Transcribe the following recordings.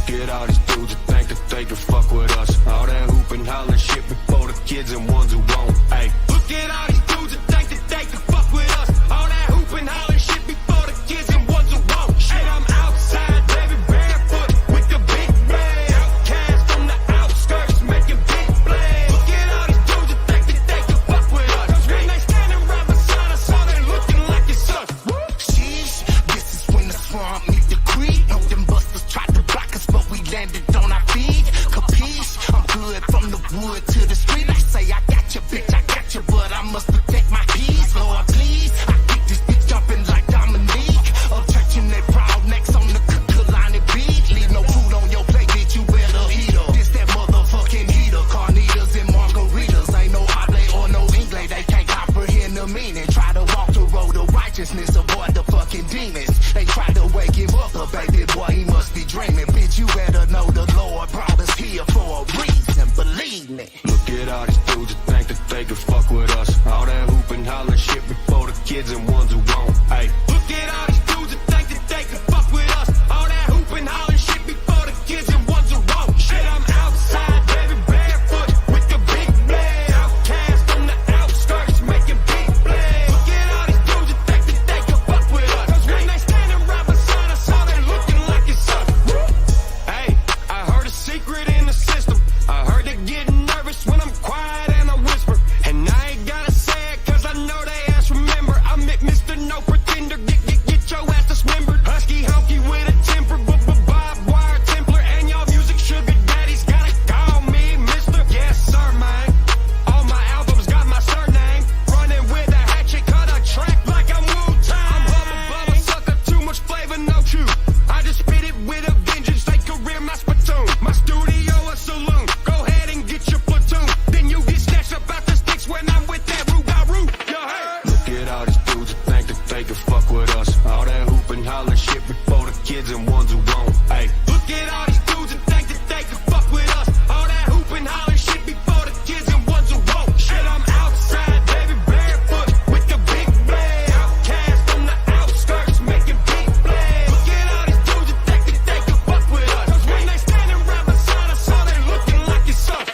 Look at all these dudes that think that they can fuck with us. All that hooping, hollering shit before the kids and ones who won't. Hey, look at all these dudes that think that they can fuck with us. All that hooping, hollering shit before the kids and ones who won't. Shit, I'm outside, baby, barefoot with the big blade. Outcast from the outskirts, making big blades. Look at all these dudes that think that they can fuck with us. When they standing right beside us, all they looking like it's us. Sheesh, this is when the swamp meet the creek. No, them busters tried to block us, but we landed on our feet. Capiche? I'm good from the wood to the street. I say I got you, bitch, I got you, but I must protect my peace. Lord, please, I get this bitch jumping like Dominique. Up touching that proud necks on the Kalani beat. Leave no food on your plate, bitch, you better eat up. This that motherfucking heater, carnitas and margaritas. Ain't no oblate or no English, they can't comprehend the meaning. Try to walk the road of righteousness, avoid the fucking demons. They try to wake him up, but baby boy, he must be dreaming. Bitch, you better know the Lord brought us here for a reason, believe me. Look at all these dudes that think that they can fuck with us. All that hooping, hollering shit before the kids and ones who won't. Hey, look at all these dudes that think that they can fuck with us. All that hooping, hollering shit before the kids and ones who won't. Shit, I'm outside, baby, barefoot with the big blade. Outcast from the outskirts, making big blades. Look at all these dudes that think that they can fuck with us. Cause when they standing right beside us, all they looking like it's us. Hey, I heard a secret in the system. I heard they getting nervous when I'm quiet and I whisper. And I ain't gotta say it cause I know they ass remember. I'm Mr. No Pretender, get your ass dismembered. Husky honky with a temper, barbed wire Templar. And y'all music sugar daddies gotta call me Mr. Yes sir, man. All my albums got my surname. Running with a hatchet, cut a track like I'm Wu-Tang. I'm bubba, sucker, too much flavor, no chew. I just spit it with a vengeance, they career my spittoon. My studio a saloon, go ahead and get your platoon. Then you get snatched up out the sticks when I'm with that root-by-root. Yo, hey. Look at all these dudes that think that they can fuck with us. All that hooping, hollering shit before the kids and ones who won't. Hey, look at all these dudes that think that they can fuck with us. All that hooping, hollering shit before the kids and ones who won't. Shit, I'm outside, baby, barefoot with the big blade. Outcast from the outskirts, making big blades. Look at all these dudes that think that they can fuck with us. Cause when they standing right beside us, all they looking like it's us.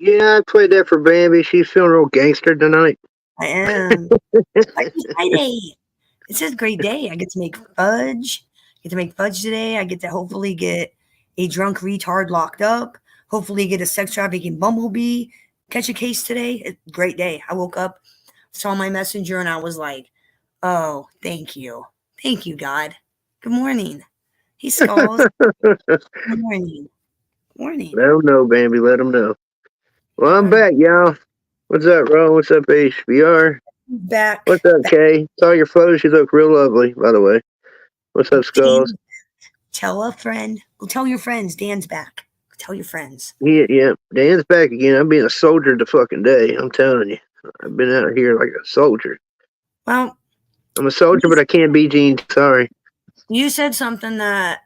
Yeah, I played that for Bambi. She's feeling real gangster tonight. I am. It's Friday. It's a great day. I get to make fudge. Today. I get to hopefully get a drunk retard locked up. Hopefully get a sex trafficking bumblebee. Catch a case today. Great day. I woke up, saw my messenger, and I was like, oh, thank you. Thank you, God. Good morning. He skulls. Good morning. Morning. Let them know, Bambi. Let them know. Well, I'm back, y'all. What's up, Ron? What's up, HBR? Back. What's up, Kay? Saw your photos. You look real lovely, by the way. What's up, Skulls? Tell a friend. Tell your friends. Dan's back. Tell your friends. Yeah. Dan's back again. I'm being a soldier the fucking day. I'm telling you. I've been out here like a soldier. Well, I'm a soldier, but I can't be Gene. Sorry. You said something that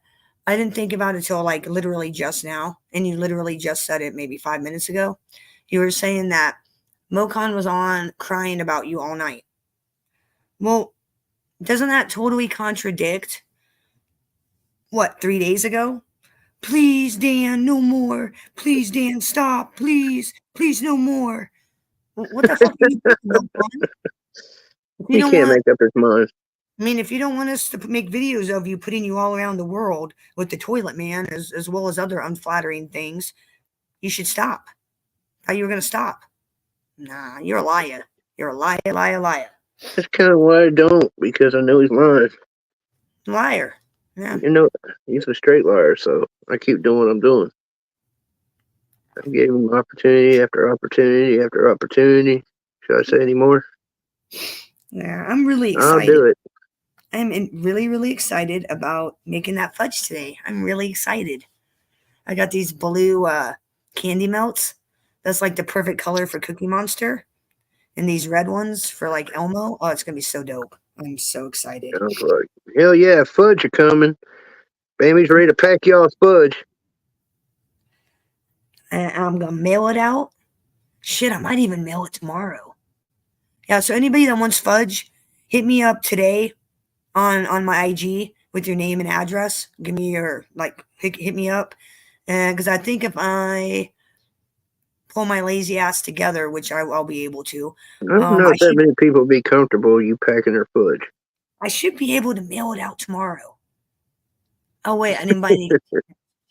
I didn't think about until like literally just now. And you literally just said it maybe 5 minutes ago. You were saying that Mokan was on crying about you all night. Well, doesn't that totally contradict what, 3 days ago? Please, Dan, no more. Please, Dan, stop. Please, no more. What the fuck are you doing, Mokan? He can't make up his mind. I mean, if you don't want us to make videos of you putting you all around the world with the toilet man, as well as other unflattering things, you should stop. How you were going to stop? Nah, you're a liar. You're a liar. That's kind of why I don't, because I know he's lying. Liar. Yeah. You know, he's a straight liar, so I keep doing what I'm doing. I gave him opportunity after opportunity after opportunity. Should I say any more? Yeah, I'm really excited. I'll do it. I'm really, really excited about making that fudge today. I'm really excited. I got these blue candy melts. That's like the perfect color for Cookie Monster. And these red ones for like Elmo. Oh, it's going to be so dope. I'm so excited. I was like, hell yeah, fudge are coming. Baby's ready to pack y'all's fudge. And I'm going to mail it out. Shit, I might even mail it tomorrow. Yeah, so anybody that wants fudge, hit me up today on my IG with your name and address. Give me your, like, hit me up. And because I think if I pull my lazy ass together, which I'll be able to, I don't know I if that should many people would be comfortable you packing their fudge. be able to mail it out tomorrow. Oh wait, I didn't buy any.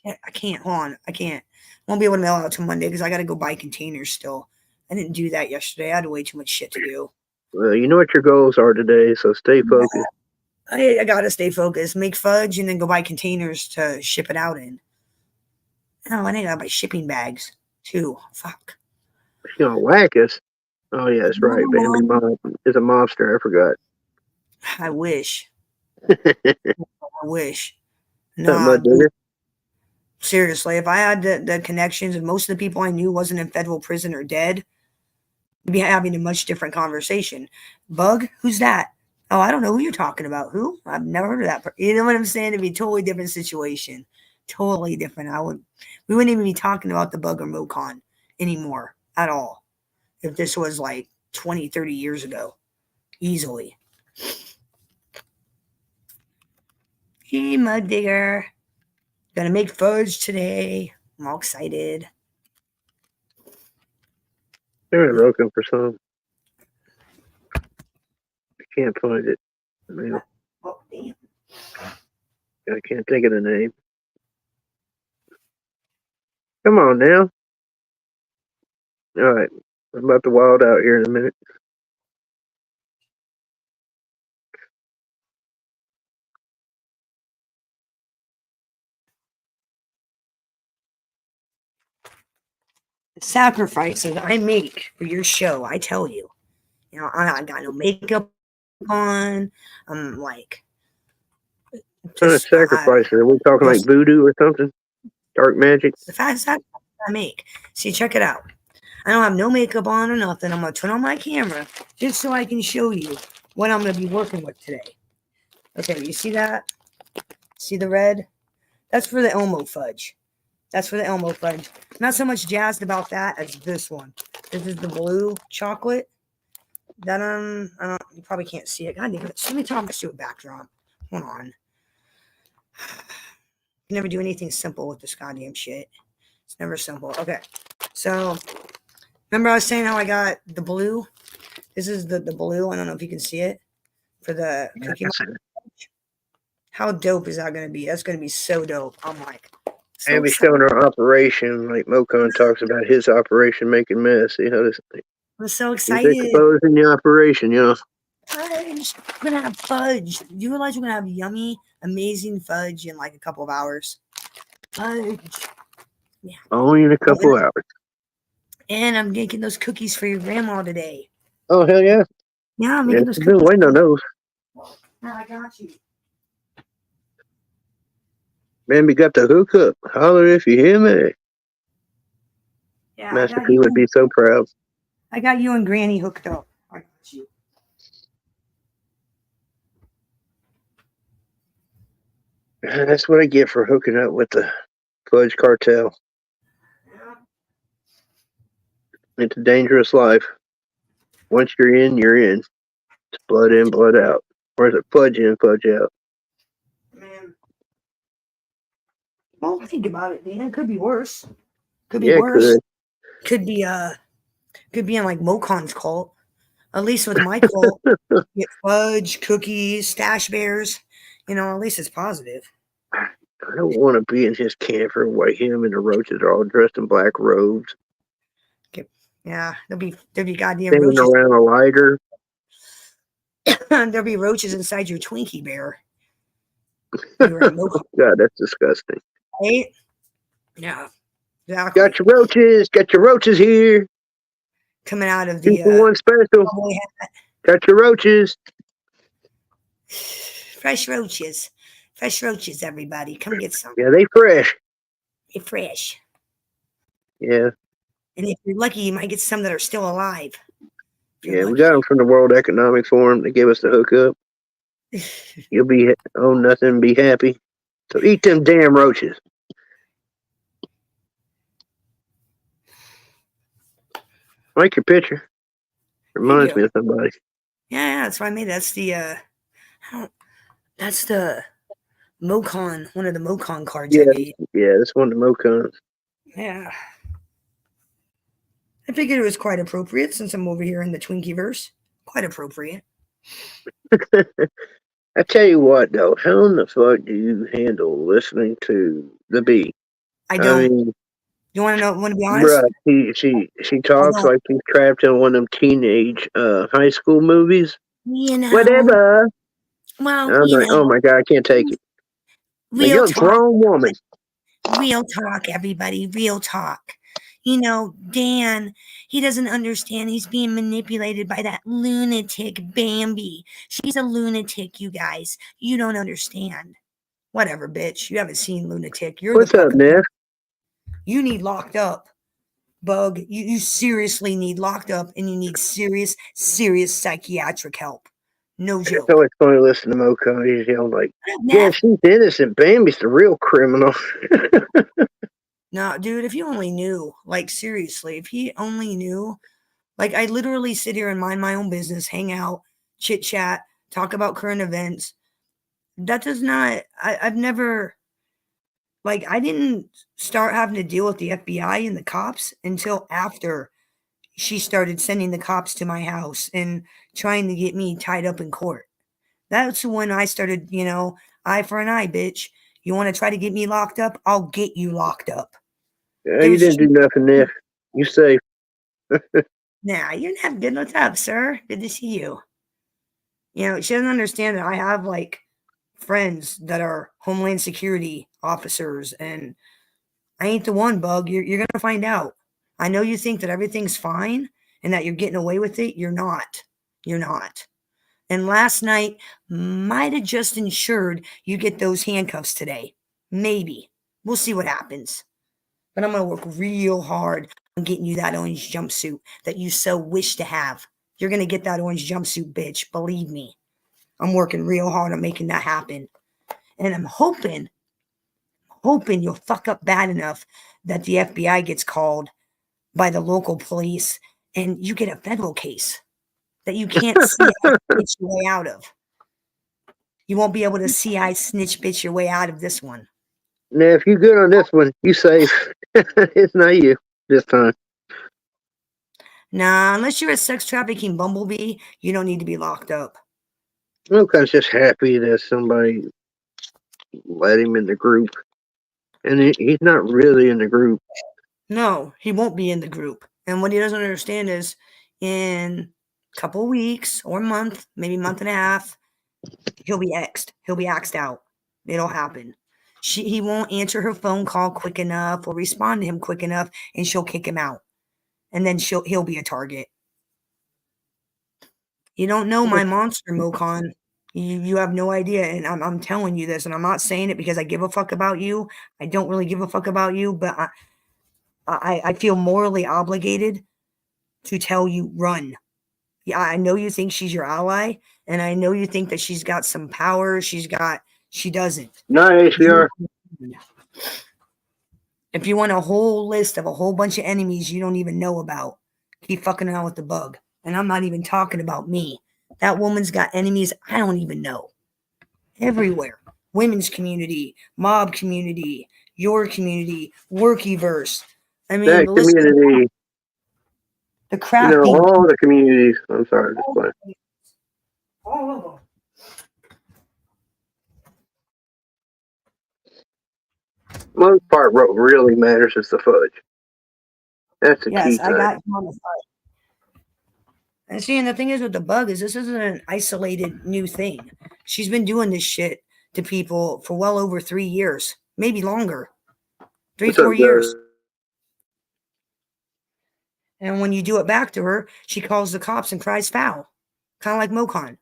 I can't. Hold on, I can't. Won't be able to mail it out till Monday because I got to go buy containers still. I didn't do that yesterday. I had way too much shit to do. Well, you know what your goals are today, so stay focused. I gotta stay focused. Make fudge and then go buy containers to ship it out in. Oh, and I gotta buy shipping bags too. Fuck. You gonna whack us? Oh yeah, that's right. Bambi mom is a mobster. I forgot. I wish. I wish. Something Nah, about dude, dinner. seriously, if I had the connections and most of the people I knew wasn't in federal prison or dead, we'd be having a much different conversation. Bug? Who's that? Oh, I don't know who you're talking about. Who? I've never heard of that. You know what I'm saying? It'd be a totally different situation. Totally different. We wouldn't even be talking about the bug or Mocon anymore at all. If this was like 20, 30 years ago. Easily. Hey, Mud Digger. Gonna make fudge today. I'm all excited. They're looking for some. I can't find it. Oh, damn. I can't think of the name. Come on now. All right. I'm about to wild out here in a minute. The sacrifices I make for your show, I tell you. You know, I got no makeup on. I'm like, What kind of just, sacrifices? Are we talking like just voodoo or something? Dark magic? the fat sacrifice I make. See, check it out. I don't have no makeup on or nothing. I'm going to turn on my camera just so I can show you what I'm going to be working with today. Okay, you see that? See the red? That's for the Elmo fudge. That's for the Elmo fudge. Not so much jazzed about that as this one. This is the blue chocolate. That I don't. You probably can't see it. God damn it! Let me talk to a backdrop. Hold on. You never do anything simple with this goddamn shit. It's never simple. Okay, so remember I was saying how I got the blue. This is the blue. I don't know if you can see it for the cookie. How dope is that going to be? That's going to be so dope. I'm like, so Maybe excited. showing our operation, like Mocon talks about his operation making mess. See how this I'm so he's excited. exposing the operation, you know. Fudge. We're gonna have fudge. Do you realize we're gonna have yummy, amazing fudge in like a couple of hours? Fudge. Yeah. Only in a couple hours. And I'm making those cookies for your grandma today. Oh hell yeah! Yeah, I'm Yeah, making those I've been cookies. waiting on those. Yeah, I got you. Bambi got the hookup. Holler if you hear me. Yeah, Master P would be so proud. I got you and Granny hooked up. I got you. That's what I get for hooking up with the Fudge Cartel. Yeah. It's a dangerous life. Once you're in, you're in. It's blood in, blood out. Or is it fudge in, fudge out? Man. Well, think about it, man. It could be worse. Could be Yeah, it worse. could. Could be in like Mocon's cult. At least with my cult, you get fudge, cookies, stash bears. You know, at least it's positive. I don't want to be in his camper while him and the roaches are all dressed in black robes. Yeah, there'll be goddamn Standing roaches. around a lighter. There'll be roaches inside your Twinkie bear. You're a Mocon, God, that's disgusting. right? Yeah, exactly. Got your roaches here. Coming out of 2 the for 1 special. cowboy hat. Got your roaches. Fresh roaches. Fresh roaches, everybody. Come get some. Yeah, they fresh. They're fresh. Yeah. And if you're lucky, you might get some that are still alive. Yeah, we got them from the World Economic Forum. They gave us the hookup. You'll be own nothing, be happy. So eat them damn roaches. Like your picture. Reminds me of somebody. Yeah, that's why I made it. That's the Mocon, one of the Mocon cards I Yeah, made. yeah, that's one of the Mocons. Yeah. I figured it was quite appropriate since I'm over here in the Twinkieverse. Quite appropriate. I tell you what, though, how in the fuck do you handle listening to the bee? I I don't. mean, You want to know? Want to be honest? bruh, she I talks don't. like she's trapped in one of them teenage high school movies. You know. Whatever. Well, I'm like, oh my god, I can't take it. Now real you're a talk. grown woman. Real talk, everybody. Real talk. Dan, he doesn't understand. He's being manipulated by that lunatic Bambi. She's a lunatic, you guys. You don't understand. Whatever, bitch. You haven't seen lunatic. You're the What's up, fucking. Neff? You need locked up, Bug. You seriously need locked up, and you need serious, serious psychiatric help. No It's joke. always funny listening to Moko. He's yelling like, yeah, Neff. she's innocent. Bambi's the real criminal. No, dude, if you only knew, like, seriously, if he only knew, like, I literally sit here and mind my own business, hang out, chit chat, talk about current events. That does not, I've never, like, I didn't start having to deal with the FBI and the cops until after she started sending the cops to my house and trying to get me tied up in court. That's when I started, eye for an eye, bitch. You want to try to get me locked up? I'll get you locked up. Yeah, It you was didn't do nothing, Neff. You safe. nah, you're not good. What's up, sir? Good to see you. She doesn't understand that I have like friends that are Homeland Security officers, and I ain't the one, Bug. You're gonna find out. I know you think that everything's fine and that you're getting away with it. You're not. You're not. And last night might have just ensured you get those handcuffs today. Maybe. We'll see what happens. But I'm going to work real hard on getting you that orange jumpsuit that you so wish to have. You're going to get that orange jumpsuit, bitch. Believe me. I'm working real hard on making that happen. And I'm hoping you'll fuck up bad enough that the FBI gets called by the local police and you get a federal case that you can't see snitch your way out of. You won't be able to CI snitch bitch your way out of this one. Neff, you good on this one. You safe. It's not you this time. Nah, unless you're a sex trafficking bumblebee, you don't need to be locked up. Mokon's just happy that somebody let him in the group. And he's not really in the group. No, he won't be in the group. And what he doesn't understand is in a couple weeks or a month, maybe month and a half, he'll be X'd. He'll be axed out. It'll happen. He won't answer her phone call quick enough or respond to him quick enough, and she'll kick him out. And then he'll be a target. You don't know my monster, Mocon. You have no idea, and I'm telling you this, and I'm not saying it because I give a fuck about you. I don't really give a fuck about you, but I feel morally obligated to tell you run. Yeah, I know you think she's your ally, and I know you think that she's got some power. She doesn't. Not HBR. If you want a whole list of a whole bunch of enemies you don't even know about, keep fucking around with the bug. And I'm not even talking about me. That woman's got enemies I don't even know. Everywhere. Women's community, mob community, your community, workyverse. I mean, That the list, community, the crafting. all the communities. I'm sorry, just playing. All of them. Most part, what really matters is the fudge. That's the Yes, key I thing. got you on the side. And see, and the thing is with the bug is this isn't an isolated new thing. She's been doing this shit to people for well over 3 years, maybe longer. 3, What's up, 4 years. guys? And when you do it back to her, she calls the cops and cries foul. Kind of like Mocon.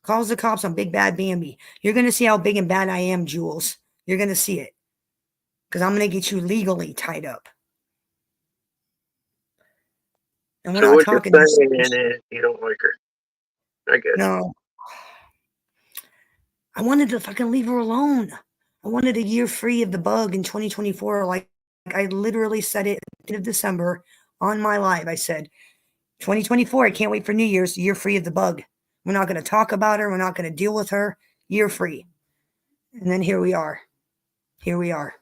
Calls the cops on Big Bad Bambi. You're going to see how big and bad I am, Jules. You're going to see it. Because I'm going to get you legally tied up. And we're So not what you're talking. saying is you don't like her. I guess. No. I wanted to fucking leave her alone. I wanted a year free of the bug in 2024. Like I literally said it at the end of December on my live. I said, 2024, I can't wait for New Year's, year free of the bug. We're not going to talk about her. We're not going to deal with her. Year free. And then here we are. Here we are.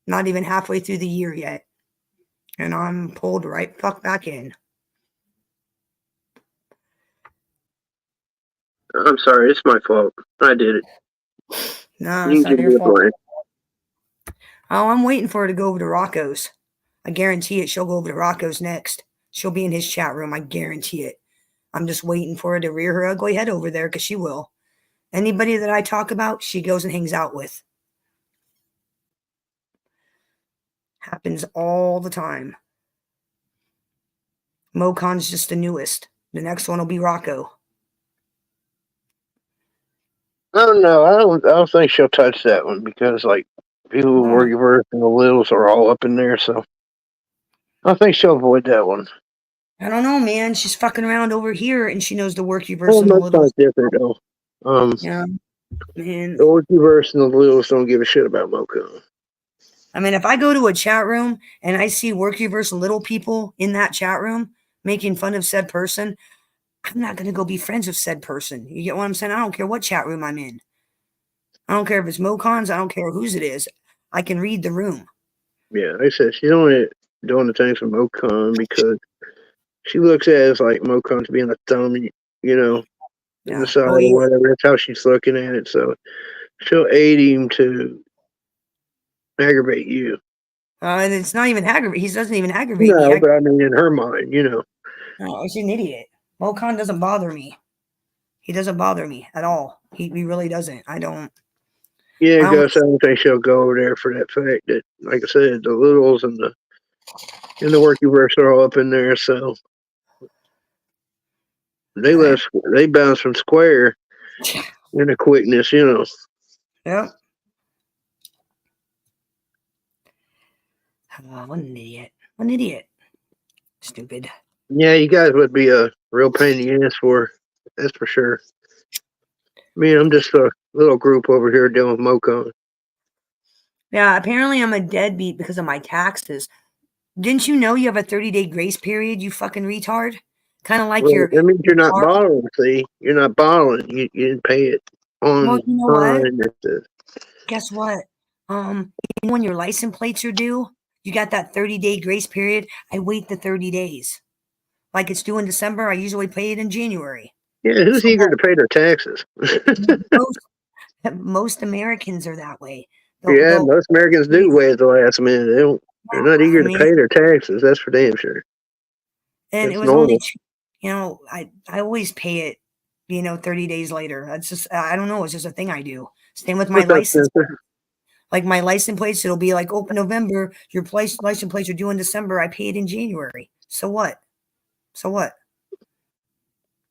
Not even halfway through the year yet. And I'm pulled right fuck back in. I'm sorry, it's my fault. I did it. No, You it's can not give your me a fault. break. Oh, I'm waiting for her to go over to Rocco's. I guarantee it. She'll go over to Rocco's next. She'll be in his chat room. I guarantee it. I'm just waiting for her to rear her ugly head over there because she will. Anybody that I talk about, she goes and hangs out with. Happens all the time. Mocon's just the newest. The next one will be Rocco. I don't know. I don't think she'll touch that one because like people who work verse and the littles are all up in there, so I think she'll avoid that one. I don't know, man. She's fucking around over here and she knows the worky verse Well, and the that's little. not different though. Yeah, man. The worky verse and the littles don't give a shit about Mocon. I mean, if I go to a chat room and I see workyverse little people in that chat room making fun of said person, I'm not going to go be friends with said person. You get what I'm saying? I don't care what chat room I'm in. I don't care if it's Mocon's. I don't care whose it is. I can read the room. Yeah, like I said, she's only doing the things for Mocon because she looks at it as like Mocon's being a thumb, in the side Oh, or yeah. whatever. That's how she's looking at it. So she'll aid him to aggravate you. And it's not even aggravate. He doesn't even aggravate me. No, but I mean, in her mind, No, she's an idiot. Mocon doesn't bother me. He doesn't bother me at all. He really doesn't. I don't. Yeah, I don't. Gus, I don't think she'll go over there for that fact that, like I said, the littles and the workyverse are all up in there, so they bounce from square in a quickness, Yep. Oh, what an idiot. What an idiot. Stupid. Yeah, you guys would be a real pain in the ass for, that's for sure. I mean, I'm just a little group over here dealing with Mocon. Yeah, apparently I'm a deadbeat because of my taxes. Didn't you know you have a 30-day grace period, you fucking retard? Kind of like Well, your that means you're not car. bottling, see? You're not bottling. You didn't pay it Well, on you know what? time. Guess what? When your license plates are due, you got that 30-day grace period. I wait the 30 days. Like it's due in December, I usually pay it in January. Yeah, who's So eager to pay their taxes? most Americans are that way. Yeah, most Americans do wait at the last minute. They're not eager to pay their taxes. That's for damn sure. And It's it was normal. only, I always pay it, 30 days later. That's just, I don't know. It's just a thing I do. Same with my What's up, license. Spencer? Like my license plates, it'll be like open November. Your license plates are due in December. I pay it in January. So what? So what?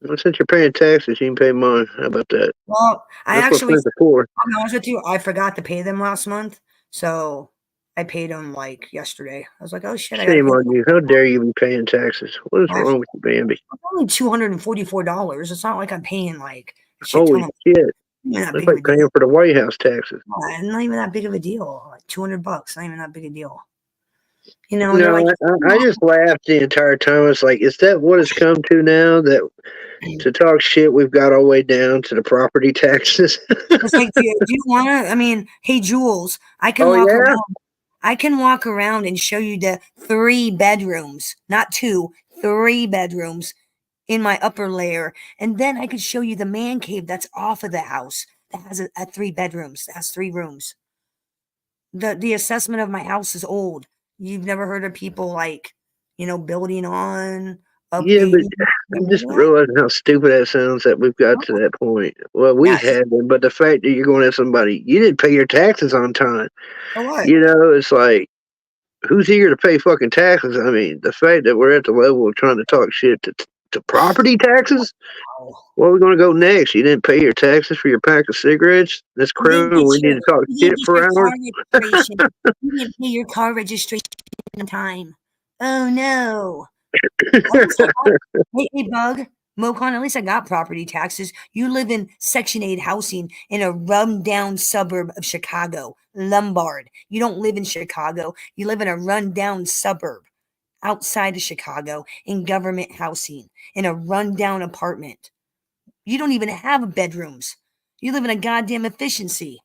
Well, since you're paying taxes, you can pay mine. How about that? Well, That's what Spencer for. I'll be honest with you, I forgot to pay them last month. So I paid them like yesterday. I was like, oh shit, I got to Shame pay on you. How dare you be paying taxes? What is wrong with you, Bambi? only $244. It's not like I'm paying like a shit Holy ton of shit. not that That's big of like a deal. paying for the White House taxes. Not even that big of a deal. Like $200, not even that big a deal. And No, they're like, I just laughed the entire time. It's like, is that what it's come to now? That to talk shit, we've got all the way down to the property taxes. it's like, do you want to? I mean, hey, Jules, I can Oh, walk yeah? around. I can walk around and show you the 3 bedrooms, not 2, 3 bedrooms in my upper layer, and then I could show you the man cave that's off of the house that has a 3 bedrooms, that has 3 rooms. The assessment of my house is old. You've never heard of people like, building on, Yeah, but updating. I'm just realizing how stupid that sounds that we've got to that point. Well, we Yeah. had them, but the fact that you're going to have somebody, you didn't pay your taxes on time. So what? It's like, who's eager to pay fucking taxes? I mean, the fact that we're at the level of trying to talk shit to property taxes? Where are we going to go next? You didn't pay your taxes for your pack of cigarettes? That's criminal. We need to talk shit for hours. You didn't pay your car registration in time. Oh no. Hey, Bug, Mocon, at least I got property taxes. You live in Section 8 housing in a run-down suburb of Chicago, Lombard. You don't live in Chicago. You live in a run-down suburb outside of Chicago in government housing, in a run-down apartment. You don't even have bedrooms. You live in a goddamn efficiency.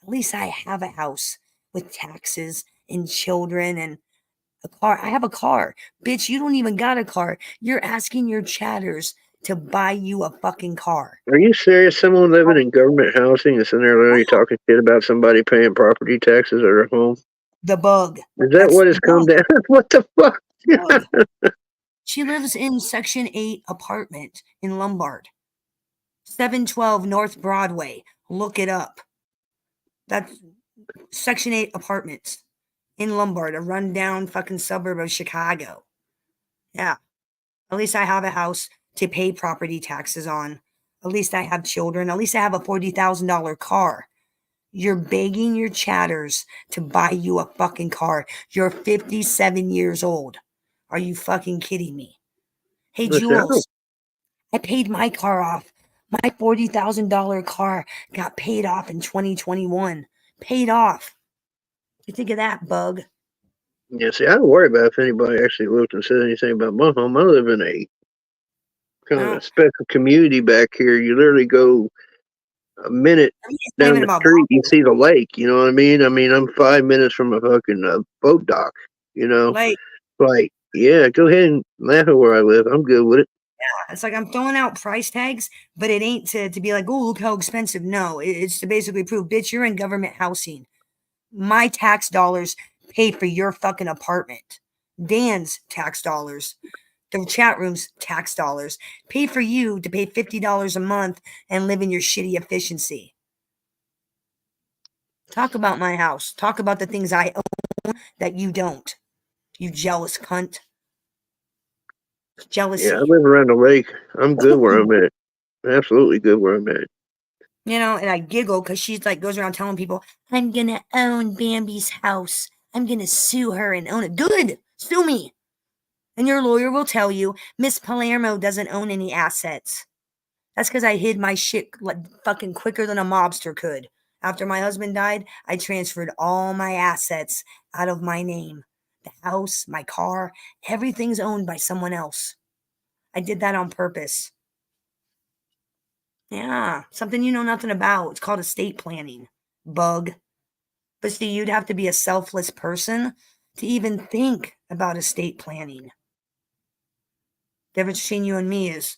At least I have a house with taxes and children and a car. I have a car. Bitch, you don't even got a car. You're asking your chatters to buy you a fucking car. Are you serious? Someone living in government housing is in there literally talking shit about somebody paying property taxes or their home? The bug. Is that That's what the it's come bug. down? What the fuck? Bug. She lives in Section 8 apartment in Lombard. 712 North Broadway. Look it up. That's Section 8 apartments in Lombard, a rundown fucking suburb of Chicago. Yeah. At least I have a house to pay property taxes on. At least I have children. At least I have a $40,000 car. You're begging your chatters to buy you a fucking car. You're 57 years old. Are you fucking kidding me? Hey, Listen, Jules, I paid my car off. My $40,000 car got paid off in 2021. Paid off. You think of that, bug? yeah, see, I don't worry about if anybody actually looked and said anything about my home. I live in a kind of No, a special community back here. You literally go a minute I'm just down claiming the about street, you Bobby. see the lake. You know what I mean? I mean, I'm 5 minutes from a fucking boat dock. You know, Like, like, yeah, go ahead and laugh at where I live. I'm good with it. it's like I'm throwing out price tags, but it ain't to be like, oh, look how expensive. No, it's to basically prove, bitch, you're in government housing. My tax dollars pay for your fucking apartment. Dan's tax dollars, the chat room's tax dollars pay for you to pay $50 a month and live in your shitty efficiency. Talk about my house. Talk about the things I own that you don't. You jealous cunt. Yeah, I Jealousy. live around the lake. I'm good where I'm at. Absolutely good where I'm at. And I giggle because she's like goes around telling people, I'm gonna own Bambi's house. I'm gonna sue her and own it. Good, sue me. And your lawyer will tell you Miss Palermo doesn't own any assets. That's because I hid my shit like fucking quicker than a mobster could. After my husband died, I transferred all my assets out of my name. The house, my car, everything's owned by someone else. I did that on purpose. Yeah, something you know nothing about. It's called estate planning. Bug. But see, you'd have to be a selfless person to even think about estate planning. The difference between you and me is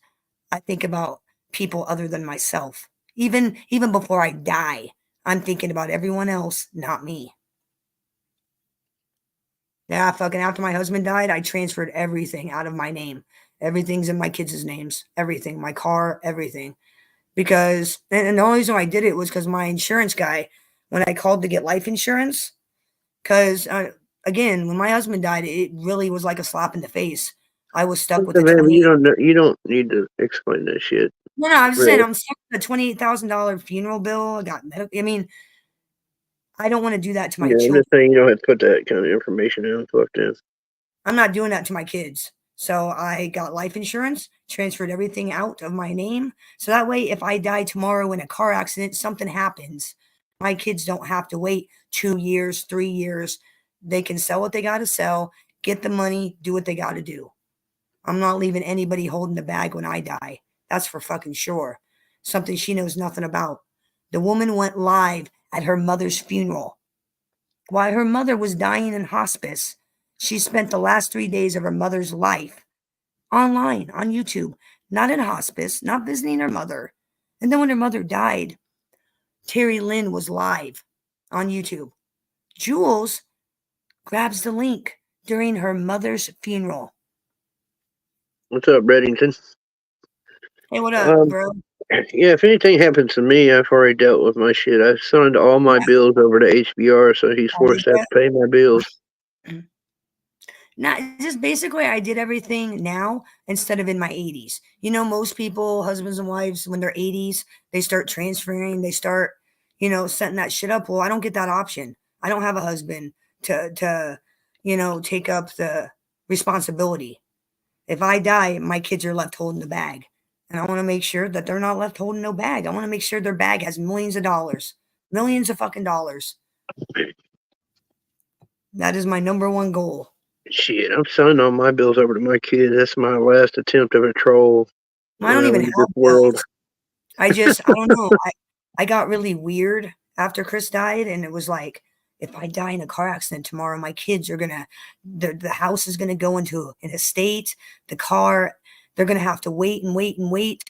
I think about people other than myself. Even before I die, I'm thinking about everyone else, not me. Yeah, fucking after my husband died, I transferred everything out of my name. Everything's in my kids' names. Everything. My car, everything. Because and the only reason I did it was because my insurance guy, when I called to get life insurance, because again, when my husband died, it really was like a slap in the face. I was stuck with Listen, the man, you 28. don't know, you don't need to explain that shit. No, I was just saying Really. I'm stuck with a $28,000 funeral bill. I got medical. I mean, I don't want to do that to my Yeah, I'm children. just saying you don't have to put that kind of information in. Fuck this. I'm not doing that to my kids. So I got life insurance, transferred everything out of my name. So that way, if I die tomorrow in a car accident, something happens, my kids don't have to wait 2 years, 3 years. They can sell what they got to sell, get the money, do what they got to do. I'm not leaving anybody holding the bag when I die. That's for fucking sure. Something she knows nothing about. The woman went live at her mother's funeral. While her mother was dying in hospice, she spent the last 3 days of her mother's life online on YouTube, not in hospice, not visiting her mother. And then when her mother died, Terry Lynn was live on YouTube. Jules grabs the link during her mother's funeral. What's up, Reddington? Hey, what up, Um, bro? yeah, if anything happens to me, I've already dealt with my shit. I've signed all my bills over to HBR, so he's Oh, did forced to have to pay my bills. you? Not just basically, I did everything now instead of in my 80s. Most people, husbands and wives, when they're 80s, they start transferring, they start, setting that shit up. Well, I don't get that option. I don't have a husband to take up the responsibility. If I die, my kids are left holding the bag. And I want to make sure that they're not left holding no bag. I want to make sure their bag has millions of dollars, millions of fucking dollars. That is my number one goal. Shit, I'm signing all my bills over to my kids. That's my last attempt of a troll I don't even in this have world. bills. I don't know. I got really weird after Chris died, and it was like, if I die in a car accident tomorrow, my kids are gonna, the house is gonna go into an estate, the car, they're gonna have to wait and wait and wait.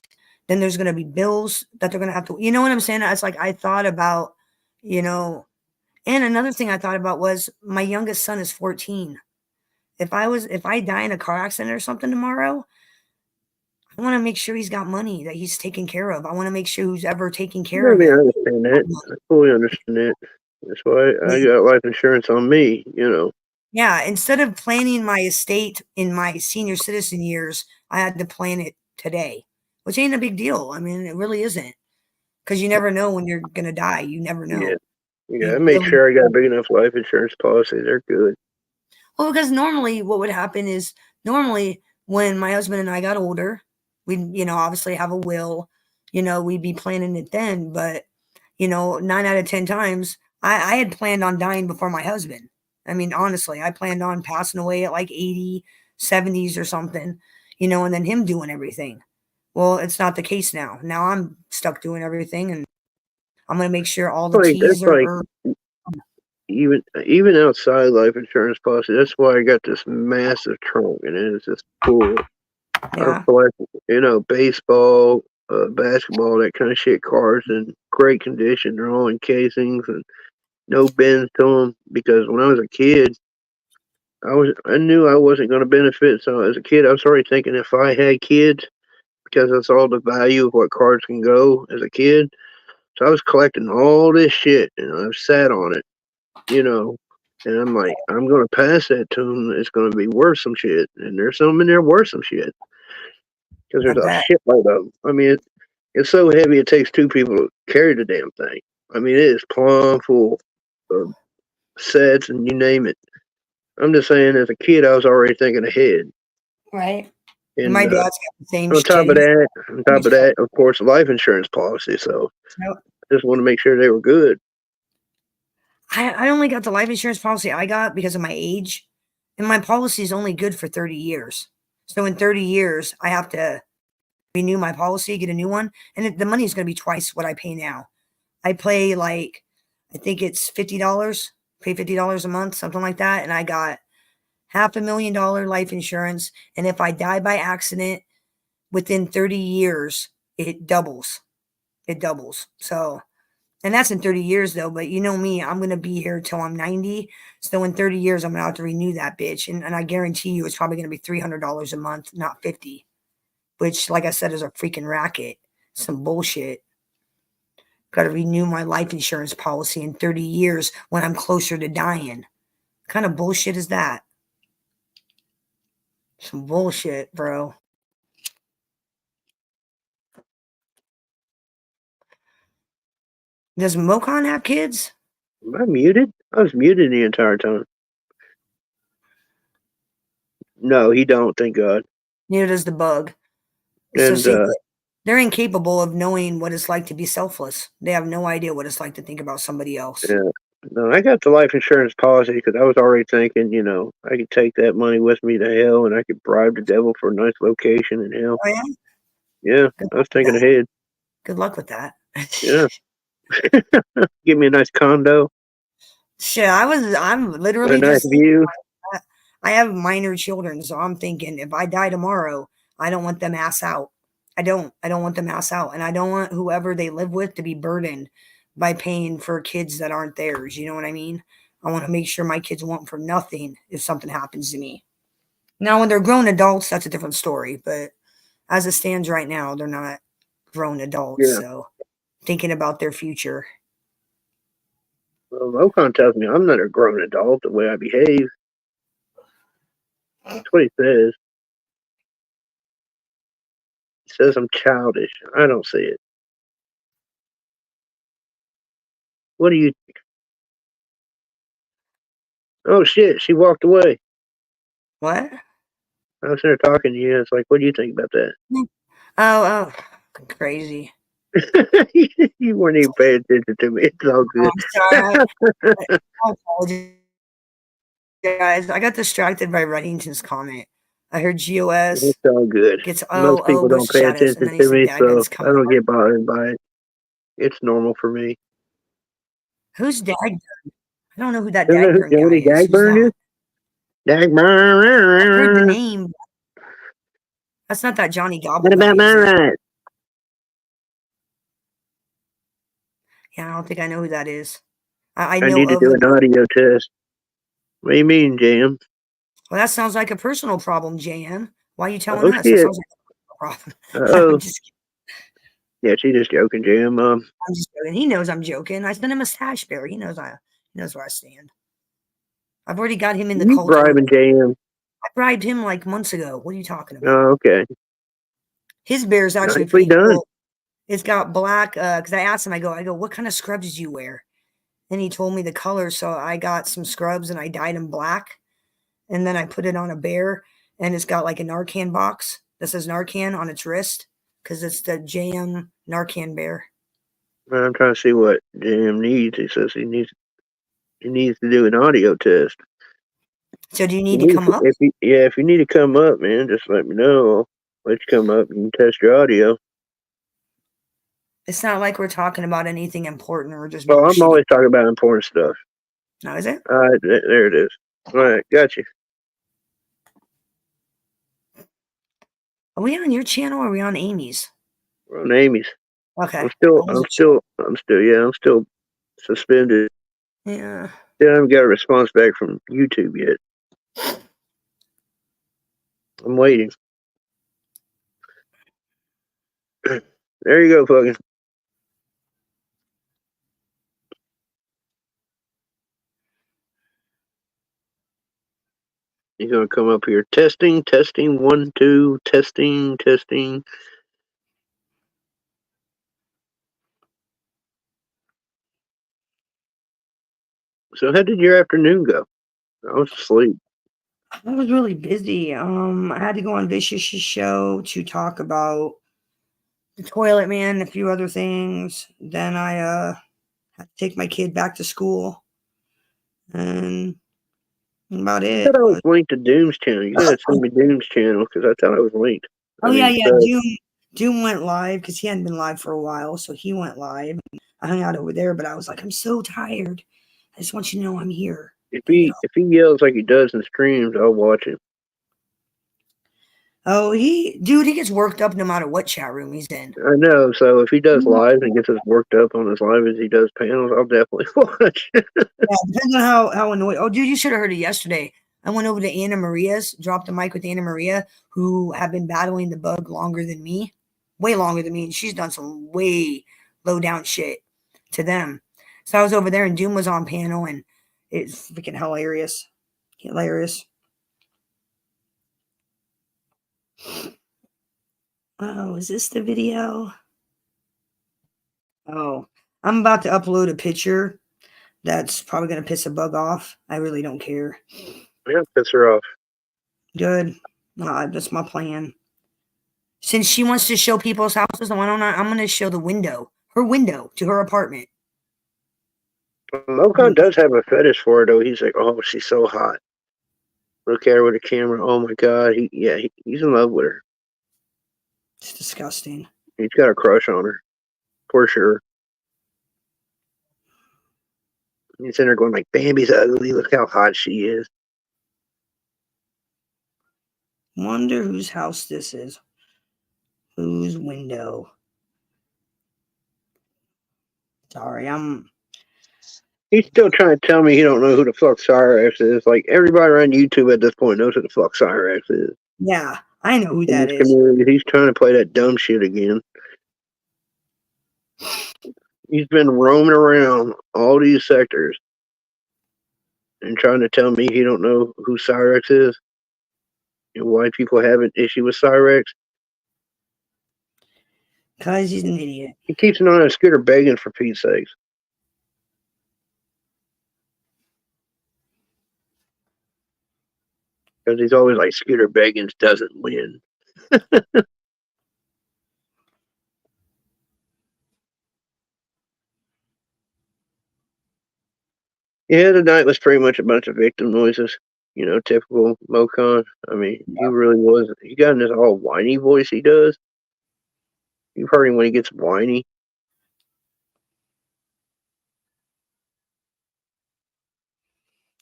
Then there's gonna be bills that they're gonna have to, you know what I'm saying? It's like I thought about, you know, and another thing I thought about was my youngest son is 14. If I die in a car accident or something tomorrow, I want to make sure he's got money that he's taken care of. I want to make sure who's ever taking care I of mean, I him. understand that. I fully understand that. That's why I got life insurance on me, you know. Yeah, instead of planning my estate in my senior citizen years, I had to plan it today, which ain't a big deal. I mean, it really isn't, because you never know when you're gonna die. You never Yeah. know. Yeah, I You make really sure I got a big enough life insurance policy. They're good. Well, because normally what would happen is normally when my husband and I got older, we'd, obviously have a will, we'd be planning it then. But, 9 out of 10 times, I had planned on dying before my husband. I mean, honestly, I planned on passing away at like 80, 70s or something, and then him doing everything. Well, it's not the case now. Now I'm stuck doing everything, and I'm going to make sure all the Like that's T's like are even outside life insurance policy. That's why I got this massive trunk, and it is just full of yeah, collect, baseball, basketball, that kind of shit. Cars in great condition. They're all in casings and no bends to them. Because when I was a kid, I knew I wasn't going to benefit. So as a kid, I was already thinking if I had kids, because that's all the value of what cars can go as a kid. So I was collecting all this shit, and I've sat on it, you know. And I'm like, I'm gonna pass that to them. It's gonna be worth some shit, and there's some in there worth some shit because I there's a bet. shitload of them. I mean, it's so heavy it takes two people to carry the damn thing. I mean, it is plumb full of sets and you name it. I'm just saying, as a kid, I was already thinking ahead. Right. My And dad's got the same on top shit. of that, of course, life insurance policy. So Nope. I just want to make sure they were good. I only got the life insurance policy I got because of my age, and my policy is only good for 30 years. So in 30 years, I have to renew my policy, get a new one, and the money is going to be twice what I pay now. I pay like, I think it's $50, pay $50 a month, something like that, and I got $500,000 life insurance. And if I die by accident within 30 years, it doubles. It doubles. So and that's in 30 years though, but you know me, I'm gonna be here till I'm 90. So in 30 years, I'm gonna have to renew that bitch. And I guarantee you it's probably gonna be $300 a month, not 50, which like I said is a freaking racket. Some bullshit. Gotta renew my life insurance policy in 30 years when I'm closer to dying. What kind of bullshit is that? Some bullshit, bro. Does Mokon have kids? Am I muted? I was muted the entire time. No, he don't. Thank God. Neither does the bug. So And see, they're incapable of knowing what it's like to be selfless. They have no idea what it's like to think about somebody else. yeah, no, I got the life insurance policy because I was already thinking, I could take that money with me to hell, and I could bribe the devil for a nice location in hell. Oh yeah. Yeah, Good I luck was with thinking that. ahead. Good luck with that. Yeah, give me a nice condo, Shit, I'm a literally nice just thinking view. like that. I have minor children, so I'm thinking if I die tomorrow, I don't want them ass out. I don't want them ass out. And I don't want whoever they live with to be burdened by paying for kids that aren't theirs. You know what I mean? I want to make sure my kids want for nothing if something happens to me. Now, when they're grown adults, that's a different story. But as it stands right now, they're not grown adults. Yeah. So thinking about their future. Well, Ocon tells me I'm not a grown adult the way I behave. That's what he says. He says I'm childish. I don't see it. What do you? Oh shit! She walked away. What? I was there talking to you. It's like, what do you think about that? Oh, crazy. You weren't even paying attention to me. It's all Oh, good. I'm sorry. I apologize. I got distracted by Reddington's comment. I heard GOS It's all good. gets Most people don't Bush pay shadows, and attention then he to said me, Daggett's so I coming don't hard. get bothered by it. It's normal for me. Who's Dagburn? I don't know who that Isn't that who Dagburn guy Johnny is. Who's Dagburn is? that? I've heard the Dagburn. name. That's not that Johnny Gobble What about guy, my is it? rights? Yeah, I don't think I know who that is. I I know need to of do the. an audio test. What do you mean, Jam? Well, that sounds like a personal problem, JM. Why are you telling Oh us? That shit. sounds like a problem. Oh. I'm just kidding. Yeah, she's just joking, Jam. I'm just joking. He knows I'm joking. I sent him a stash bear. He knows where I stand. I've already got him in the You cult. bribing Jam. I bribed him like months ago. What are you talking about? Oh, okay. His bear is actually Nicely pretty done. cool. It's got black. Because I asked him, I go, what kind of scrubs do you wear? And he told me the color. So I got some scrubs and I dyed them black. And then I put it on a bear, and it's got like a Narcan box that says Narcan on its wrist because it's the JM Narcan bear. I'm trying to see what Jam needs. He says he needs to do an audio test. So do you need to come up? If you need to come up, man, just let me know. I'll let you come up and test your audio. It's not like we're talking about anything important or just Well, I'm bullshitting. always talking about important stuff. No, is it? All right, there it is. All right, got you. Are we on your channel or are we on Amy's? We're on Amy's. Okay. I'm still suspended. Yeah. Still haven't got a response back from YouTube yet. I'm waiting. There you go, fucking. He's gonna come up here. Testing, 1, 2, testing. So how did your afternoon go? I was asleep. I was really busy. I had to go on Vicious's show to talk about the toilet man and a few other things. Then I had to take my kid back to school. And about I it. thought I was linked to Doom's channel. You gotta send me Doom's channel because I thought I was linked. Oh yeah. Doom went live because he hadn't been live for a while, so he went live. I hung out over there, but I was like, I'm so tired. I just want you to know I'm here. If he yells like he does in streams, I'll watch him. Oh, he gets worked up no matter what chat room he's in. I know. So if he does live and gets us worked up on his live as he does panels, I'll definitely watch. Yeah, depends on how annoyed. Oh, dude, you should have heard it yesterday. I went over to Anna Maria's, dropped the mic with Anna Maria, who have been battling the bug longer than me, way longer than me. And she's done some way low down shit to them. So I was over there and Doom was on panel and it's freaking hilarious. Hilarious. Oh, is this the video? Oh, I'm about to upload a picture that's probably going to piss a bug off. I really don't care. Yeah, piss her off. Good. That's my plan. Since she wants to show people's houses, I'm going to show her window to her apartment. Mokan does have a fetish for her, though. He's like, oh, she's so hot. Look at her with a camera. Oh my god. He's in love with her. It's disgusting. He's got a crush on her, for sure. He's in there going like, Bambi's ugly. Look how hot she is. Wonder whose house this is. Whose window? Sorry, He's still trying to tell me he don't know who the fuck Cyrex is. Like, everybody around YouTube at this point knows who the fuck Cyrex is. Yeah, I know who In that this is. community, he's trying to play that dumb shit again. He's been roaming around all these sectors and trying to tell me he don't know who Cyrex is and why people have an issue with Cyrex. Because he's an idiot. He keeps an eye on a scooter begging for Pete's sakes. Because he's always like, Scooter Beggins doesn't win. Yeah, tonight was pretty much a bunch of victim noises. You know, typical Mokan. I mean, he really was. He got in this all whiny voice he does. You've heard him when he gets whiny.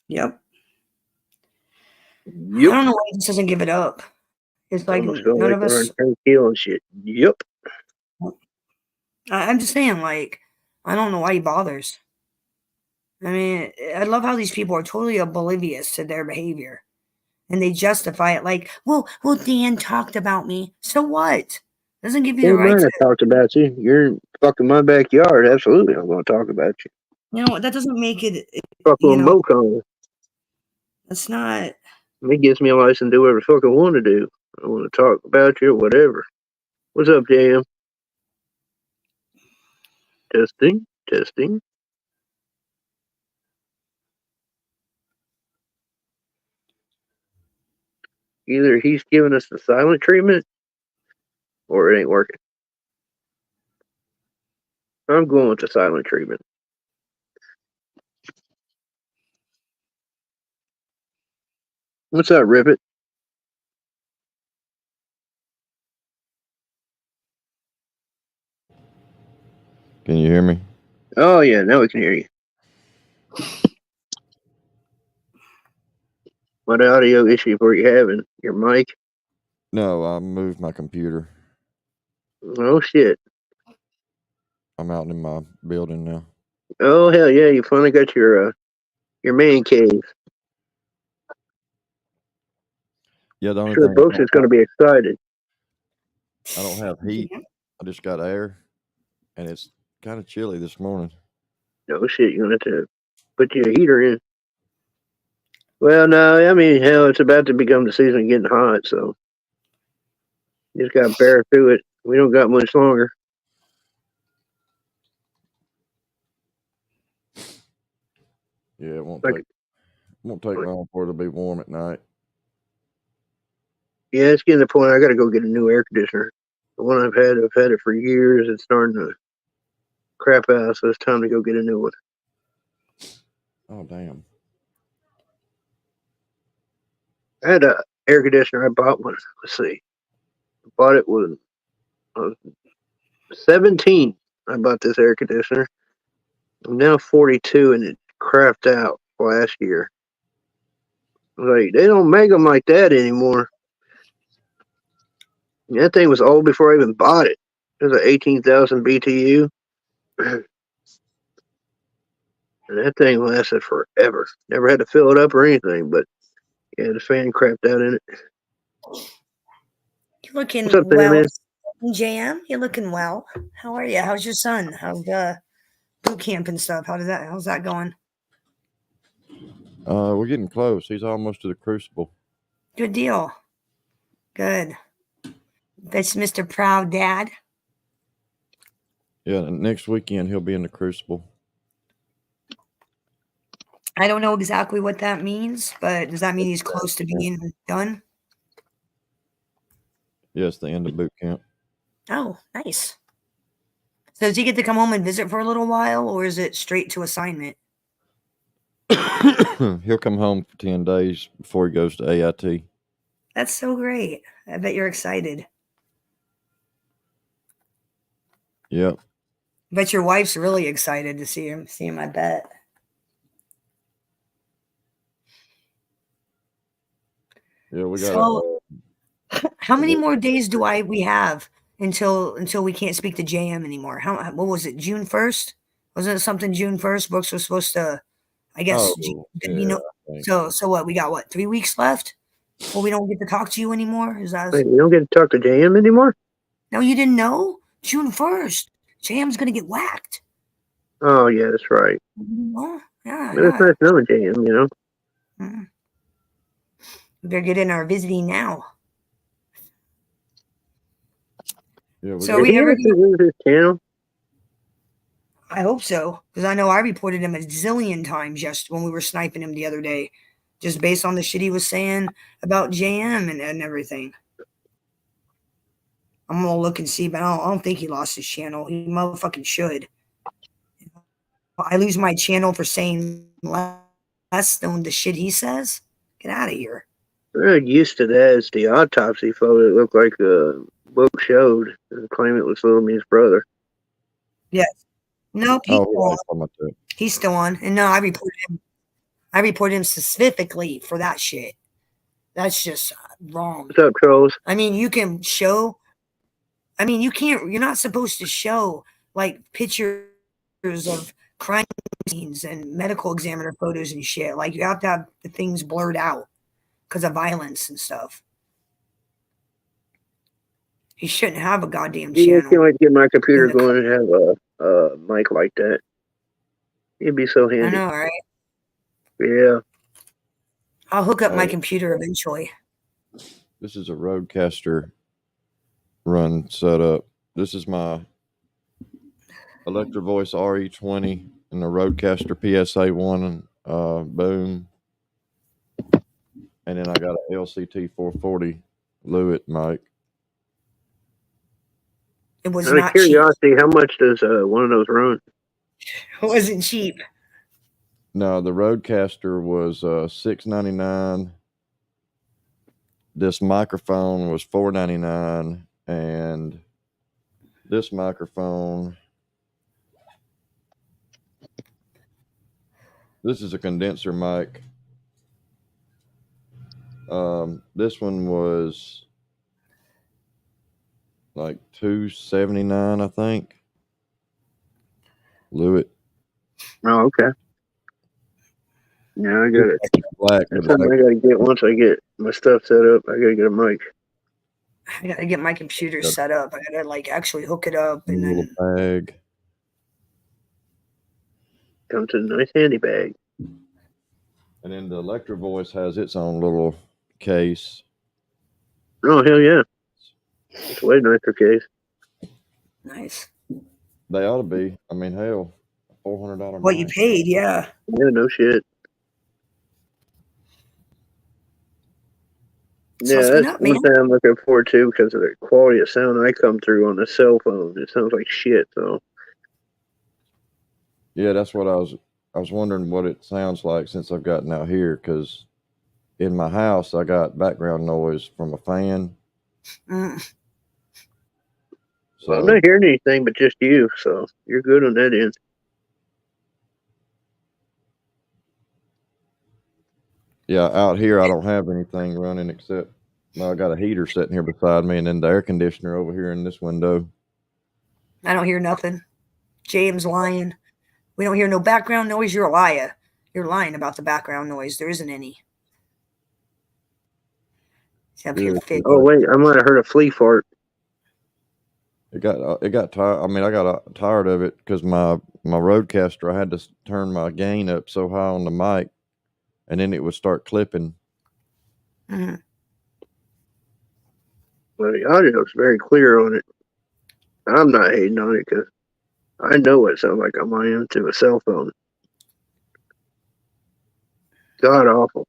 Yep. I Yep. don't know why he just doesn't give it up. It's like Almost feel none like of we're us. in Tranquil and shit. Yep. I'm just saying, like, I don't know why he bothers. I mean, I love how these people are totally oblivious to their behavior, and they justify it like, well, Dan talked about me. So what? Doesn't give you the Don't right mind to. I talked about you. You're in fucking my backyard. Absolutely, I'm going to talk about you. You know, that doesn't make it. Fuck You with know, Mocon. it's not. It gives me a license to do whatever the fuck I want to do. I want to talk about you or whatever. What's up, Jam? Testing, testing. Either he's giving us the silent treatment or it ain't working. I'm going with the silent treatment. What's up, Ribbit? Can you hear me? Oh, yeah, now we can hear you. What audio issue were you having? Your mic? No, I moved my computer. Oh, shit. I'm out in my building now. Oh, hell yeah, you finally got your man cave. Yeah, the I'm only sure thing Brooks is going to be excited. I don't have heat. I just got air, and it's kind of chilly this morning. No shit, you're going to have to put your heater in. Well, no, I mean, hell, it's about to become the season of getting hot, so you just got to bear through it. We don't got much longer. Yeah, it won't Like, take long for it to be warm at night. yeah, it's getting to the point I got to go get a new air conditioner. The one I've had it for years. It's starting to crap out, so it's time to go get a new one. Oh damn! I had a air conditioner. I bought one. Let's see. I bought it when I was 17. I bought this air conditioner. I'm now 42, and it crapped out last year. Like, they don't make them like that anymore. That thing was old before I even bought it. It was an 18,000 BTU. And that thing lasted forever. Never had to fill it up or anything, but yeah, the fan crapped out in it. You're What's looking up there, well, man? JM. You're looking well. How are you? How's your son? How's boot camp and stuff? How's that going? We're getting close. He's almost to the crucible. Good deal. Good. That's Mr. Proud Dad. Yeah, next weekend he'll be in the crucible. I don't know exactly what that means, but does that mean he's close to being done? Yes, the end of boot camp. Oh, nice. So does he get to come home and visit for a little while, or is it straight to assignment? He'll come home for 10 days before he goes to AIT. That's so great. I bet you're excited. Yep. I bet your wife's really excited to see him. I bet. Yeah, we got So, how many more days do we have until we can't speak to JM anymore? What was it? June 1st? Wasn't it something June 1st? Books was supposed to, I guess. yeah, I think. So what? We got what? 3 weeks left? Well, we don't get to talk to you anymore. Is that? Wait, you don't get to talk to JM anymore? No, you didn't know. June 1st, JM's gonna get whacked. Oh, yeah, that's right. Oh, yeah, But it's nice knowing JM, you know? Mm. We better get in our visiting now. Yeah, So we Did he ever? ever use his channel? I hope so, because I know I reported him a zillion times just when we were sniping him the other day, just based on the shit he was saying about JM and everything. I'm gonna look and see, but I don't think he lost his channel. He motherfucking should. I lose my channel for saying less than the shit he says. Get out of here. We're used to that. It's the autopsy photo. It looked like the book showed. And claim it was Little Me's brother. Yes. Nope. He's Oh, still on. talking about that. He's still on. And no, I reported him. I reported him specifically for that shit. That's just wrong. What's up, trolls? I mean, you can show. I mean, you're not supposed to show like pictures of crime scenes and medical examiner photos and shit. Like, you have to have the things blurred out because of violence and stuff. He shouldn't have a goddamn I can't channel. wait to get my computer going and have a mic like that. It'd be so handy. I know, right? Yeah. I'll hook up my computer eventually. This is a Rodecaster run setup. This is my Electro Voice RE20 and the Rodecaster PSA1 boom. And then I got a LCT 440 Lewitt mic. It was Out of not curiosity, how much does one of those run? cheap. It wasn't cheap. No, the Rodecaster was $6.99. This microphone was $4.99, and this microphone. This is a condenser mic. This one was like $279, I think. Lewitt. Oh, okay. Yeah, I got it. Black. That's something I gotta get once I get my stuff set up. I gotta get a mic. I gotta get my computer set up. I gotta like actually hook it up and little then bag. Comes in a nice handy bag. And then the Electro Voice has its own little case. Oh, hell yeah. It's a way nicer case. nice. They ought to be. I mean, hell, $400. What you paid, yeah. Yeah, no shit. So Yeah, spin that's up, one man. thing I'm looking forward to because of the quality of sound I come through on the cell phone. It sounds like shit, though. Yeah, that's what I was wondering what it sounds like since I've gotten out here, because in my house I got background noise from a fan. So Well, I'm not hearing anything but just you, so you're good on that end. yeah, out here I don't have anything running except I got a heater sitting here beside me, and then the air conditioner over here in this window. I don't hear nothing. James lying. We don't hear no background noise. You're a liar. You're lying about the background noise. There isn't any. Oh wait, I might have heard a flea fart. It got tired. I mean, I got tired of it because my Rodecaster, I had to turn my gain up so high on the mic, and then it would start clipping. Mm-hmm. Well, the audio is very clear on it. I'm not hating on it because I know what it sounds like on my end to a cell phone. God awful.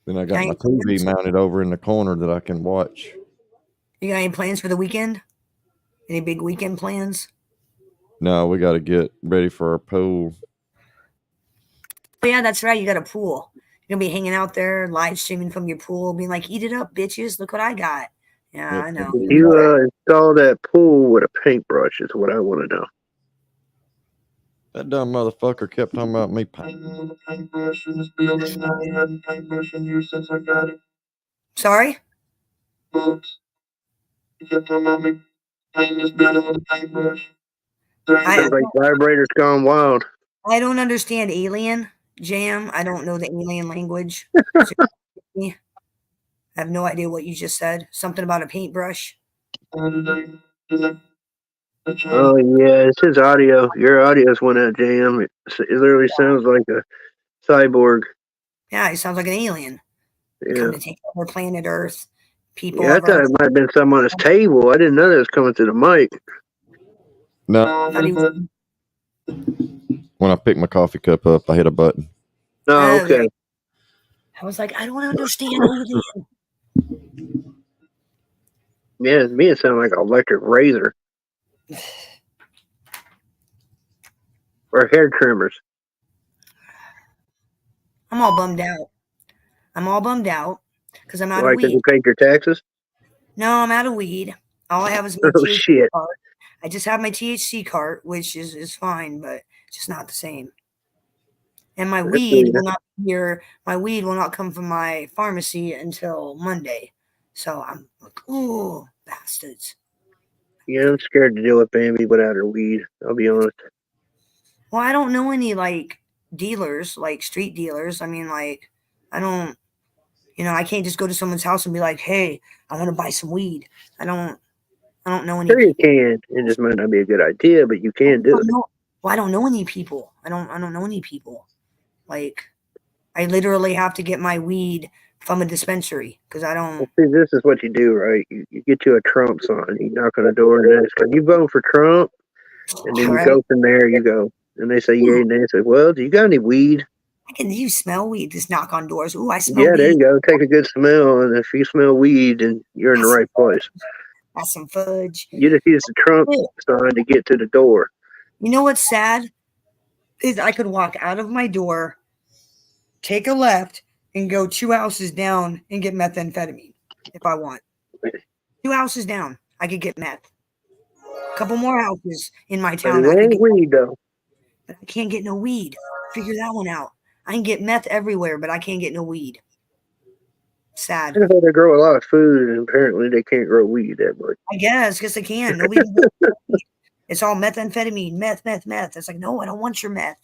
Then I got my TV mounted over in the corner that I can watch. You got any plans for the weekend? Any big weekend plans? No, we got to get ready for our pool. Oh, yeah, that's right. You got a pool. You're going to be hanging out there, live streaming from your pool, being like, eat it up, bitches. Look what I got. Yeah, I know. You install that pool with a paintbrush is what I want to know. That dumb motherfucker kept talking about me painting the paintbrush in this building. I ain't had a paintbrush in here since I got it. Sorry? Folks, he kept talking about me painting this building with a paintbrush. Sounds like vibrators gone wild. I don't understand alien jam. I don't know the alien language. I have no idea what you just said. Something about a paintbrush. Oh yeah, it's his audio. Your audio's went out, Jam. It literally sounds like a cyborg. Yeah, he sounds like an alien. Yeah. Come to take over planet Earth. People. Yeah, I thought it might have been something on his table. I didn't know that was coming through the mic. No. When I picked my coffee cup up, I hit a button. Oh, okay. I was like, I don't understand alien. Yeah, to me it sounded like an electric razor. Or hair trimmers. I'm all bummed out. Because I'm out of Like, did weed. you pay your taxes? No, I'm out of weed. All I have is my THC shit. card. I just have my THC card, which is fine, but just not the same. And my weed will not be here. My weed will not come from my pharmacy until Monday. So I'm like, ooh, bastards. Yeah, I'm scared to deal with Bambi without her weed. I'll be honest. Well, I don't know any like dealers, like street dealers. I mean, like, I don't, I can't just go to someone's house and be like, hey, I want to buy some weed. I don't know any Sure, you people. can. It just might not be a good idea, but you I can do don't it. know. Well, I don't know any people. I don't know any people. Like, I literally have to get my weed from a dispensary because I don't. Well, see, this is what you do, right? You get you a Trump sign. You knock on the door and ask, "Are you voting for Trump?" And then All you right. go from there. You go, and they say Ooh, yay, and they say, "Well, do you got any weed?" you smell weed? Just knock on doors. Ooh, I smell Yeah, there weed. you go. Take a good smell, and if you smell weed, then you're in the Got some, right place. got some fudge. You just use the Trump You sign to get to the door. know what's sad is I could walk out of my door, take a left, and go 2 houses down and get methamphetamine if I want. 2 houses down, I could get meth. A couple more houses in my But town, it I could ain't get, weed though. but I can't get no weed. Figure that one out. I can get meth everywhere, but I can't get no weed. I Sad. know they grow a lot of food, and apparently they can't grow weed that much. I guess I can. Nobody can grow weed. It's all methamphetamine, meth, meth, meth. It's like, no, I don't want your meth.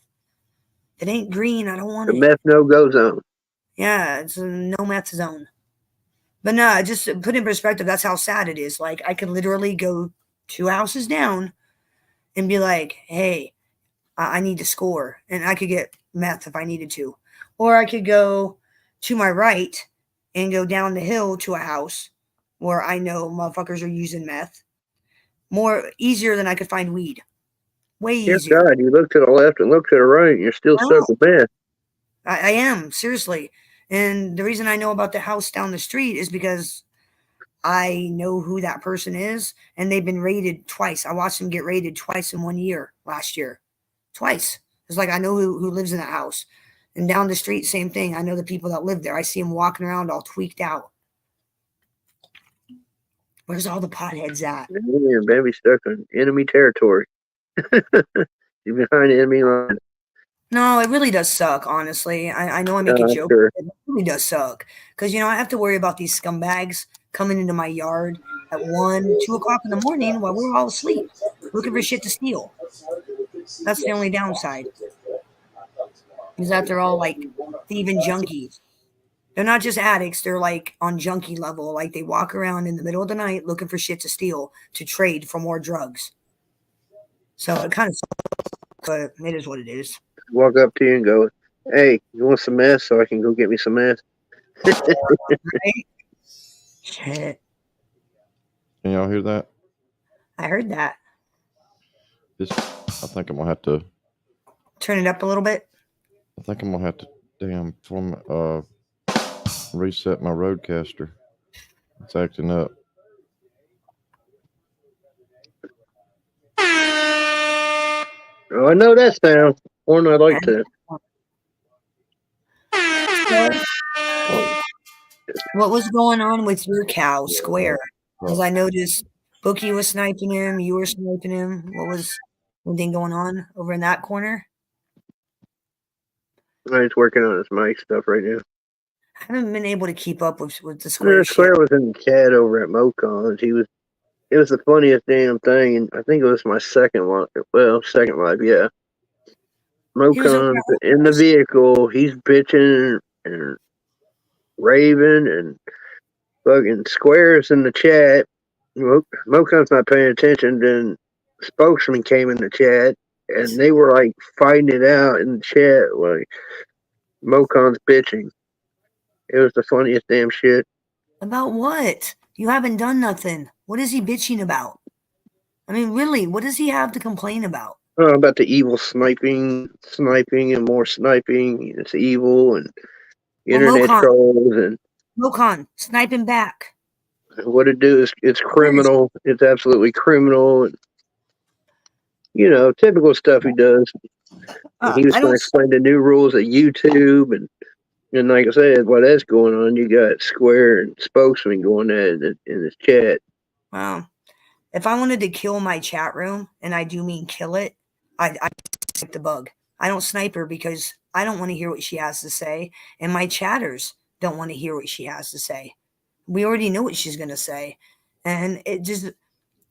It ain't green. I don't want The it. meth no go zone. Yeah, it's a no meth zone. But no, just to put in perspective, that's how sad it is. Like, I could literally go 2 houses down and be like, hey, I need to score. And I could get meth if I needed to. Or I could go to my right and go down the hill to a house where I know motherfuckers are using meth. More easier than I could find weed. Way Dear easier. God, you look to the left and look to the right, and you're still No, stuck with meth. I am, seriously. And the reason I know about the house down the street is because I know who that person is, and they've been raided twice. I watched them get raided twice in 1 year last year. Twice. It's like I know who lives in that house. And down the street, same thing. I know the people that live there. I see them walking around all tweaked out. Where's all the potheads at? Yeah, baby stuck in enemy territory. You're behind the enemy line. No, it really does suck, honestly. I know I make a joke, Sure. but it really does suck. Because, I have to worry about these scumbags coming into my yard at 1, 2 o'clock in the morning while we're all asleep, looking for shit to steal. That's the only downside, is that they're all like thieving junkies. They're not just addicts, they're like on junkie level. Like they walk around in the middle of the night looking for shit to steal to trade for more drugs. So it kind of sucks, but it is what it is. Walk up to you and go, "Hey, you want some meth so I can go get me some meth?" Right? Shit. Can y'all hear that? I heard that. I think I'm gonna have to. Turn it up a little bit. I think I'm gonna have to reset my roadcaster. It's acting up. Oh, I know that sound. One I like to. So, what was going on with your cow, Square? Because I noticed Bookie was sniping him, you were sniping him. What was anything going on over in that corner? He's working on his mic stuff right now. I haven't been able to keep up with the Square shit. Square was in the chat over at Mocon's. It was the funniest damn thing, and I think it was my second live. Well, second live, yeah. He was over Mocon's in the vehicle. He's bitching and raving, and fucking Squares in the chat. Mocon's not paying attention. Then Spokesman came in the chat, and they were like fighting it out in the chat. Like Mocon's bitching. It was the funniest damn shit. about what? You haven't done nothing. What is he bitching about? I mean, really, what does he have to complain about? About the evil sniping, and more sniping. It's evil and Well, internet trolls and Mocon, snipe him back. what it do is it's criminal. It's absolutely criminal. And, typical stuff he does. He was I going to don't. explain the new rules of YouTube and like I said, while that's going on, you got Square and Spokesman going at it in this chat. Well, if I wanted to kill my chat room, and I do mean kill it, I snipe the bug. I don't snipe her because I don't want to hear what she has to say, and my chatters don't want to hear what she has to say. We already know what she's going to say. And it just,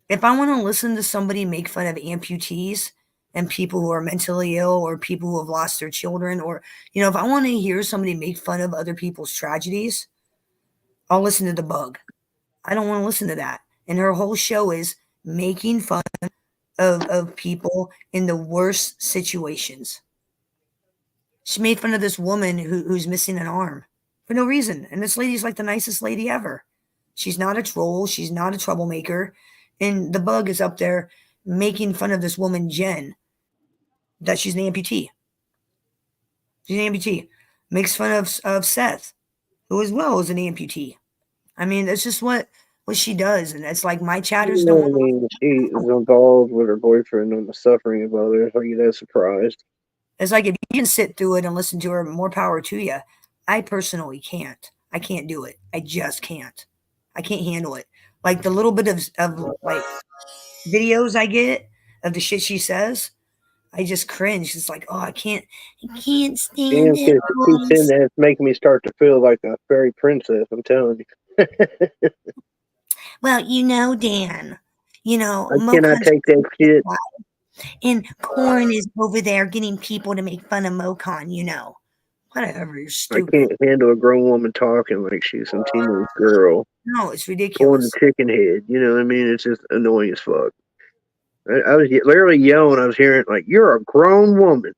if I want to listen to somebody make fun of amputees and people who are mentally ill or people who have lost their children, or, if I want to hear somebody make fun of other people's tragedies, I'll listen to the bug. I don't want to listen to that. And her whole show is making fun of people in the worst situations. She made fun of this woman who's missing an arm for no reason. And this lady's like the nicest lady ever. She's not a troll. She's not a troublemaker. And the bug is up there making fun of this woman, Jen, that she's an amputee. She's an amputee. Makes fun of Seth, who as well is an amputee. I mean, that's just what she does. And it's like my chatters don't want I mean, she is involved with her boyfriend on the suffering of others. Are you that surprised? It's like if you can sit through it and listen to her, more power to you. I personally can't. I can't do it. I just can't. I can't handle it. Like the little bit of like videos I get of the shit she says, I just cringe. It's like, oh, I can't Damn, stand it. kids, it keeps saying that, it's making me start to feel like a fairy princess. I'm telling you. Well, Dan, I cannot take that shit. and Corn is over there getting people to make fun of Mocon, Whatever, you're I stupid. can't handle a grown woman talking like she's some teenage girl. No, it's Pulling ridiculous. the chicken head. You know what I mean? It's just annoying as fuck. I was literally yelling. I was hearing like, "You're a grown woman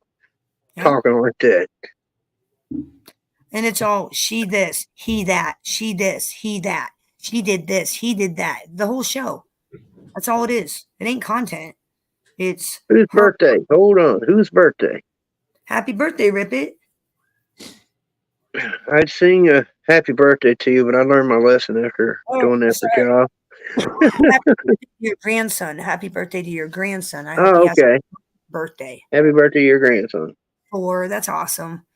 Yeah. talking like that." And it's all she this, he that, she this, he that, she did this, he did that. The whole show. That's all it is. It ain't content. It's Whose her. birthday? Hold on. Whose birthday? Happy birthday, Rip It. I'd sing a happy birthday to you, but I learned my lesson after doing that for job. Happy birthday to your grandson. Happy birthday to your grandson. I hope he Oh, has a okay. birthday. Happy birthday to your grandson. 4. That's awesome.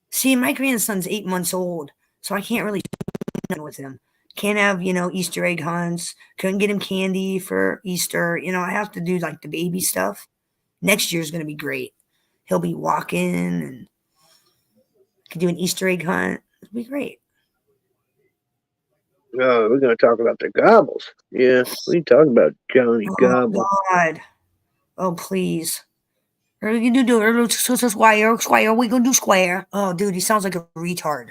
See, my grandson's 8 months old, so I can't really do with him. Can't have, Easter egg hunts. Couldn't get him candy for Easter. I have to do like the baby stuff. Next year's going to be great. He'll be walking and could do an Easter egg hunt. It'll be great. Oh, we're going to talk about the gobbles. Yeah, we talk about Johnny Oh, Gobble. God. Oh, please. Are we gonna do square? Square? We gonna do square? Oh, dude, he sounds like a retard.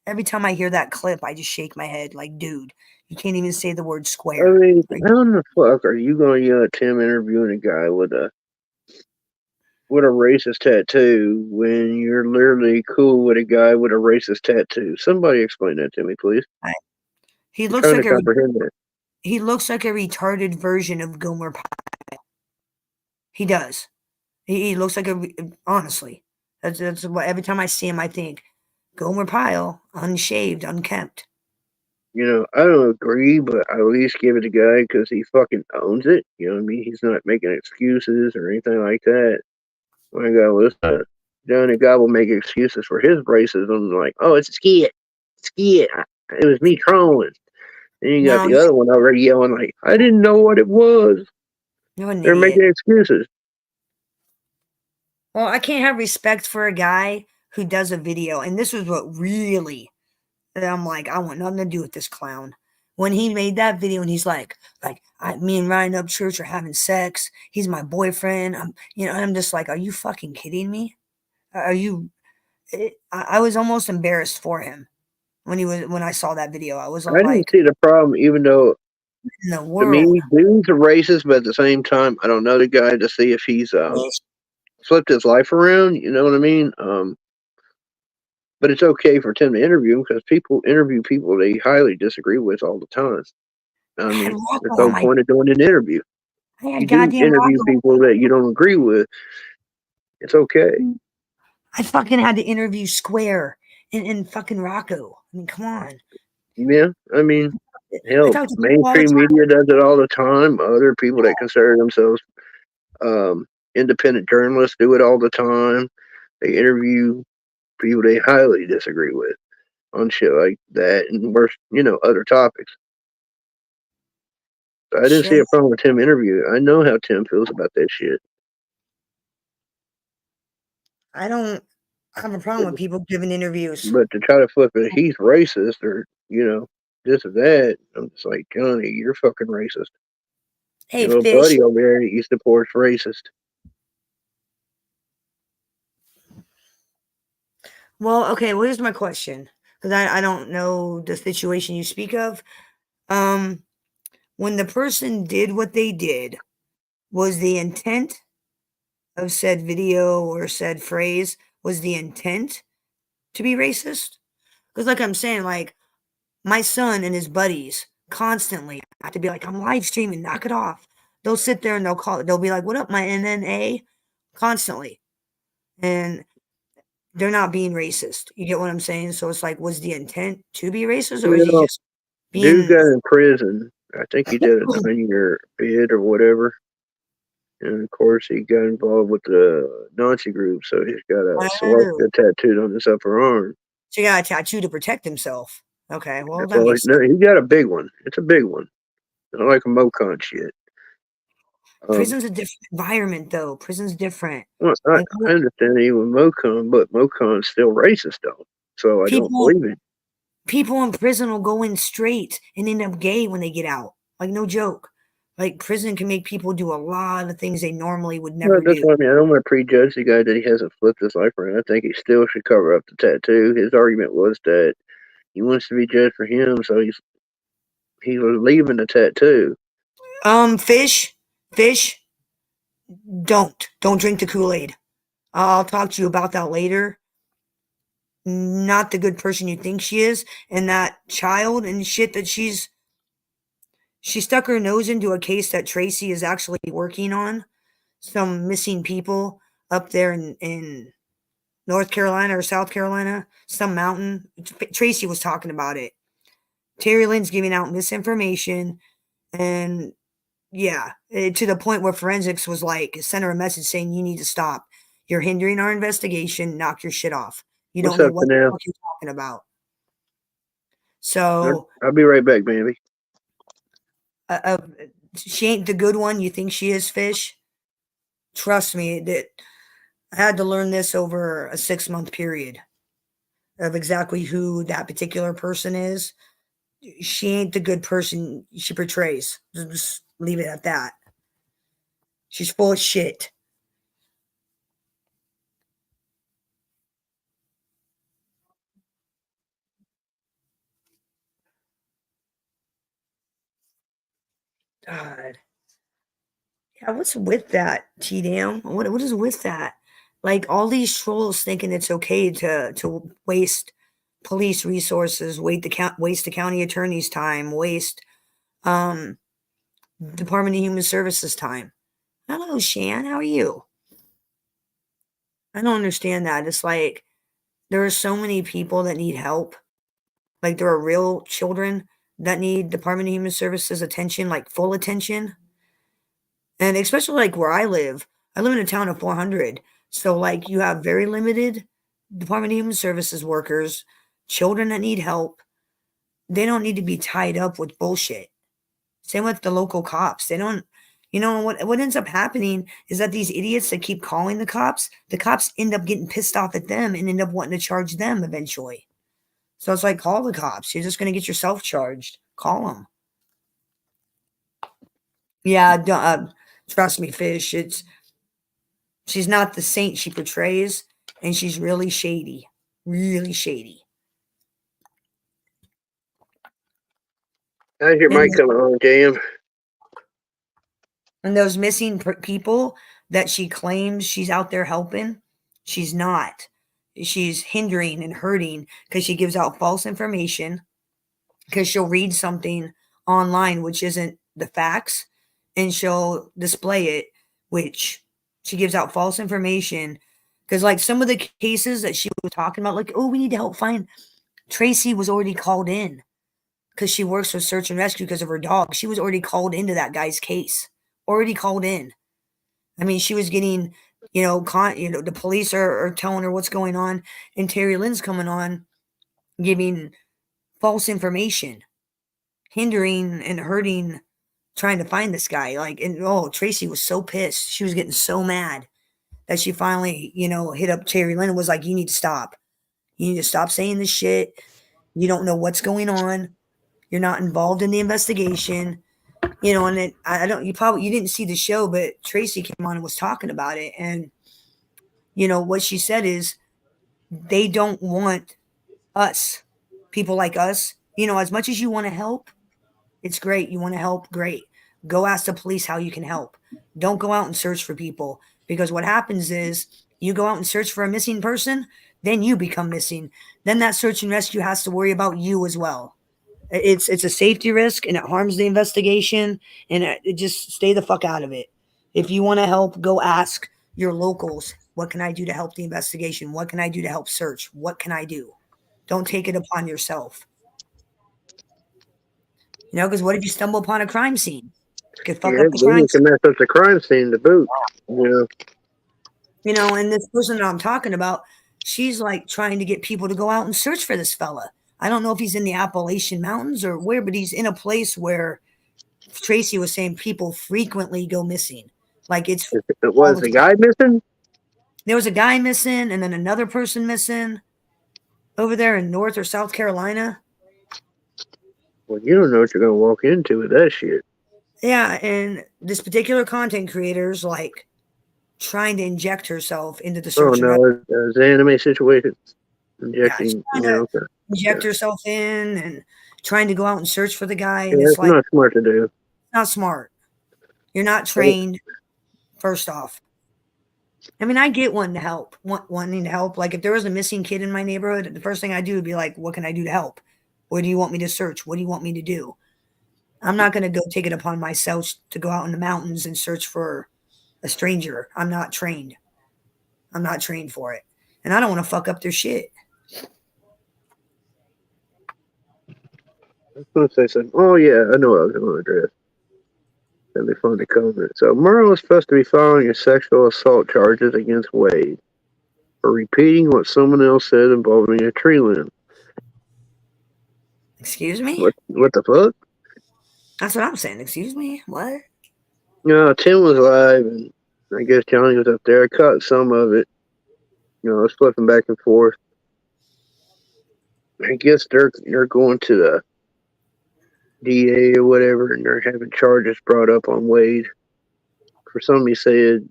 Every time I hear that clip, I just shake my head like, dude, you can't even say the word I square. mean, how in the fuck are you going to yell at Tim interviewing a guy with a racist tattoo when you're literally cool with a guy with a racist tattoo? Somebody explain that to me, please. He I'm looks trying like to comprehend that. he looks like a retarded version of Gomer Pyle. He does. He looks like honestly. That's what every time I see him, I think Gomer Pyle, unshaved, unkempt. I don't agree, but I at least give it a guy because he fucking owns it. You know what I mean? He's not making excuses or anything like that. I gotta listen to Johnny Gobble make excuses for his racism, like, oh, it's a skit. Skit. It was me trolling. Then you got No, the other one already yelling, like, I didn't know what it was. you're an They're idiot. making excuses. Well, I can't have respect for a guy who does a video, and this was what really. I'm like, I want nothing to do with this clown. When he made that video, and he's like, me and Ryan Upchurch are having sex. He's my boyfriend. I'm just like, are you fucking kidding me? Are you? I was almost embarrassed for him when I saw that video. I was I didn't like, see the problem, even though in the to world. me, dude's a racist, but at the same time, I don't know the guy to see if he's flipped his life around. You know what I mean? But it's okay for Tim to interview him because people interview people they highly disagree with all the time. I mean, that's the whole point of doing an interview. I had You do goddamn interview Rocco. people that you don't agree with. It's okay. I fucking had to interview Square and fucking Rocco. I mean, come on. Yeah, I mean, I hell, talk to people all the mainstream time. media does it all the time. Other people that consider themselves independent journalists do it all the time. They interview people they highly disagree with on shit like that and worse, other topics. So I didn't see Shit. a problem with Tim interview. I know how Tim feels about that shit. I don't I have a problem with people giving interviews. But to try to flip it, he's racist or, this or that, I'm just like, Johnny, you're fucking racist. Hey, Your little fish. buddy over there, he supports racist. Well, okay, well, here's my question. Because I don't know the situation you speak of. Um, when the person did what they did, was the intent of said video or said phrase, was the intent to be racist? Because, like I'm saying, like, my son and his buddies constantly have to be like, I'm live streaming, knock it off. They'll sit there and they'll be like, what up, my NNA? Constantly. And they're not being racist. You get what I'm saying? So it's like, was the intent to be racist, or is he just Dude being got in prison. I think he did a 9-year bid or whatever. And of course, he got involved with the Nazi group, so he's got a swastika tattooed on his upper arm. So he got a tattoo to protect himself. Okay, well, that Well, makes no, he got a big one. It's a big one. I like a Mocon shit. Prison's a different environment, though. Prison's different. Well, I understand even Mocon, but Mocon's still racist, though. So I don't believe it. People in prison will go in straight and end up gay when they get out. Like, no joke. Like, prison can make people do a lot of things they normally would never That's do. what I mean. I don't want to prejudge the guy that he hasn't flipped his life around. I think he still should cover up the tattoo. His argument was that he wants to be judged for him, so he was leaving the tattoo. Fish, don't drink the Kool-Aid. I'll talk to you about that later. Not the good person you think she is, and that child and shit that she stuck her nose into a case that Tracy is actually working on. Some missing people up there in North Carolina or South Carolina, some mountain. Tracy was talking about it. Terry Lynn's giving out misinformation, and yeah, to the point where forensics was like, sent her a message saying, you need to stop. You're hindering our investigation. Knock your shit off. You don't know what you're talking about. So I'll be right back, baby. She ain't the good one. You think she is, Fish? Trust me, that I had to learn this over a 6-month period of exactly who that particular person is. She ain't the good person she portrays. Just leave it at that. She's full of shit. God. Yeah, what's with that, T-Dam? What is with that? Like, all these trolls thinking it's okay to waste police resources, waste the county attorney's time, waste Department of Human Services time. Hello, Shan. How are you? I don't understand that. It's like there are so many people that need help. Like, there are real children that need Department of Human Services attention, like full attention. And especially like where I live in a town of 400. So like you have very limited Department of Human Services workers, children that need help. They don't need to be tied up with bullshit. Same with the local cops. They don't, what ends up happening is that these idiots that keep calling the cops end up getting pissed off at them and end up wanting to charge them eventually. So it's like, call the cops. You're just going to get yourself charged. Call them. Yeah, trust me, Fish. She's not the saint she portrays, and she's really shady. Really shady. How's your mic coming on, Jam? And those missing people that she claims she's out there helping, she's not. She's hindering and hurting because she gives out false information, because she'll read something online which isn't the facts, and she'll display it, which she gives out false information. Because like some of the cases that she was talking about, like, oh, we need to help find, Tracy was already called in because she works with search and rescue because of her dog. She was already called into that guy's case. Already called in. I mean, she was getting, the police are telling her what's going on, and Terry Lynn's coming on giving false information, hindering and hurting, trying to find this guy. Like, and Tracy was so pissed. She was getting so mad that she finally, hit up Terry Lynn and was like, you need to stop. You need to stop saying this shit. You don't know what's going on. You're not involved in the investigation. And I don't, you didn't see the show, but Tracy came on and was talking about it. And, what she said is they don't want us, people like us, as much as you want to help, it's great. You want to help, great. Go ask the police how you can help. Don't go out and search for people, because what happens is you go out and search for a missing person, then you become missing. Then that search and rescue has to worry about you as well. It's a safety risk, and it harms the investigation, and it just stay the fuck out of it. If you want to help, go ask your locals, what can I do to help the investigation? What can I do to help search? What can I do? Don't take it upon yourself. Because what if you stumble upon a crime scene? You could fuck Yeah, up the then crime you can mess up the crime scene to boot. scene. And this person that I'm talking about, she's like trying to get people to go out and search for this fella. I don't know if he's in the Appalachian Mountains or where, but he's in a place where Tracy was saying people frequently go missing. Like it's It all was the the time. guy missing? There was a guy missing and then another person missing over there in North or South Carolina. Well, you don't know what you're going to walk into with that shit. Yeah, and this particular content creator's like trying to inject herself into the Oh, search and rescue. no, it's an anime situation. Yeah, she's Injecting, trying to okay. inject herself in and trying to go out and search for the guy. Yeah, And it's it's like, not smart to do. not smart. You're not trained, first off. I mean, I get wanting to help, wanting to help. Like if there was a missing kid in my neighborhood, the first thing I do would be like, what can I do to help? What do you want me to search? What do you want me to do? I'm not going to go take it upon myself to go out in the mountains and search for a stranger. I'm not trained. I'm not trained for it. And I don't want to fuck up their shit. I was going to say something. Oh, yeah, I know what I was going to address. That'd be fun to comment. So, Merle is supposed to be filing a sexual assault charges against Wade for repeating what someone else said involving a tree limb. Excuse me? What the fuck? That's what I'm saying. Excuse me? What? Tim was live, and I guess Johnny was up there. I caught some of it. I was flipping back and forth. I guess they're going to the DA or whatever, and they're having charges brought up on Wade for something he said.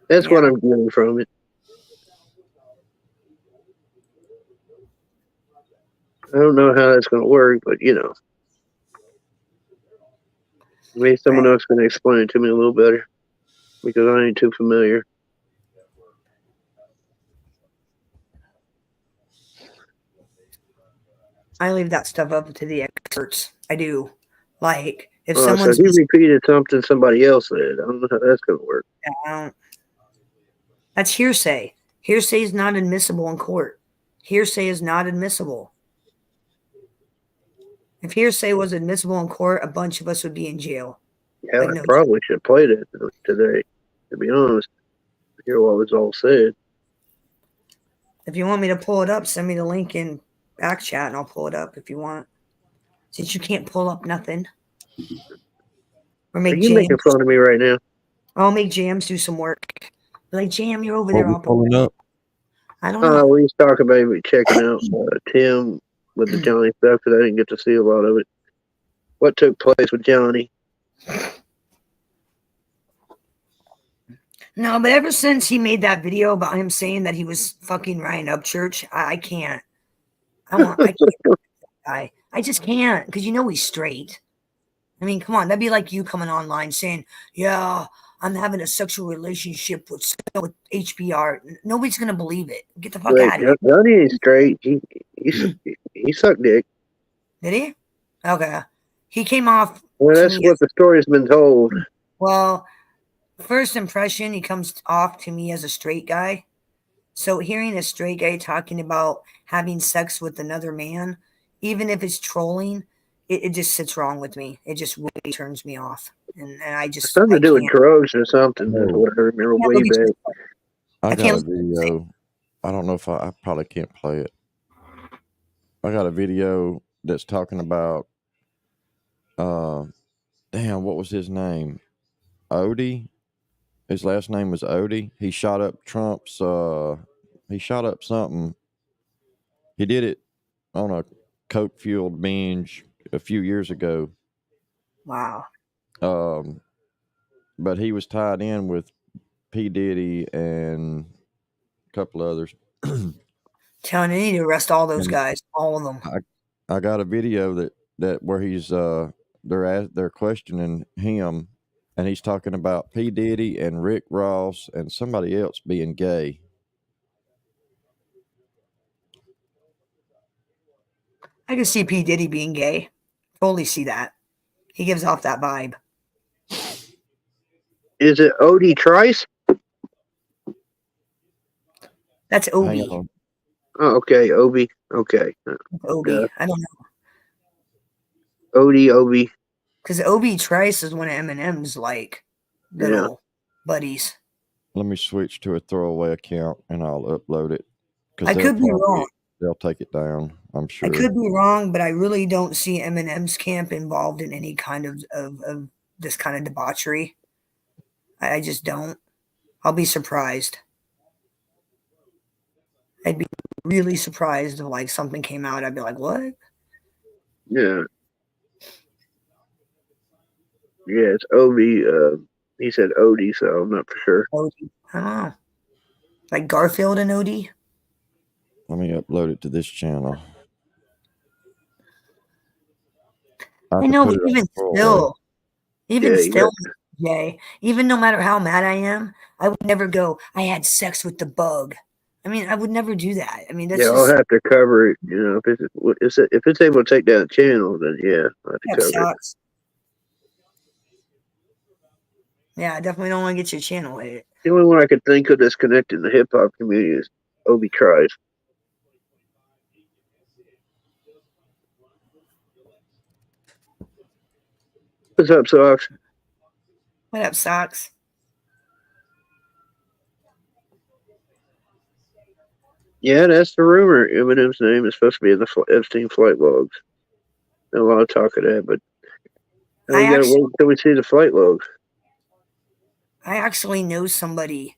That's what I'm getting from it. I don't know how that's going to work, but maybe someone else can explain it to me a little better, because I ain't too familiar. I leave that stuff up to the experts. I do. Like, if So someone's he repeated something somebody else said. I don't know how that's going to work. That's hearsay. Hearsay is not admissible in court. Hearsay is not admissible. If hearsay was admissible in court, a bunch of us would be in jail. Yeah, I probably should have played it today, to be honest. Hear what was all said. If you want me to pull it up, send me the link in back chat and I'll pull it up if you want. Since you can't pull up nothing. Or make Are you making fun of me right now? I'll make Jams do some work. Like, Jam, you're over there. I'll pulling up. I don't know. We was talking about checking out Tim with the Johnny stuff, because I didn't get to see a lot of it. What took place with Johnny? No, but ever since he made that video about him saying that he was fucking Ryan Upchurch, I can't. I can't guy. I just can't, because he's straight. I mean, come on, that'd be like you coming online saying, "Yeah, I'm having a sexual relationship with HBR." Nobody's gonna believe it. Get the fuck out of here. Johnny ain't straight. He sucked dick. Did he? Okay. He came off. Well, that's what the story's been told. Well, first impression, he comes off to me as a straight guy. So hearing a straight guy talking about having sex with another man, even if it's trolling, it just sits wrong with me. It just really turns me off. And I just... Something to do with drugs or something. That's what I remember way back. I got a video. I don't know if I probably can't play it. I got a video that's talking about damn, what was his name? Odie. His last name was Odie. He shot up Trump's. He shot up something. He did it on a coke fueled binge a few years ago. Wow. But he was tied in with P. Diddy and a couple others. Telling you, they need to arrest all those And guys, all of them. I got a video that where he's they're questioning him, and he's talking about P. Diddy and Rick Ross and somebody else being gay. I can see P. Diddy being gay. Totally see that. He gives off that vibe. Is it Odie Trice? That's Hang Obi. on. Oh, okay, Obi. Okay, Obi. yeah. I don't know. Obi. Because Obi Trice is one of Eminem's like little buddies. Let me switch to a throwaway account and I'll upload it. I could be wrong. They'll take it down, I'm sure. I could be wrong, but I really don't see Eminem's camp involved in any kind of this kind of debauchery. I just don't. I'll be surprised. I'd be really surprised if like something came out. I'd be like, what? Yeah. Yeah, it's Obi. He said Odie, so I'm not for sure. Odie. I don't know. Like Garfield and Odie? Let me upload it to this channel. I know, but even still, Jay, even no matter how mad I am, I would never go, I had sex with the bug. I mean, I would never do that. I mean, that's I'll have to cover it. You know, if it's able to take down the channel, then yeah, I'll have to cover it. Yeah, I definitely don't want to get your channel hit. The only one I could think of that's connected in the hip hop community is Obi Trice. What's up, Socks? What up, Socks? Yeah, that's the rumor. Eminem's name is supposed to be in the Epstein flight logs. A lot of talk of that, but we gotta wait until we see the flight logs. I actually know somebody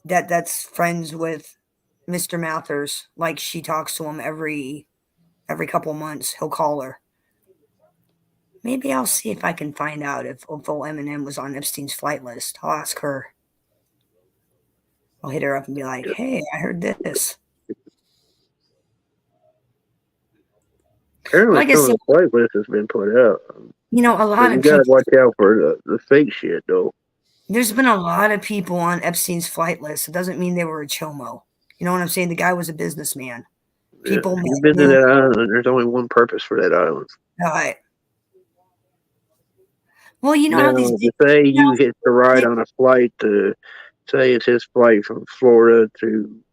that's friends with Mr. Mathers. Like she talks to him every couple of months. He'll call her. Maybe I'll see if I can find out if old Eminem was on Epstein's flight list. I'll ask her. I'll hit her up and be like, hey, I heard this. Apparently, some of the flight list has been put out. You know, a lot of people. You gotta watch out for the fake shit, though. There's been a lot of people on Epstein's flight list. It doesn't mean they were a chomo. You know what I'm saying? The guy was a businessman. People you've been to that island. There's only one purpose for that island. All right. Well, you know how these say you hit the ride on a flight to say it's his flight from Florida to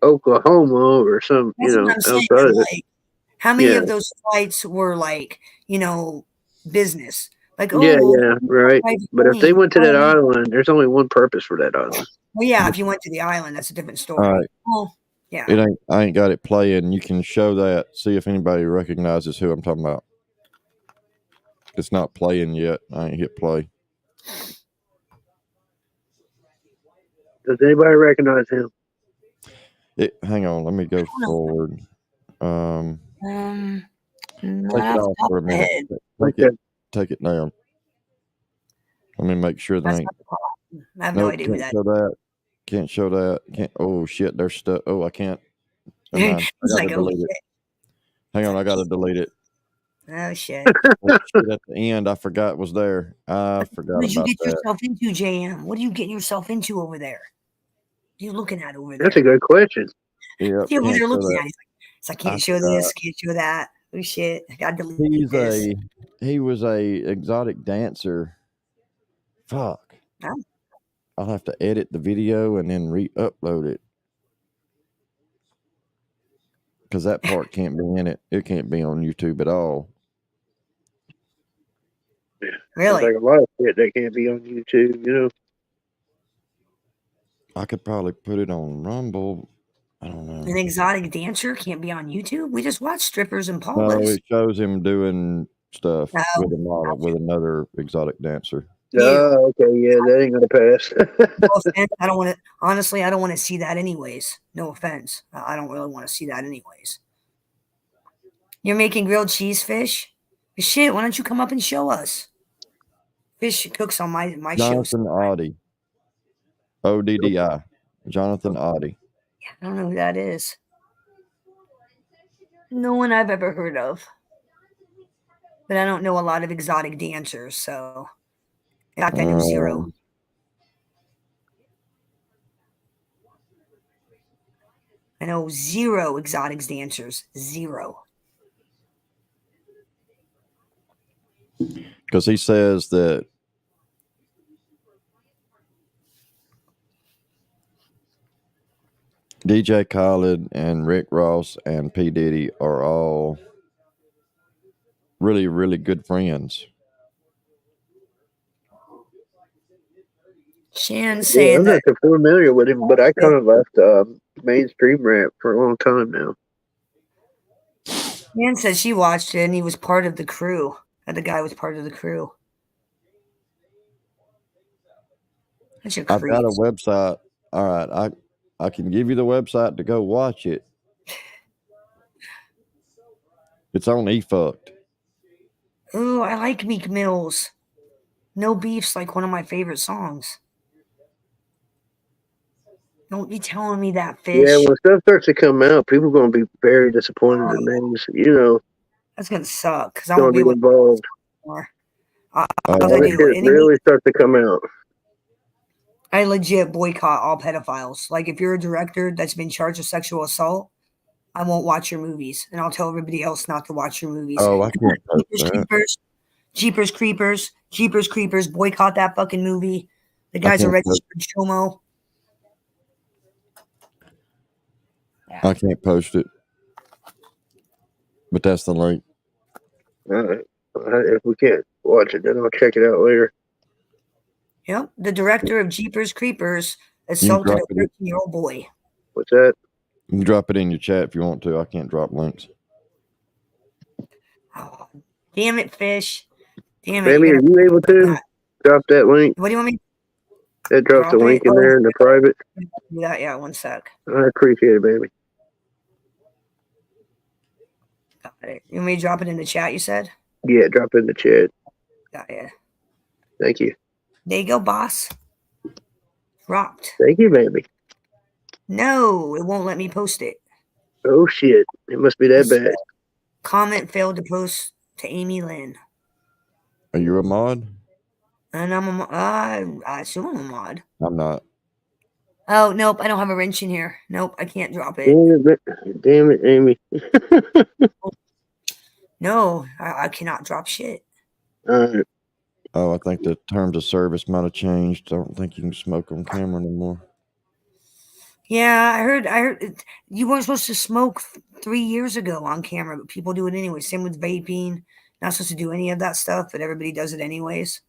Oklahoma or some, outside of it. How many of those flights were like, business? Like, yeah, right. But if they went to that island, there's only one purpose for that island. Well, yeah, if you went to the island, that's a different story. All right. Well, yeah. I ain't got it playing. You can show that. See if anybody recognizes who I'm talking about. It's not playing yet. I ain't hit play. Does anybody recognize him? Hang on. Let me go forward. Take it off for a minute. Take it down. Let me make sure that ain't. I have no idea who that. Can't show that. Can't. Oh shit! There's stuff. Oh, I can't. I gotta delete it. Hang on, I gotta delete it. Oh shit! At the end, I forgot it was there. I forgot. What did you get yourself into, JM? What are you getting yourself into over there? What are you looking at over there? That's a good question. Yeah, you're looking at. He's like, can't show this, can't show that. Oh shit! I got to delete this. He was a exotic dancer. Fuck. Oh. I'll have to edit the video and then re-upload it. Because that part can't be in it. It can't be on YouTube at all. Yeah. Really? There's like a lot of shit that can't be on YouTube, I could probably put it on Rumble. I don't know. An exotic dancer can't be on YouTube? We just watch strippers and Paul. No, it shows him doing stuff No, with a model with another exotic dancer. Oh, okay, yeah, that ain't gonna pass. No offense. I don't want to. Honestly, I don't want to see that anyways. No offense. I don't really want to see that anyways. You're making grilled cheese fish? Shit, why don't you come up and show us? Fish cooks on my shows. Jonathan Oddi. ODDI. Jonathan Oddi. I don't know who that is. No one I've ever heard of. But I don't know a lot of exotic dancers, so in fact, I know zero. I know zero exotics dancers. Zero. Because he says that DJ Khaled and Rick Ross and P. Diddy are all really, really good friends. Shan Yeah, saying I'm that not too familiar with him, but I kind of left mainstream rap for a long time now. Shan said she watched it and he was part of the crew. That the guy was part of the crew. That's your I've got a creeps. website. All right, I can give you the website to go watch it. It's on eFucked. Ooh, I like Meek Mill's. No Beef's like one of my favorite songs. Don't be telling me that, Yeah, Fish. when stuff starts to come out, people are going to be very disappointed in names. That's gonna suck because I Going won't to be be able to involved. more. All Oh, I When I, this do, shit really starts to come out. I legit boycott all pedophiles. Like if you're a director that's been charged with sexual assault, I won't watch your movies, and I'll tell everybody else not to watch your movies. I can't post Jeepers that. Creepers, Jeepers Creepers, Jeepers Creepers, boycott that fucking movie. The I guy's a can't post, registered chomo. I can't post it, but that's the link. If we can't watch it, then I'll check it out later. Yep, the director of Jeepers Creepers You can assaulted drop a it. 13-year-old boy. What's that? You can drop it in your chat if you want to. I can't drop links. Oh, damn it, Fish. Damn it, Baby, you're are gonna you able to drop that link? What do you want me That to dropped the drop link it? in Oh, there in the private. do that. Yeah, one sec. I appreciate it, baby. Got it. You want me to drop it in the chat, you said? Yeah, drop it in the chat. Got it. Thank you. There you go, boss. Dropped. Thank you, baby. No, it won't let me post it. Oh shit, it must be that bad. Comment failed to post to Amy Lynn. Are you a mod? And I assume I'm a mod. I'm not. Oh, nope, I don't have a wrench in here. Nope, I can't drop it. Damn it, Amy. No, I cannot drop shit. Alright. Oh, I think the terms of service might have changed. I don't think you can smoke on camera anymore. Yeah, I heard you weren't supposed to smoke 3 years ago on camera, but people do it anyway. Same with vaping. Not supposed to do any of that stuff, but everybody does it anyways.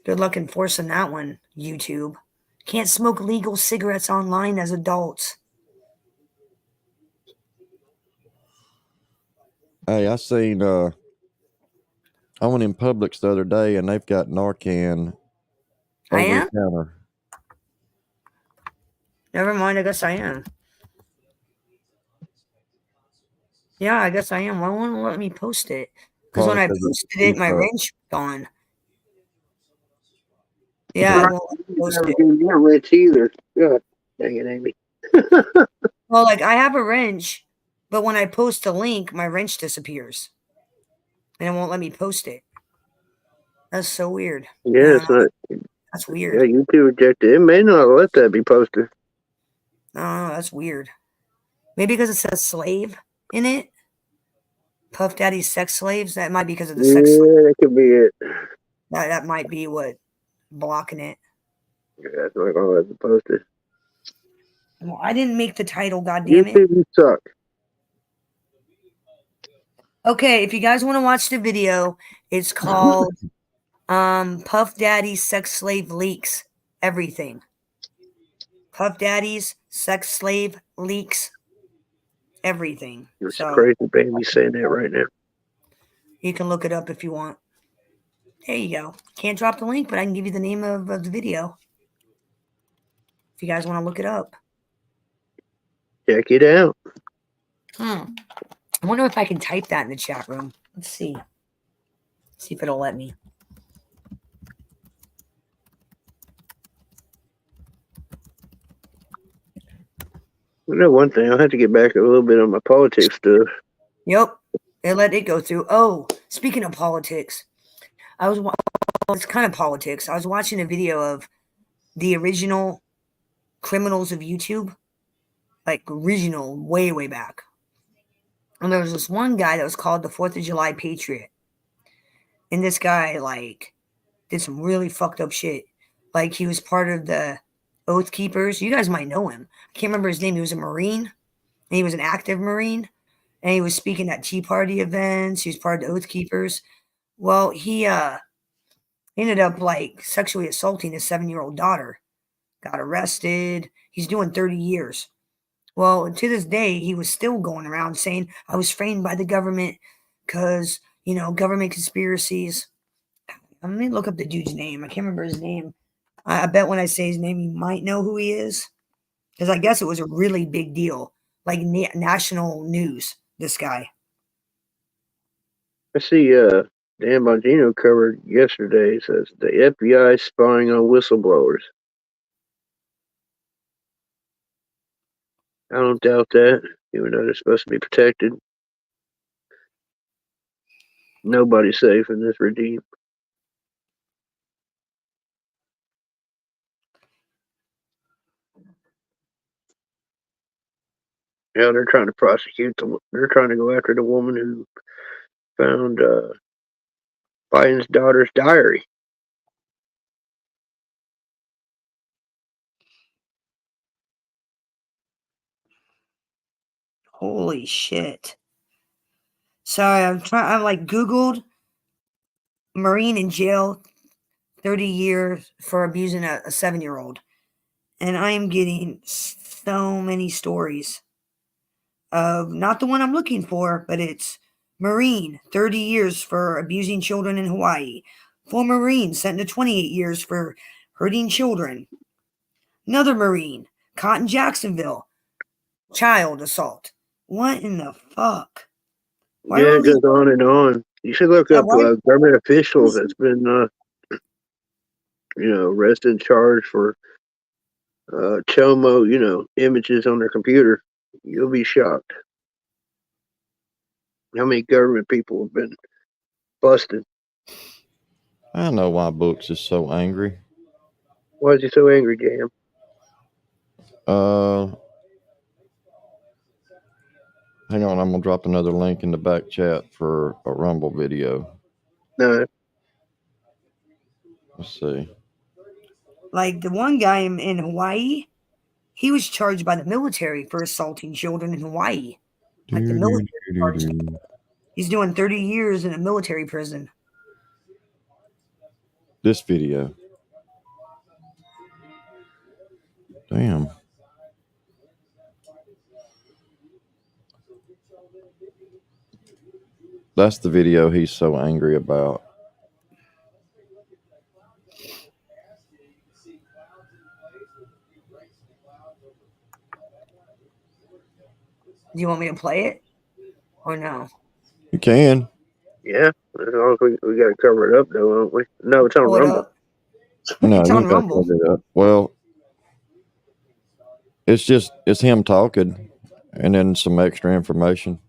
Good luck enforcing that one, YouTube. Can't smoke legal cigarettes online as adults. Hey, I seen I went in Publix the other day and they've got Narcan I over am? the counter. Never mind, I guess I am. Yeah, I guess I am. Why won't it let me post it? Because when I Probably 'cause it's posted it, my eFucked. wrench gone. Yeah, it won't let me post Never it. gave me a wrench either. God dang it, Amy. Well, like I have a wrench, but when I post a link, my wrench disappears. And it won't let me post it. That's so weird. Yeah, it's not. That's Yeah, weird. YouTube rejected it. It may not let that be posted. No, that's weird. Maybe because it says slave in it. Puff Daddy's sex slaves. That might be because of the sex slave. Yeah, that could be it. That might be what blocking it. Yeah, that's not gonna let it be posted. Well, I didn't make the title, goddammit. YouTube, you suck. Okay, if you guys want to watch the video, it's called Puff Daddy's Sex Slave Leaks Everything. Puff Daddy's Sex Slave Leaks Everything. It's So crazy baby saying that right now. You can look it up if you want. There you go. Can't drop the link, but I can give you the name of the video if you guys want to look it up. Check it out. I wonder if I can type that in the chat room. Let's see. See if it'll let me. I know one thing. I'll have to get back a little bit on my politics stuff. Yep. They let it go through. Oh, speaking of politics, it's kind of politics. I was watching a video of the original criminals of YouTube, like original, way, way back. And there was this one guy that was called the 4th of July Patriot. And this guy, like, did some really fucked up shit. Like, he was part of the Oath Keepers. You guys might know him. I can't remember his name. He was a Marine. And he was an active Marine. And he was speaking at Tea Party events. He was part of the Oath Keepers. Well, he ended up, like, sexually assaulting his 7-year-old daughter. Got arrested. He's doing 30 years. Well, to this day, he was still going around saying, I was framed by the government because, government conspiracies. Let me look up the dude's name. I can't remember his name. I bet when I say his name, you might know who he is. Because I guess it was a really big deal. Like national news, this guy. I see Dan Bongino covered yesterday. Says the FBI spying on whistleblowers. I don't doubt that, even though they're supposed to be protected. Nobody's safe in this regime. Yeah, they're trying to prosecute them. They're trying to go after the woman who found Biden's daughter's diary. Holy shit. Sorry, I like Googled Marine in jail 30 years for abusing a 7-year-old. And I am getting so many stories of not the one I'm looking for, but it's Marine, 30 years for abusing children in Hawaii. Former Marine sent to 28 years for hurting children. Another Marine, caught in Jacksonville, child assault. What in the fuck? Why Yeah, are it goes on and on. You should look up government officials that's been, arrested and charged for Chomo, images on their computer. You'll be shocked how many government people have been busted. I know why Books is so angry. Why is he so angry, Jam? Hang on, I'm gonna drop another link in the back chat for a Rumble video. No. Let's see. Like the one guy in Hawaii, he was charged by the military for assaulting children in Hawaii. Like the military charged him. He's doing 30 years in a military prison. This video. Damn. That's the video he's so angry about. Do you want me to play it or no? You can. Yeah, as long as we got to cover it up, though, don't we? No, it's on Rumble. No, it's you on got to Rumble. cover it up. Well, it's him talking, and then some extra information.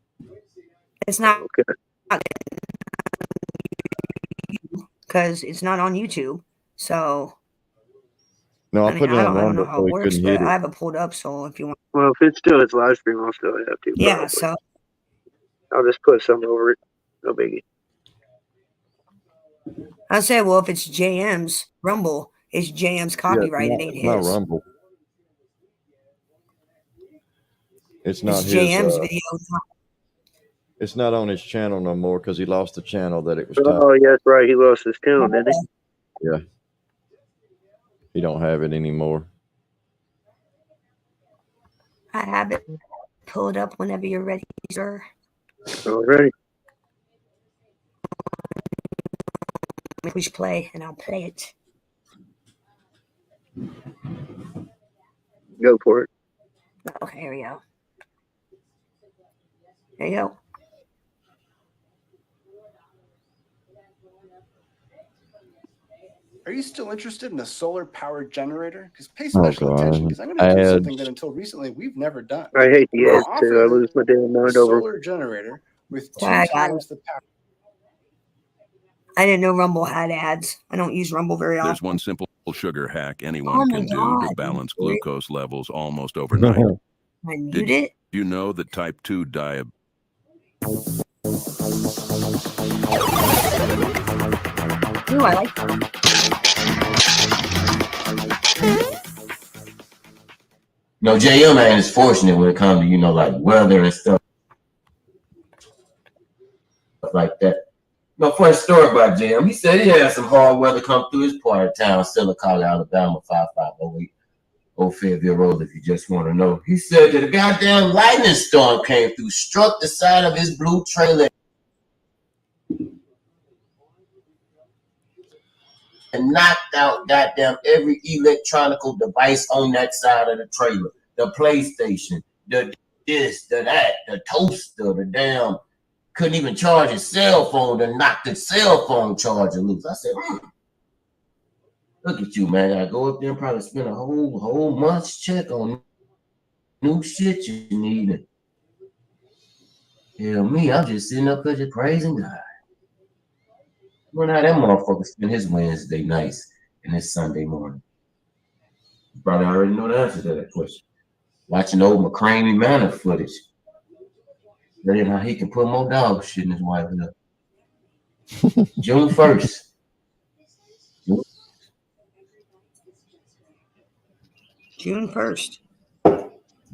It's not Okay. because it's not on YouTube. So No, I put it on I don't know Rumble how so it he works, couldn't but hit I it. have it pulled up. So if you want, Well, if it's still his live stream, I'll still have to. yeah. Probably. So I'll just put some over it. No biggie. I say, well, if it's JM's Rumble, it's JM's copyright. It ain't It's not his. Rumble. It's not It's his. JM's video. It's not on his channel no more because he lost the channel that it was. Oh, yeah, that's right. He lost his channel, didn't he? Yeah. He don't have it anymore. I have it. Pull it up whenever you're ready, sir. All ready. Push play, and I'll play it. Go for it. Okay, here we go. There you go. Are you still interested in a solar-powered generator? Because pay Oh, special attention, God. because I'm going to do something Ads. that until recently we've never done. I hate the We'll ads too. I lose my damn a mind over 'em. solar generator with That's why I 2 got times the power. I didn't know Rumble had ads. I don't use Rumble very often. There's one simple sugar hack anyone Oh my can do God. to balance glucose levels almost overnight. I mute Did it. you know that type 2 diabetes? Ooh, I like that. No, JM man is fortunate when it comes to, like weather and stuff like that. No, funny story about JM. He said he had some hard weather come through his part of town, Silicon, Alabama, 5508. Old Fayetteville Road, if you just want to know. He said that a goddamn lightning storm came through, struck the side of his blue trailer, and knocked out goddamn every electronical device on that side of the trailer. The PlayStation, the this, the that, the toaster, the damn, couldn't even charge his cell phone, to knock the cell phone charger loose. I said, look at you, man. I go up there and probably spend a whole month's check on new shit you need. Hell me, I'm just sitting up there just praising God. Well, now that motherfucker spend his Wednesday nights and his Sunday morning. You probably already know the answer to that question. Watching old McCraney Manor footage. Learning how he can put more dog shit in his wife up. June 1st. June 1st.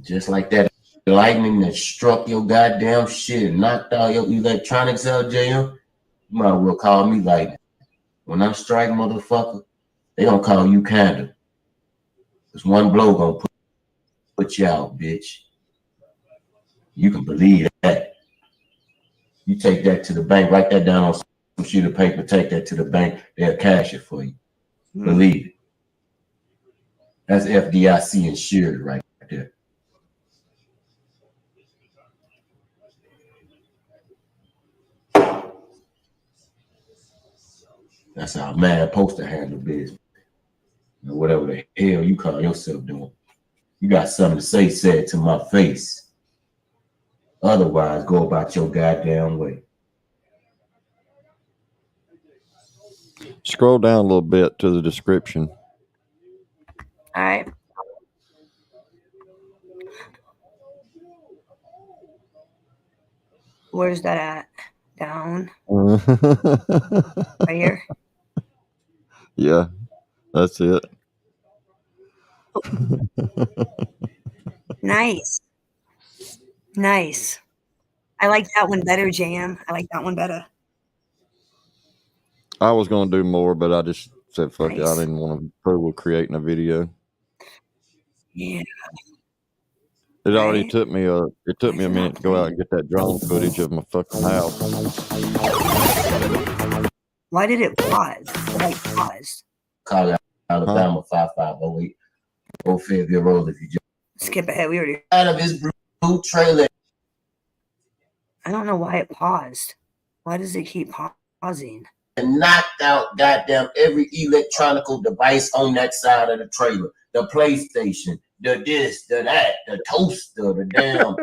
Just like that lightning that struck your goddamn shit and knocked out your electronics out, JM, you might well call me lightning. When I strike, motherfucker, they gonna call you candle. Cause one blow gonna put you out, bitch. You can believe that. You take that to the bank, write that down on some sheet of paper, take that to the bank, they'll cash it for you. Believe it. That's FDIC insured right there. That's how a man supposed to handle business. Or whatever the hell you call yourself doing. You got something to say it to my face. Otherwise, go about your goddamn way. Scroll down a little bit to the description. All right. Where's that at? Down. Right here. Yeah, that's it. Nice. Nice. I like that one better, JM. I like that one better. I was going to do more, but I just said, fuck it. I Nice. didn't want to trouble creating a video. Yeah. It already Right. took me a minute to go out and get that drone footage of my fucking house. Why did it pause? It like paused. Call Alabama 5508. Old Fayetteville Road, if you just Skip ahead. We already. out of his blue trailer. I don't know why it paused. Why does it keep pausing? And knocked out goddamn every electronical device on that side of the trailer. The PlayStation, the this, the that, the toaster, the damn,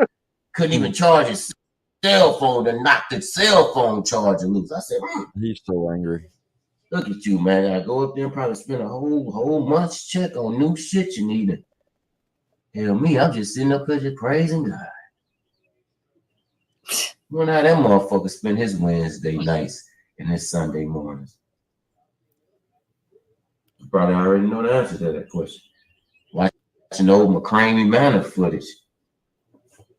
couldn't even charge his cell phone, to knock the cell phone charger loose. I said, He's so angry. look at you, man. I go up there and probably spend a whole month's check on new shit you need. Hell me, I'm just sitting up there just praising God. Well, now that motherfucker spend his Wednesday nights and his Sunday mornings. You probably already know the answer to that question. Watching old McCraney Manor footage.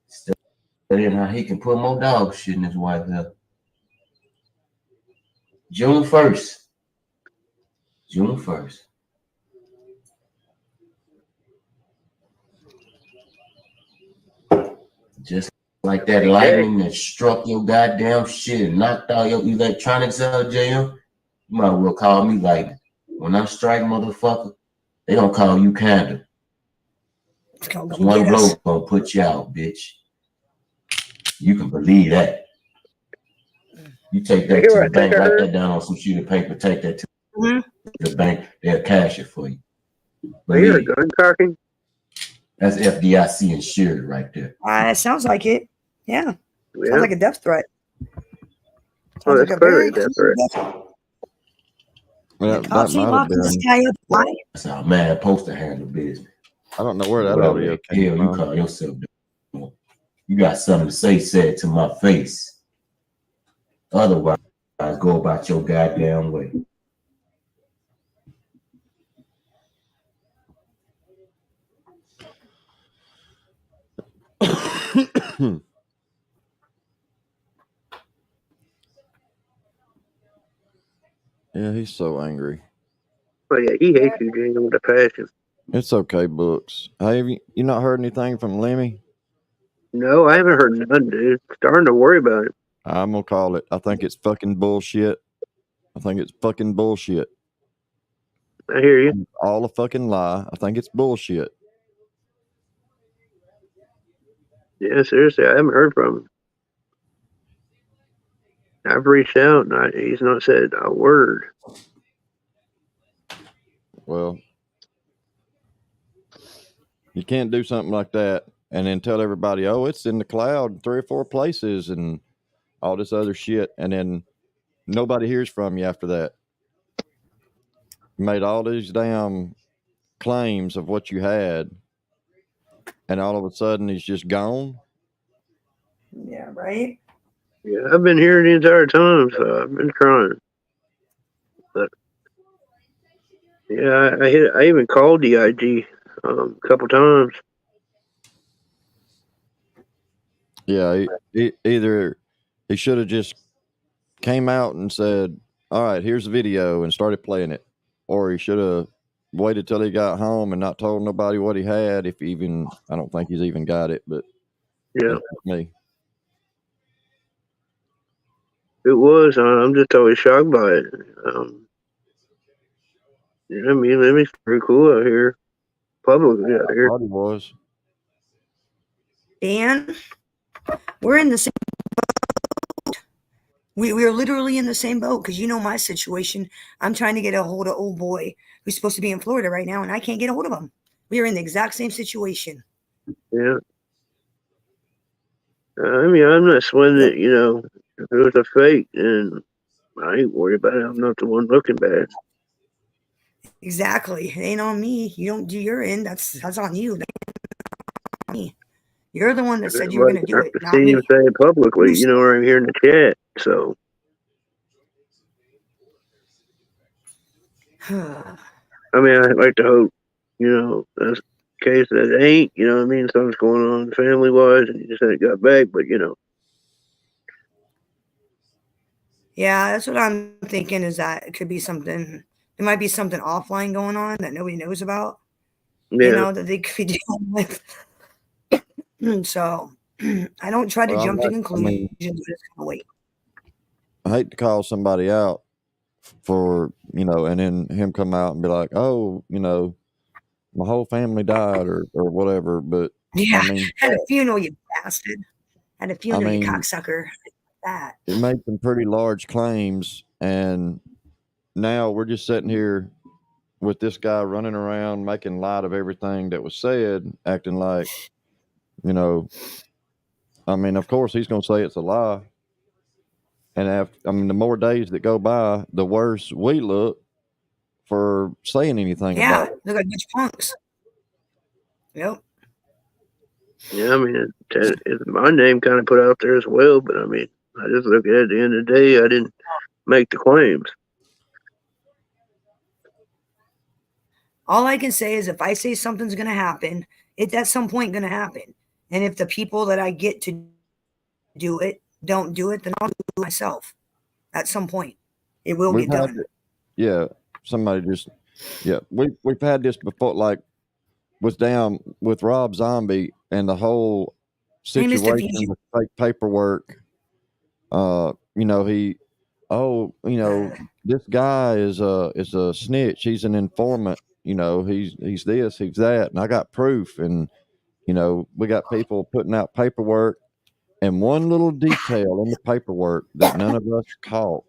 Studying how he can put more dog shit in his wife up. June 1st. June 1st. Just like that lightning that struck your goddamn shit and knocked all your electronics out, JM, you You might as well call me lightning. When I strike, motherfucker, they gonna call you Candle. It's gonna Just come one get us. blow gonna put you out, bitch. You can believe that. You take that to the bank, write that down on some sheet of paper, take that to the bank, they'll cash it for you. I hear a Believe me. gun cocking. That's FDIC insured right there. It sounds like it. Yeah. Yeah. Sounds like a death threat. Well, Sounds that's like a clearly very a death clear threat. death. Yeah, The cops that ain't might have locking this been. guy up. Why? That's how a man supposed to handle business. I don't know where that Whatever audio the came hell you from. call yourself doing. You got something to say it to my face. Otherwise, go about your goddamn way. Yeah, he's so angry. Oh yeah, he hates you, Jingle, with a passion. It's okay, Books. Hey, have you not heard anything from Lemmy? No, I haven't heard none, dude. Starting to worry about it. I'm gonna call it. I think it's fucking bullshit. I think it's fucking bullshit. I hear you. It's all a fucking lie. I think it's bullshit. Yeah, seriously, I haven't heard from him. I've reached out, and he's not said a word. Well, you can't do something like that and then tell everybody, oh, it's in the cloud in 3 or 4 places and all this other shit, and then nobody hears from you after that. You made all these damn claims of what you had, and all of a sudden he's just gone. Yeah, right? Yeah, I've been here the entire time, so I've been trying. But yeah, I even called the IG a couple times. Yeah, either he should have just came out and said, all right, here's the video, and started playing it, or he should have waited till he got home and not told nobody what he had. If even, I don't think he's even got it, but Yeah, that's me. it was. I'm just always shocked by it. You know what I mean? Lemmy's pretty cool out here, publicly out I here. thought he was. Dan, we're in the same boat. We're literally in the same boat because you know my situation. I'm trying to get a hold of old boy who's supposed to be in Florida right now, and I can't get a hold of him. We are in the exact same situation. Yeah. I mean, I'm not sweating it. You know, if it was a fake, and I ain't worried about it. I'm not the one looking bad. Exactly. It ain't on me. You don't do your end. That's on you. That's on me. You're the one that said you were going to do it, I've not seen me. him say it publicly, you know, right here in the chat. So, I mean, I'd like to hope, you know, that's the case that it ain't, you know what I mean? Something's going on family wise and you just ain't got back, but, you know. Yeah, that's what I'm thinking is that it could be something, there might be something offline going on that nobody knows about, Yeah. you know, that they could be dealing with. So I don't try to jump to conclusions. I just kind of wait. I hate to call somebody out for, you know, and then him come out and be like, oh, you know, my whole family died or whatever. But Yeah, I mean, at a funeral, you bastard. At a funeral, mean, you cocksucker. That. it made some pretty large claims, and now we're just sitting here with this guy running around making light of everything that was said, acting like, you know, I mean, of course he's going to say it's a lie. And I mean, the more days that go by, the worse we look for saying anything about it. Look like bunch of punks. Yep. Yeah, I mean, it's my name kind of put out there as well, but I mean, I just look at it at the end of the day, I didn't make the claims. All I can say is if I say something's going to happen, it's at some point going to happen. And if the people that I get to do it don't do it, then I'll do it myself at some point. It will get done. Yeah, somebody just, yeah, we've had this before, like with Rob Zombie and the whole situation with fake paperwork. You know, oh, this guy is a snitch. He's an informant. He's this, he's that, and I got proof. And we got people putting out paperwork, and one little detail in the paperwork that none of us caught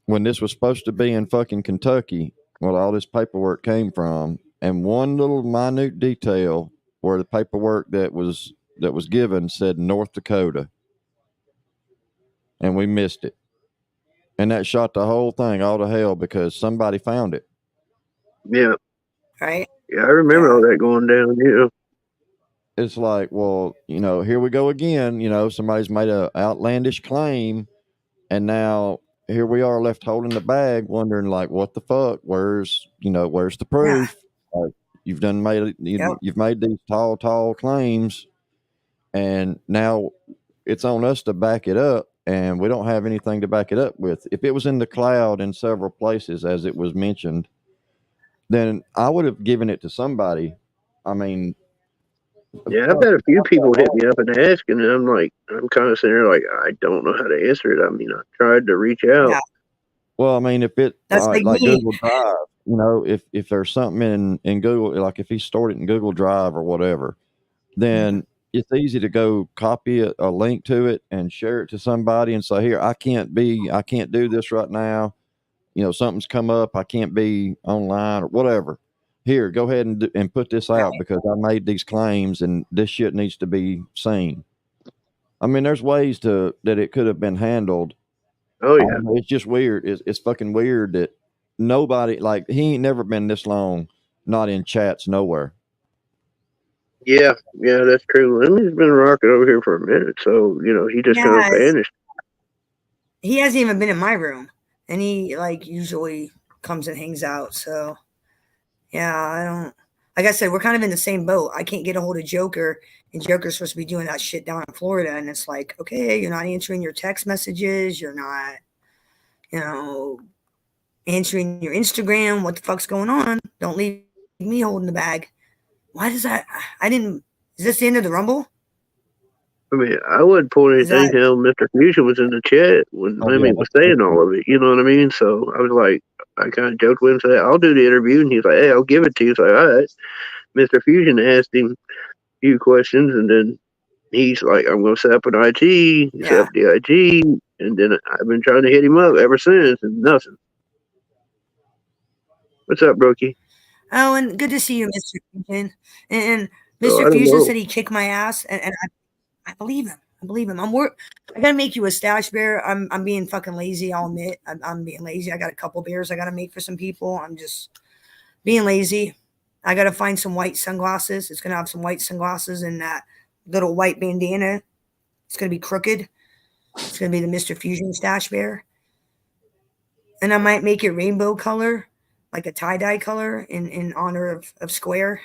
when this was supposed to be in fucking Kentucky, where all this paperwork came from, and one little minute detail where the paperwork that was given said North Dakota, and we missed it. And that shot the whole thing all to hell because somebody found it. Yeah. Right? Yeah, I remember all that going down. It's like, well, here we go again. Somebody's made a outlandish claim, and now here we are left holding the bag, wondering like, what the fuck? Where's the proof? Like, you've made these tall claims, and now it's on us to back it up, and we don't have anything to back it up with. If it was in the cloud in several places, as it was mentioned, then I would have given it to somebody. I mean, Yeah, I've had a few people hit me up and ask, and I'm like, I'm kind of sitting there like, I don't know how to answer it. I mean, I tried to reach out. Yeah. Well, I mean, if it That's like me. Google Drive, if there's something in Google, like if he stored it in Google Drive or whatever, then it's easy to go copy a link to it and share it to somebody and say, here, I can't do this right now. Something's come up. I can't be online or whatever. Here, go ahead and put this out because I made these claims and this shit needs to be seen. I mean, there's ways that it could have been handled. Oh yeah, it's just weird. It's fucking weird that nobody, like, he ain't never been this long not in chats nowhere. yeah, that's true. Lemmy's been rocking over here for a minute, so he just kind of vanished. He hasn't even been in my room, and he like usually comes and hangs out. So yeah, I don't. Like I said, we're kind of in the same boat. I can't get a hold of Joker, and Joker's supposed to be doing that shit down in Florida, and it's like, okay, you're not answering your text messages, you're not, answering your Instagram. What the fuck's going on? Don't leave me holding the bag. Why does that? Is this the end of the Rumble? I mean, I wasn't pulling anything till Mr. Fusion was in the chat when Lemmy was saying all of it. You know what I mean? So I was like, I kind of joked with him, said, I'll do the interview. And he's like, hey, I'll give it to you. He's like, all right. Mr. Fusion asked him a few questions, and then he's like, I'm going to set up an IT. He set up the IT, and then I've been trying to hit him up ever since, and nothing. What's up, Brookie? Oh, and good to see you, Mr. Fusion. And Mr. Fusion said he kicked my ass, and I believe him. I gotta make you a stash bear. I'm being fucking lazy. I'll admit, I'm being lazy. I got a couple bears I gotta make for some people. I'm just being lazy. I gotta find some white sunglasses. It's gonna have some white sunglasses and that little white bandana. It's gonna be crooked. It's gonna be the Mr. Fusion stash bear, and I might make it rainbow color, like a tie-dye color in honor of Square.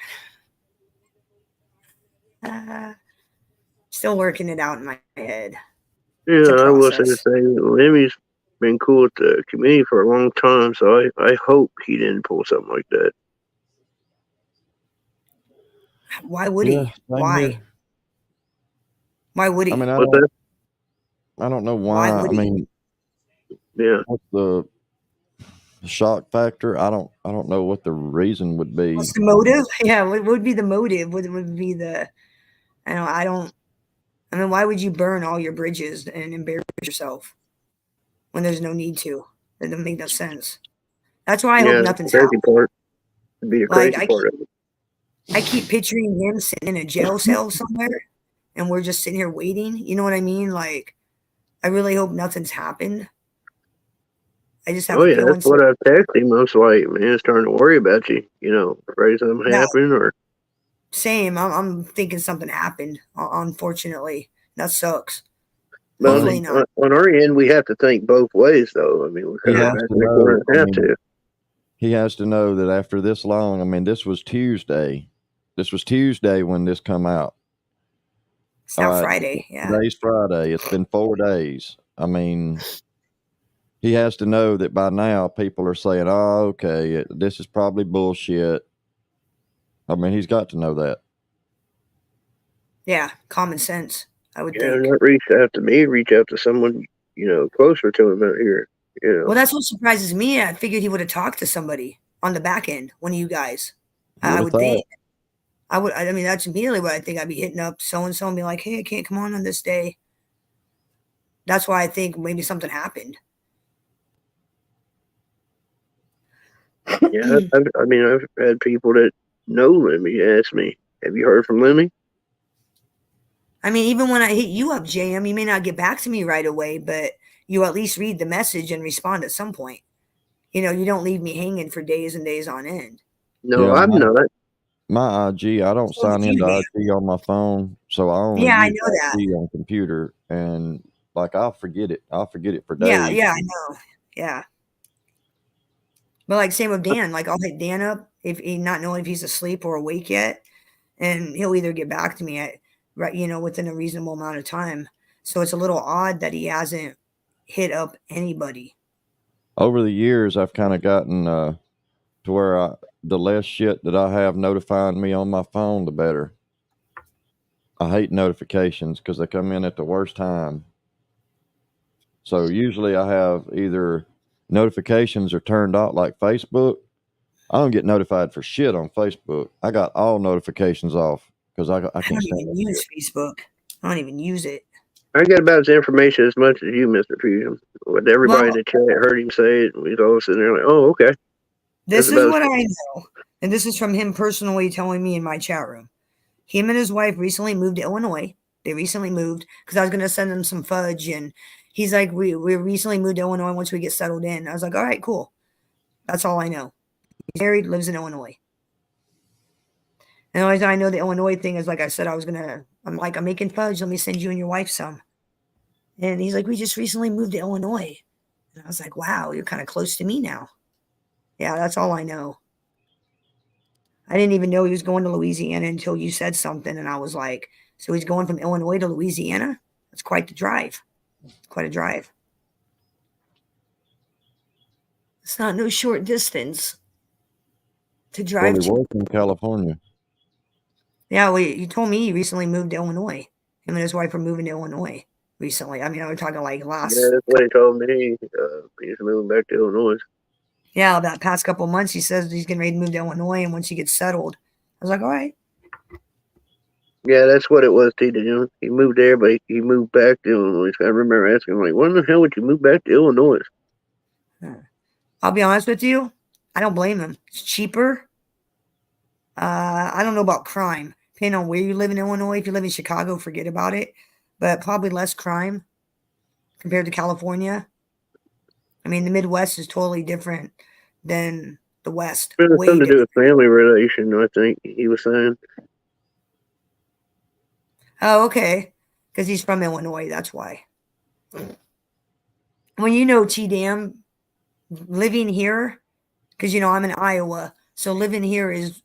Still working it out in my head. Yeah, I will say the same. Lemmy's been cool with the community for a long time, so I hope he didn't pull something like that. Why would he? Why? Here. Why would he? I mean, I don't know why. I mean, what's the shock factor? I don't know what the reason would be. What's the motive? Yeah, what would be the motive? What would be the? I mean, why would you burn all your bridges and embarrass yourself when there's no need to? That doesn't make no sense. That's why I hope nothing's happened. Part. It'd be a crazy part of it. I keep picturing him sitting in a jail cell somewhere, and we're just sitting here waiting. You know what I mean? Like, I really hope nothing's happened. I just have. Oh yeah, that's what I've texted him. I was like, man, it's starting to worry about you. Afraid something happened or. Same. I'm thinking something happened. Unfortunately, that sucks. But hopefully not. On our end, we have to think both ways, though. I mean, we have to. He has to know that after this long. I mean, this was Tuesday. This was Tuesday when this come out. It's now Friday. Yeah. Today's Friday. It's been 4 days. I mean, he has to know that by now people are saying, "Oh, okay, this is probably bullshit." I mean, he's got to know that. Yeah, common sense, I would think. Not reach out to me, reach out to someone closer to him out here. Well, that's what surprises me. I figured he would have talked to somebody on the back end, one of you guys. I would think. I mean, that's immediately what I think. I'd be hitting up so and so and be like, "Hey, I can't come on this day." That's why I think maybe something happened. Yeah, I've had people that know Lemmy ask me, "Have you heard from Lemmy?" I mean, even when I hit you up, JM, you may not get back to me right away, but you at least read the message and respond at some point. You don't leave me hanging for days and days on end. No, Yeah, I'm not. my IG, I don't So did sign you, into Dan. IG on my phone, so I only Yeah, I use know that. IG on computer, and like I'll forget it. I'll forget it for Yeah, days. yeah, I know. Yeah. But like same with Dan, like I'll hit Dan up if he not knowing if he's asleep or awake yet, and he'll either get back to me at right, within a reasonable amount of time. So it's a little odd that he hasn't hit up anybody. Over the years, I've kind of gotten to where the less shit that I have notifying me on my phone, the better. I hate notifications because they come in at the worst time. So usually I have either notifications are turned off, like Facebook. I don't get notified for shit on Facebook. I got all notifications off because I I can't don't stand even that use shit. Facebook. I don't even use it. I get about his information as much as you, Mister Fusion. With everybody in Well, the chat heard him say it, we all sitting there like, "Oh, okay." That's this is about what I know, and this is from him personally telling me in my chat room. Him and his wife recently moved to Illinois. They recently moved because I was going to send them some fudge, and he's like, "We recently moved to Illinois. Once we get settled in," I was like, "All right, cool." That's all I know. He's married, lives in Illinois. And the only thing I know the Illinois thing is, like I said, I'm like, I'm making fudge. Let me send you and your wife some. And he's like, we just recently moved to Illinois. And I was like, wow, you're kind of close to me now. Yeah, that's all I know. I didn't even know he was going to Louisiana until you said something. And I was like, so he's going from Illinois to Louisiana? That's quite the drive. It's quite a drive. It's not no short distance to Well, drive he to. was in California. Yeah, well, you told me he recently moved to Illinois. Him and his wife are moving to Illinois recently. I mean, we're talking like yeah. last, That's what he told me. He's moving back to Illinois. yeah, that past couple of months. He says he's getting ready to move to Illinois, and once he gets settled, I was like, all right. Yeah, that's what it was, T. He moved there, but he moved back to Illinois. So I remember asking him, like, "When the hell would you move back to Illinois?" I'll be honest with you, I don't blame him. It's cheaper. I don't know about crime. Depending on where you live in Illinois, if you live in Chicago, forget about it. But probably less crime compared to California. I mean, the Midwest is totally different than the West. It has Way something to do different. with family relation, I think he was saying. Oh, okay. Because he's from Illinois. That's why. When you know T-Dam, living here, because, I'm in Iowa. So living here is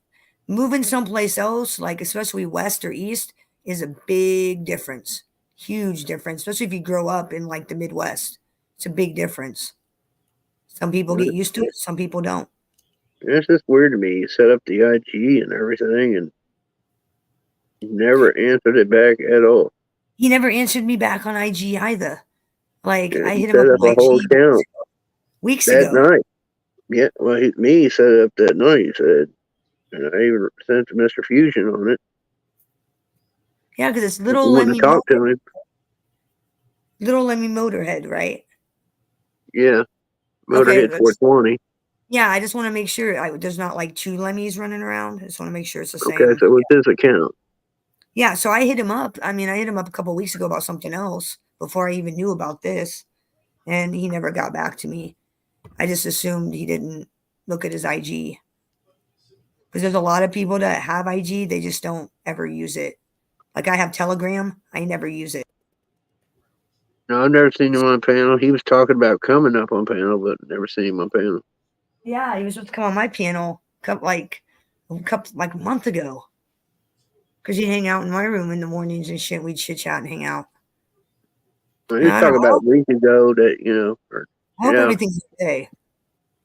moving someplace else, like especially west or east, is a big difference. Huge difference, especially if you grow up in like the Midwest. It's a big difference. Some people get used to it, some people don't. It's just weird to me. He set up the IG and everything and never answered it back at all. He never answered me back on IG either. Like Yeah, I he hit him set up up on a whole IG account weeks that ago. night. Yeah, well, he set it up that night, he said. And I even sent to Mr. Fusion on it. Yeah, because it's He wanted to talk to him. Little Lemmy Motorhead, right? Yeah, Okay, Motorhead 420. yeah, I just want to make sure there's not like two Lemmys running around. I just want to make sure it's the Okay, same. so it was his account. Yeah, so I hit him up. I mean, I hit him up a couple weeks ago about something else before I even knew about this, and he never got back to me. I just assumed he didn't look at his IG because there's a lot of people that have IG, they just don't ever use it. Like I have Telegram, I never use it. No, I've never seen him on panel. He was talking about coming up on panel, but never seen him on panel. Yeah, he was supposed to come on my panel like a month ago. Because he'd hang out in my room in the mornings and shit. We'd chit chat and hang out. Well, he was talking about a week ago that, I hope everything's okay.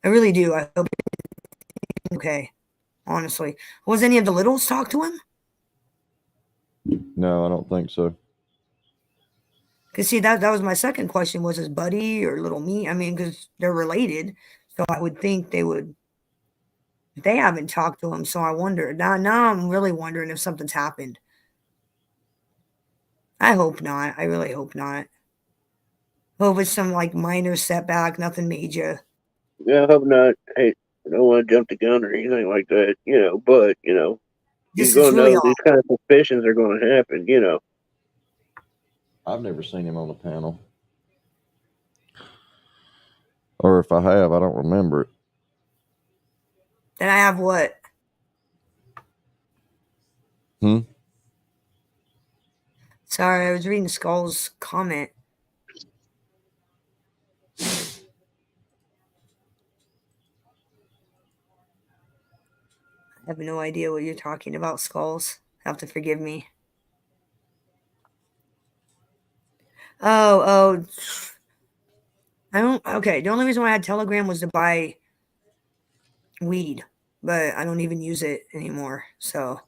I really do. I hope everything's okay. Honestly. Was any of the littles talk to him? No, I don't think so. Because see, that was my second question: was his buddy or little me? I mean, because they're related, so I would think they would. They haven't talked to him, so I wonder. Now I'm really wondering if something's happened. I hope not. I really hope not. Hope it's some like minor setback, nothing major. Yeah, I hope not. Hey, I don't want to jump the gun or anything like that, but, you're Just it's going to really know these off. kind of suspicions are going to happen. I've never seen him on the panel. Or if I have, I don't remember it. Then I have what? Hmm? Sorry, I was reading Skull's comment. I have no idea what you're talking about, Skulls. Have to forgive me. Oh. I don't. Okay, the only reason why I had Telegram was to buy weed, but I don't even use it anymore. So,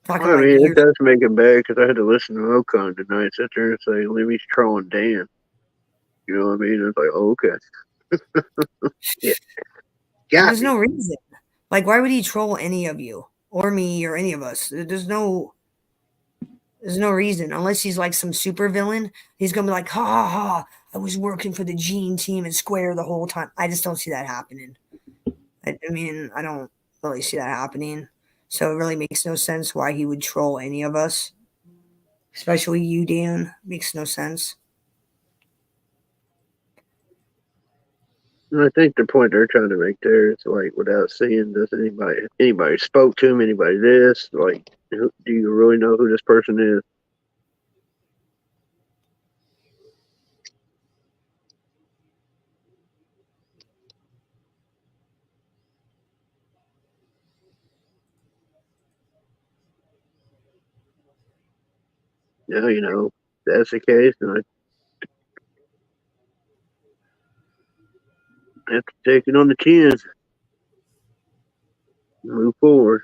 talking Well, I like mean, it years. does make it bad because I had to listen to Ocon tonight, sit there and say, let me trolling Dan. You know what I mean? It's like, oh, okay. Yeah, got There's me. no reason. Like, why would he troll any of you or me or any of us? There's no reason unless he's like some super villain. He's gonna be like, ha ha ha! I was working for the Gene team and Square the whole time. I just don't see that happening. I mean, I don't really see that happening. So it really makes no sense why he would troll any of us, especially you, Dan. Makes no sense. And I think the point they're trying to make there is like, without seeing, does anybody spoke to him, anybody this, like, do you really know who this person is? Yeah, if that's the case, then I have to take it on the chin and move forward.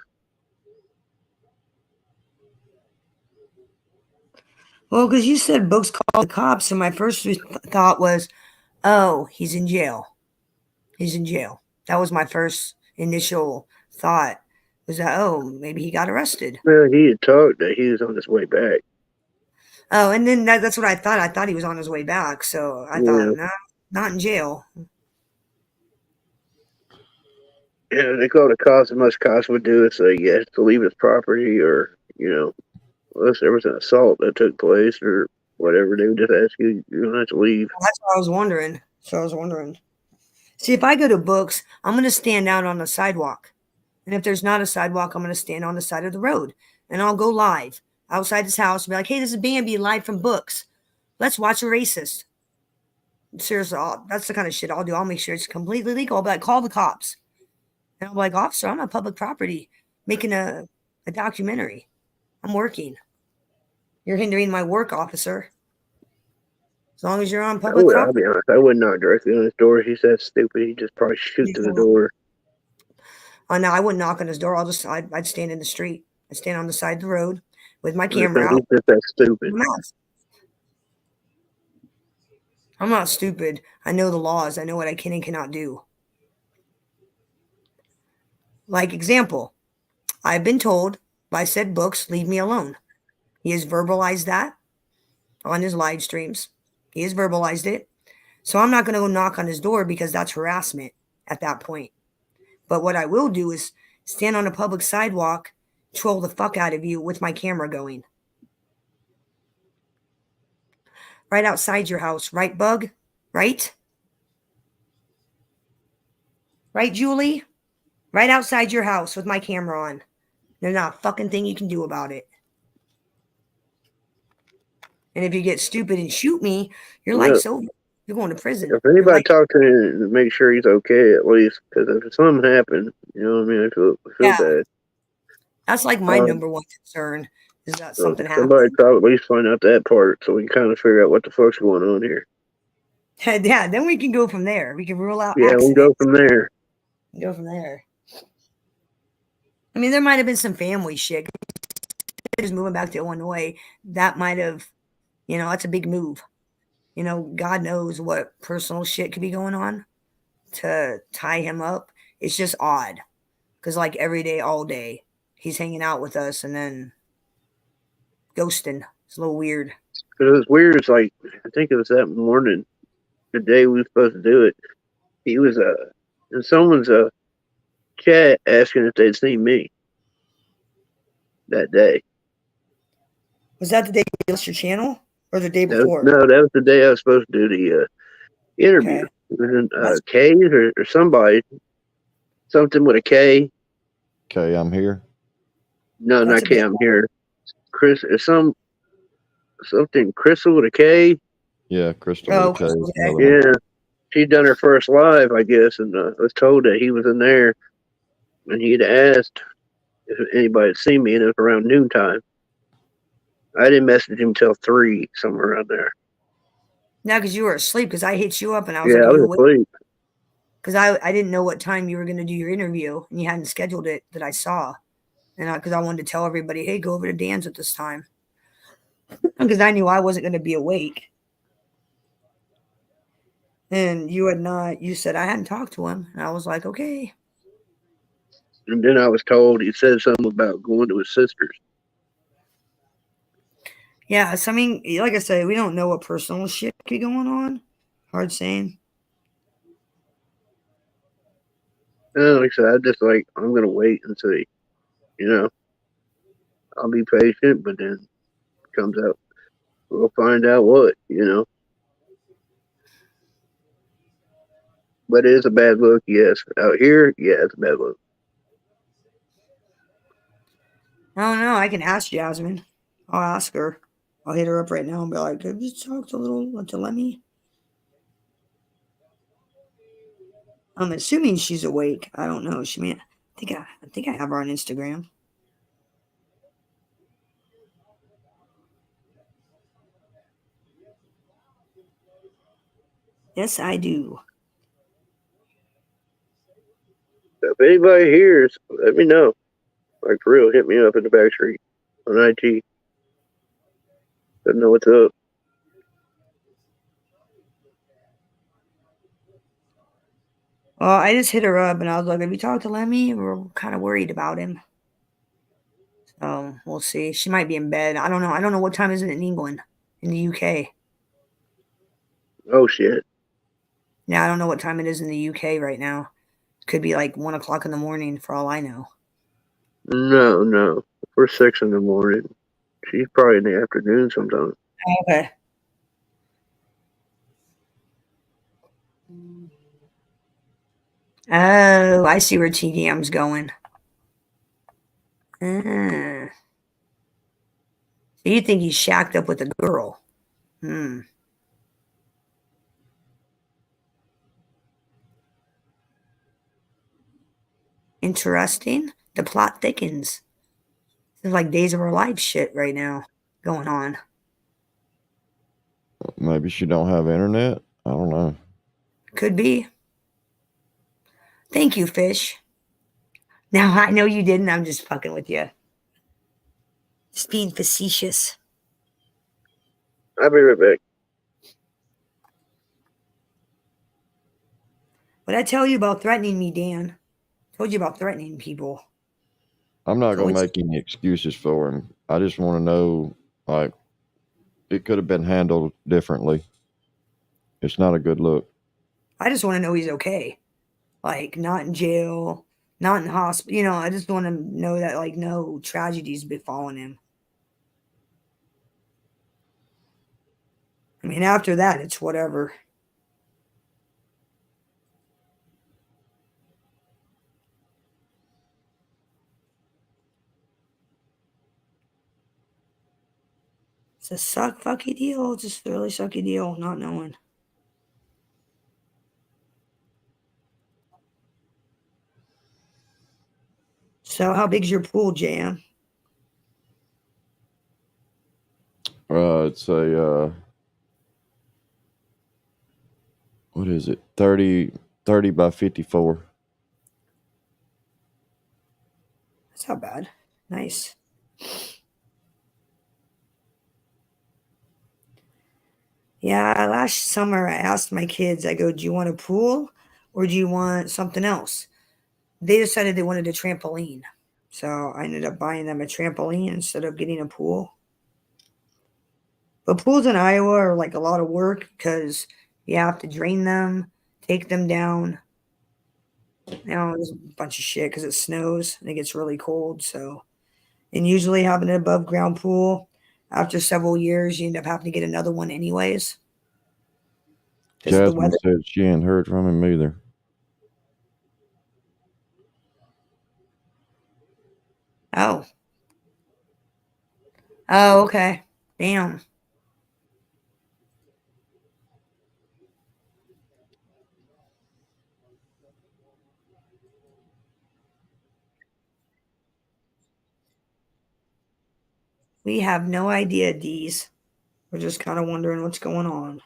Well, because you said books call the cops, so my first thought was, oh, he's in jail. He's in jail. That was my first initial thought. Was that, oh, maybe he got arrested. Well, he had talked that he was on his way back. Oh, and then that's what I thought. I thought he was on his way back. So I thought, Yeah, no, not in jail. yeah, they called the cops, and most cops would do is say, yes, to leave his property, or, unless there was an assault that took place or whatever, they would just ask you, you don't have to leave. That's what I was wondering. So I was wondering. See, if I go to books, I'm going to stand out on the sidewalk. And if there's not a sidewalk, I'm going to stand on the side of the road. And I'll go live outside his house and be like, hey, this is Bambi live from books. Let's watch a racist. Seriously, that's the kind of shit I'll do. I'll make sure it's completely legal. I'll be like, call the cops. And I'm like, officer, I'm on public property making a documentary. I'm working. You're hindering my work, officer. As long as you're on public I'll property. be honest, I would knock directly on his door. He's that stupid. He'd just probably shoot through the door. Oh no, I wouldn't knock on his door. I'd stand in the street. I'd stand on the side of the road with my He's camera out. just that stupid. I'm not stupid. I know the laws. I know what I can and cannot do. Like example, I've been told by said books, leave me alone. He has verbalized that on his live streams. He has verbalized it. So I'm not going to go knock on his door because that's harassment at that point. But what I will do is stand on a public sidewalk, troll the fuck out of you with my camera going. Right outside your house, right, Bug? Right? Right, Julie? Right outside your house with my camera on. There's not a fucking thing you can do about it. And if you get stupid and shoot me, your Well, life's over. You're going to prison. if anybody talk to him, make sure he's okay at least. Because if something happened, you know what I mean, I feel bad. That's like my number one concern is that So something somebody happened. probably at least find out that part so we can kind of figure out what the fuck's going on here. Yeah, then we can go from there. We can rule out Yeah, we'll go from there. Go from there. I mean, there might have been some family shit. Just moving back to Illinois, that might have, that's a big move. You know, God knows what personal shit could be going on to tie him up. It's just odd because, like, every day, all day, he's hanging out with us and then ghosting. It's a little weird. But it was weird. It's like I think it was that morning, the day we were supposed to do it. He was in someone's chat asking if they'd seen me that day. Was that the day you lost your channel or the day That was, before? no, that was the day I was supposed to do the interview. Okay. It was in That's, K's or somebody, something with a K. Okay, I'm here. No, that's not a K. bit. I'm here. Chris, something Crystal with a K. Yeah, Crystal Oh, with a K. is okay. another one. Yeah, she'd done her first live, I guess, and was told that he was in there, and he'd asked if anybody had seen me, and it was around noontime. I didn't message him till 3, somewhere around there. Now, because you were asleep, because I hit you up and I was Yeah, like, I "Are you was awake?" asleep. Because I didn't know what time you were going to do your interview and you hadn't scheduled it that I saw. And because I wanted to tell everybody, hey, go over to Dan's at this time. Because I knew I wasn't going to be awake. And you had not, you said I hadn't talked to him. And I was like, okay. And then I was told he said something about going to his sister's. Yeah. So, I mean, like I said, we don't know what personal shit could be going on. Hard saying. And like I said, I just like, I'm going to wait and see. You know, I'll be patient, but then it comes out, we'll find out what, you know. But it is a bad look, yes. Out here, yeah, it's a bad look. I don't know. I can ask Jasmine. I'll ask her. I'll hit her up right now and be like, have you talked to Lemmy? I'm assuming she's awake. I don't know. She may. I think I have her on Instagram. Yes, I do. If anybody hears, let me know. Like, for real, hit me up in the back street on IT. Let me know what's up. Well, I just hit her up and I was like, have you talked to Lemmy? We're kind of worried about him. So we'll see. She might be in bed. I don't know. I don't know what time is it in England, in the UK. Oh, shit. Yeah, I don't know what time it is in the UK right now. Could be like 1 o'clock in the morning for all I know. No, no. We're 6 in the morning. She's probably in the afternoon sometime. Okay. Oh, I see where TDM's going. Ah. So you think he's shacked up with a girl? Hmm. Interesting. The plot thickens. It's like Days of Our Lives shit right now going on. Maybe she don't have internet. I don't know. Could be. Thank you, Fish. Now I know you didn't. I'm just fucking with you. Just being facetious. I'll be right back. What I tell you about threatening me, Dan? Told you about threatening people. I'm not So gonna it's, make any excuses for him. I just want to know, like, it could have been handled differently. It's not a good look. I just want to know he's okay. Like not in jail, not in hospital. You know, I just want to know that like no tragedies befallen him. I mean, after that, it's whatever. It's a fucky deal. It's just a really sucky deal, not knowing. So, how big's your pool, Jam? It's a what is it? 30 by 54. That's not bad. Nice. Yeah, last summer I asked my kids, I go, do you want a pool or do you want something else? They decided they wanted a trampoline. So I ended up buying them a trampoline instead of getting a pool. But pools in Iowa are like a lot of work because you have to drain them, take them down. There's a bunch of shit because it snows and it gets really cold. So, and usually having an above ground pool, after several years, you end up having to get another one anyways because of the Jasmine weather. said she ain't heard from him either. Oh. Oh, okay. Damn. We have no idea, D's. We're just kind of wondering what's going on.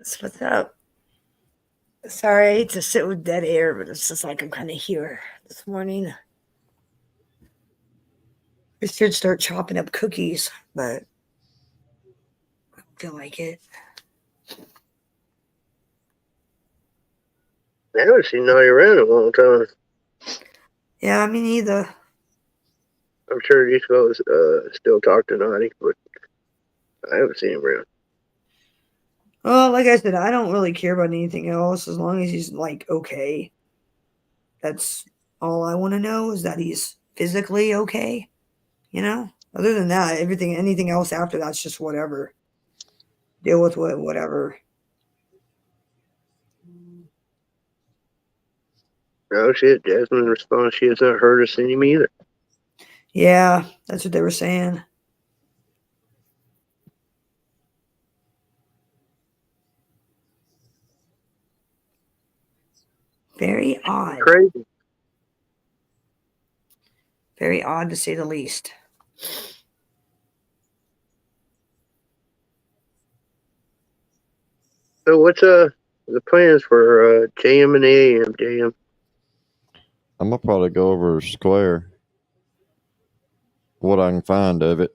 So what's up? Sorry, I hate to sit with dead air, but it's just like I'm kind of here this morning. I should start chopping up cookies, but I don't feel like it. I haven't seen Naughty around in a long time. Yeah, me neither. I'm sure these fellas still talk to Naughty, but I haven't seen him around. Well, like I said, I don't really care about anything else as long as he's like okay. That's all I want to know is that he's physically okay. Other than that, anything else after that's just whatever. Deal with whatever. Oh shit, Jasmine responds she has not heard or seen him either. Yeah, that's what they were saying. Very odd. Crazy. Very odd to say the least. So what's the plans for JM and the AM, JM? I'm gonna probably go over Square, what I can find of it.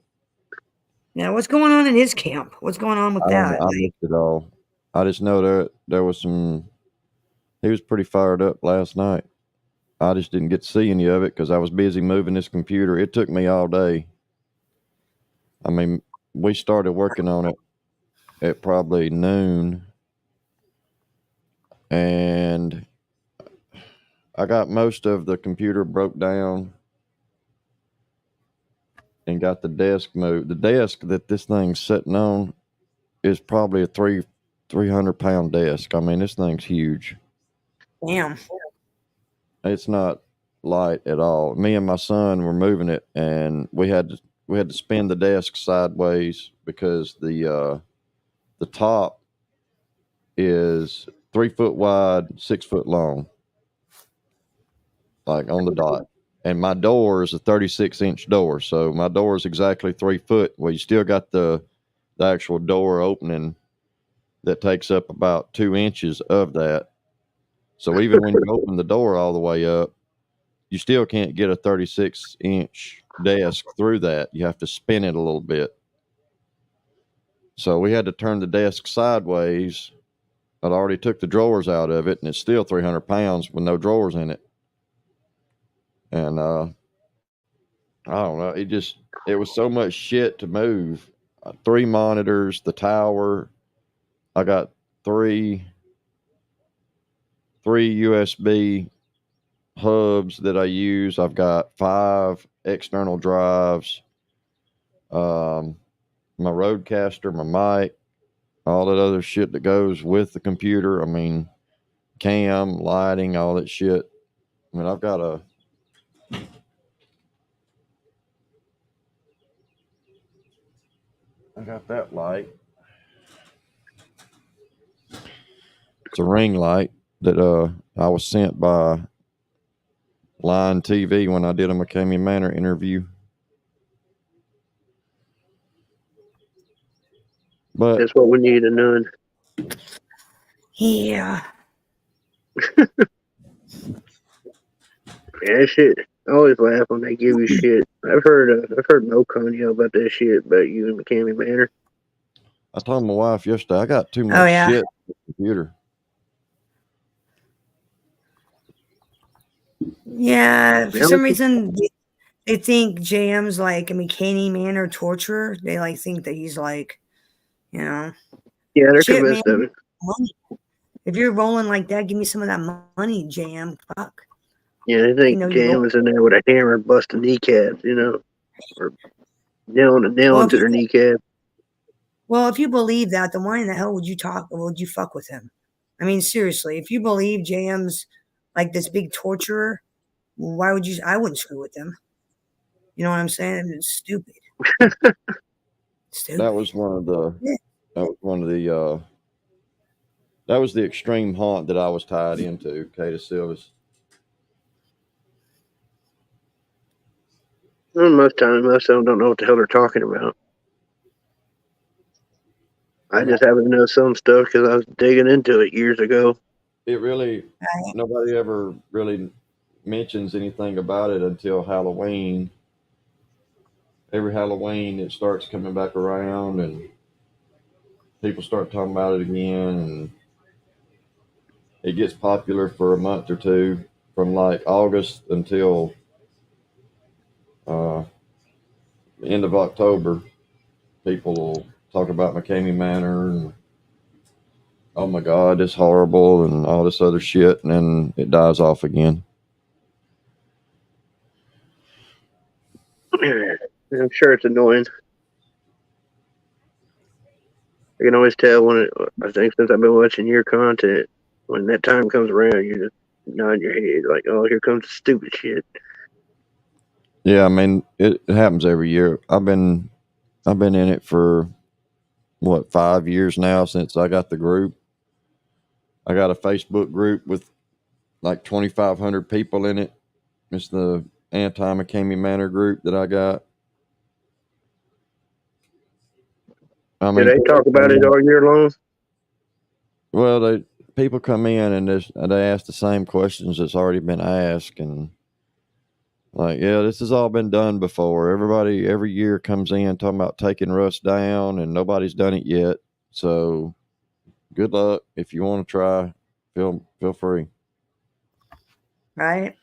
Now, what's going on in his camp? What's going on with I don't know. that? I missed it all. I just know there was some. He was pretty fired up last night. I just didn't get to see any of it because I was busy moving this computer. It took me all day. I mean, we started working on it at probably noon, and I got most of the computer broke down and got the desk moved. The desk that this thing's sitting on is probably a 300-pound desk. I mean, this thing's huge. Damn. It's not light at all. Me and my son were moving it, and we had to spin the desk sideways because the top is 3 foot wide, 6 foot long, like on the dot. And my door is a 36-inch door, so my door is exactly 3 foot. Well, you still got the actual door opening that takes up about 2 inches of that. So even when you open the door all the way up, you still can't get a 36-inch desk through that. You have to spin it a little bit. So we had to turn the desk sideways. I'd already took the drawers out of it, and it's still 300 pounds with no drawers in it. And I don't know. It was so much shit to move. 3 monitors, the tower. I got three USB hubs that I use. I've got 5 external drives. My Rodecaster, my mic, all that other shit that goes with the computer. I mean, cam, lighting, all that shit. I mean, I got that light. It's a ring light that I was sent by Line TV when I did a McCamey Manor interview. But That's what we need to know. Yeah. Yeah, shit. I always laugh when they give you shit. I've heard Mocon yell about that shit about you and McCamey Manor. I told my wife yesterday I got too much Oh, yeah. shit on the computer. Yeah. For some Reality? reason, they think JM's like a McCaney Manor torturer. They like think that he's like, you know, Yeah, they're shit, man. convinced of it. Money. If you're rolling like that, give me some of that money, JM. Fuck. Yeah, they think You Jam roll. was in there with a hammer busting kneecaps, or nailing Well, to their kneecap. Well, if you believe that, then why in the hell would you talk? Would you fuck with him? I mean, seriously, if you believe JM's like this big torturer, why would you? I wouldn't screw with him. You know what I'm saying? It's stupid. Stupid. That was one of the. Yeah. That was the extreme haunt that I was tied into, Kata Silva's. Well, most of them don't know what the hell they're talking about. I just happen to know some stuff because I was digging into it years ago. It really, nobody ever really mentions anything about it until Halloween. Every Halloween, it starts coming back around, and people start talking about it again, and it gets popular for a month or two, from like August until the end of October. People will talk about McCamey Manor and, oh my God, it's horrible and all this other shit, and then it dies off again. I'm sure it's annoying. I can always tell I think since I've been watching your content, when that time comes around, you just nod your head like, oh, here comes the stupid shit. Yeah, I mean, it happens every year. I've been in it for, 5 years now since I got the group. I got a Facebook group with like 2,500 people in it. It's the anti-McCamey Manor group that I got. I Do mean, they talk about it all year long? well, people come in and they ask the same questions that's already been asked, and like, yeah, this has all been done before. Everybody every year comes in talking about taking Russ down, and nobody's done it yet. So, good luck. If you want to try, feel free. Right.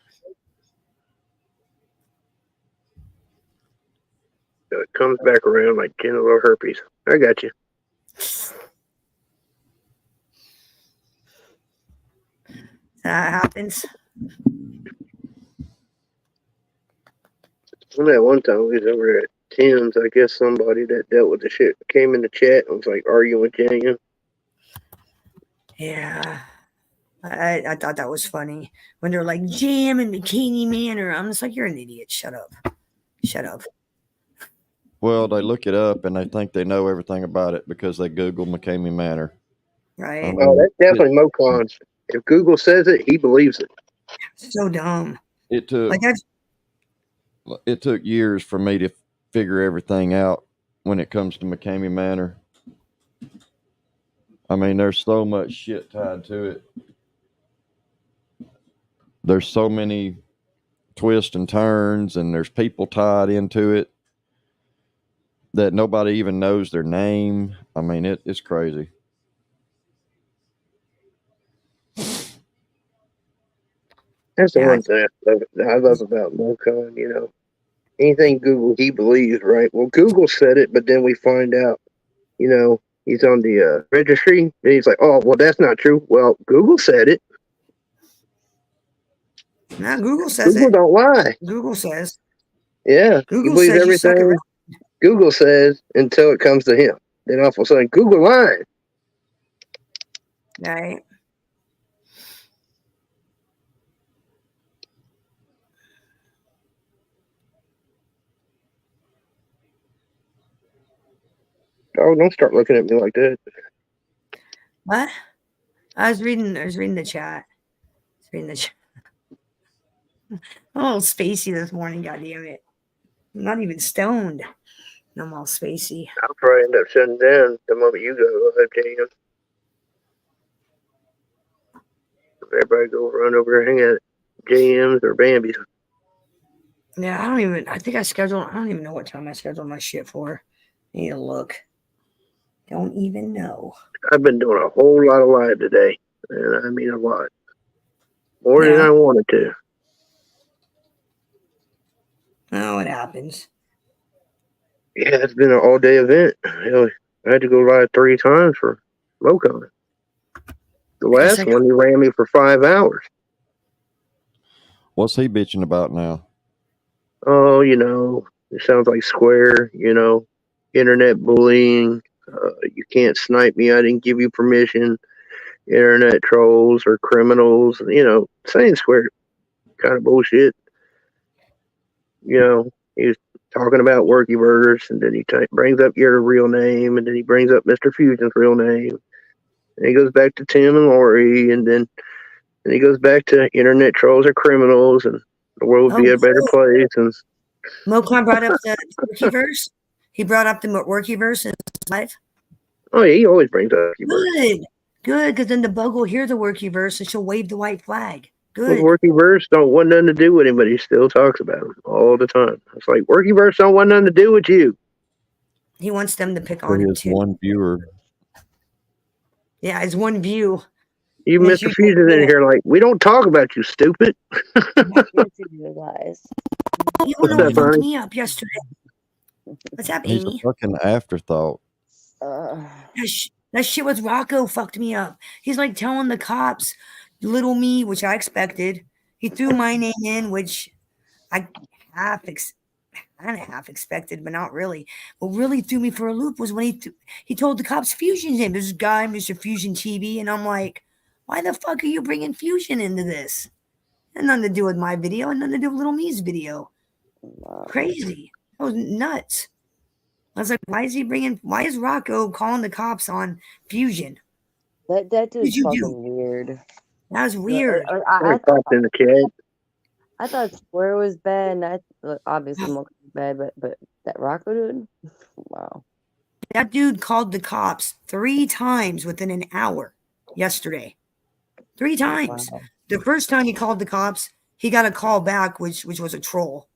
So it comes back around like genital herpes. I got you. That happens. That one time we was over at Tim's, I guess somebody that dealt with the shit came in the chat and was like arguing with Janian. Yeah. I thought that was funny when they're like Jam and McCaney Manor. I'm just like, you're an idiot. Shut up. Shut up. Well, they look it up and they think they know everything about it because they Google McCamey Manor. Right. I mean, Oh, that's definitely Mocon's. If Google says it, he believes it. So dumb. It took years for me to figure everything out when it comes to McCamey Manor. I mean, there's so much shit tied to it. There's so many twists and turns, and there's people tied into it that nobody even knows their name. I mean, it's crazy. That's the one thing I love about Mocon, Anything Google, he believes, right? Well, Google said it, but then we find out, he's on the registry, and he's like, oh, well, that's not true. Well, Google said it. Now Google says Google it. don't lie. Google says. Yeah. Google he believes says you suck everything Google says until it comes to him. Then all of a sudden, Google lying. Right. Oh, don't start looking at me like that. What? I was reading the chat. I'm a little spacey this morning, goddamn it. I'm not even stoned. I'm all spacey. I'll probably end up shutting down the moment you go. JM. Everybody go run over and hang out at JM's or Bambi's. Yeah, I don't even know what time I scheduled my shit for. I need to look. Don't even know. I've been doing a whole lot of live today. And I mean a lot. More than Yeah. I wanted to. Oh, it happens. Yeah, it's been an all-day event. Hell, I had to go live 3 times for Locon. The last one, he ran me for 5 hours. What's he bitching about now? Oh, it sounds like Square, internet bullying. You can't snipe me. I didn't give you permission. Internet trolls or criminals, saying Square kind of bullshit. He was talking about Worky Burgers, and then he brings up your real name, and then he brings up Mr. Fusion's real name. And he goes back to Tim and Lori, and then he goes back to internet trolls are criminals, and the world would be a better place. And Mokon brought up the Workyverse. He brought up the Workyverse in his life. Oh, yeah, he always brings up Good, because then the bug will hear the Workyverse and she'll wave the white flag. Good. Workyverse don't want nothing to do with him, but he still talks about him all the time. It's like Workyverse don't want nothing to do with you. He wants them to pick on him too. One viewer. Yeah, it's one view. You Mr. Fusion in here like, we don't talk about you, stupid. You fucked me up yesterday. What's up, He's Amy? a fucking afterthought. That shit with Rocco fucked me up. He's like telling the cops, little me, which I expected. He threw my name in, which I half expected, but not really. What really threw me for a loop was when he told the cops Fusion's name. This guy, Mr. Fusion TV, and I'm like, why the fuck are you bringing Fusion into this? And nothing to do with my video, and nothing to do with Little Me's video. Crazy. That was nuts. I was like, why is Rocco calling the cops on Fusion? That dude's fucking weird. That was weird. I thought Square was bad, and obviously Mocha was bad, but that Rocco dude? Wow. That dude called the cops 3 times within an hour yesterday. 3 times. Wow. The first time he called the cops, he got a call back, which was a troll.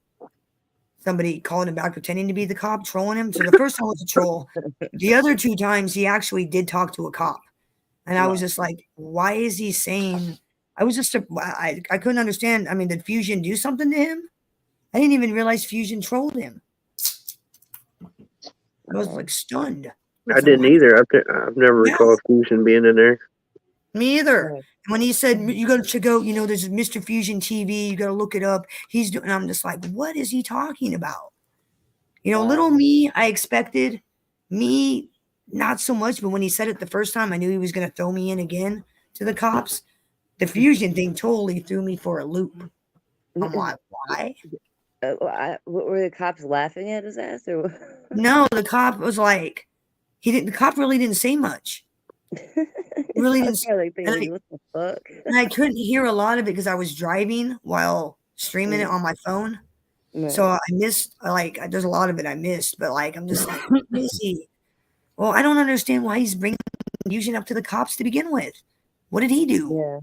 Somebody calling him back pretending to be the cop, trolling him. So the first time was a troll. The other 2 times, he actually did talk to a cop. And I was just like, why is he saying... I couldn't understand. I mean, did Fusion do something to him? I didn't even realize Fusion trolled him. I was like stunned. I didn't either. I've never recalled Fusion being in there. Me either. And when he said, you got to go, there's Mr. Fusion TV, you got to look it up. And I'm just like, what is he talking about? Little me, I expected. Me, not so much. But when he said it the first time, I knew he was going to throw me in again to the cops. The Fusion thing totally threw me for a loop. I'm like, why? Were the cops laughing at his ass? Or no, the cop was like, the cop really didn't say much. Really didn't say, what the fuck? And I couldn't hear a lot of it because I was driving while streaming it on my phone. Right. So I missed, there's a lot of it I missed, but I'm just like, busy. Well, I don't understand why he's bringing Fusion up to the cops to begin with. What did he do?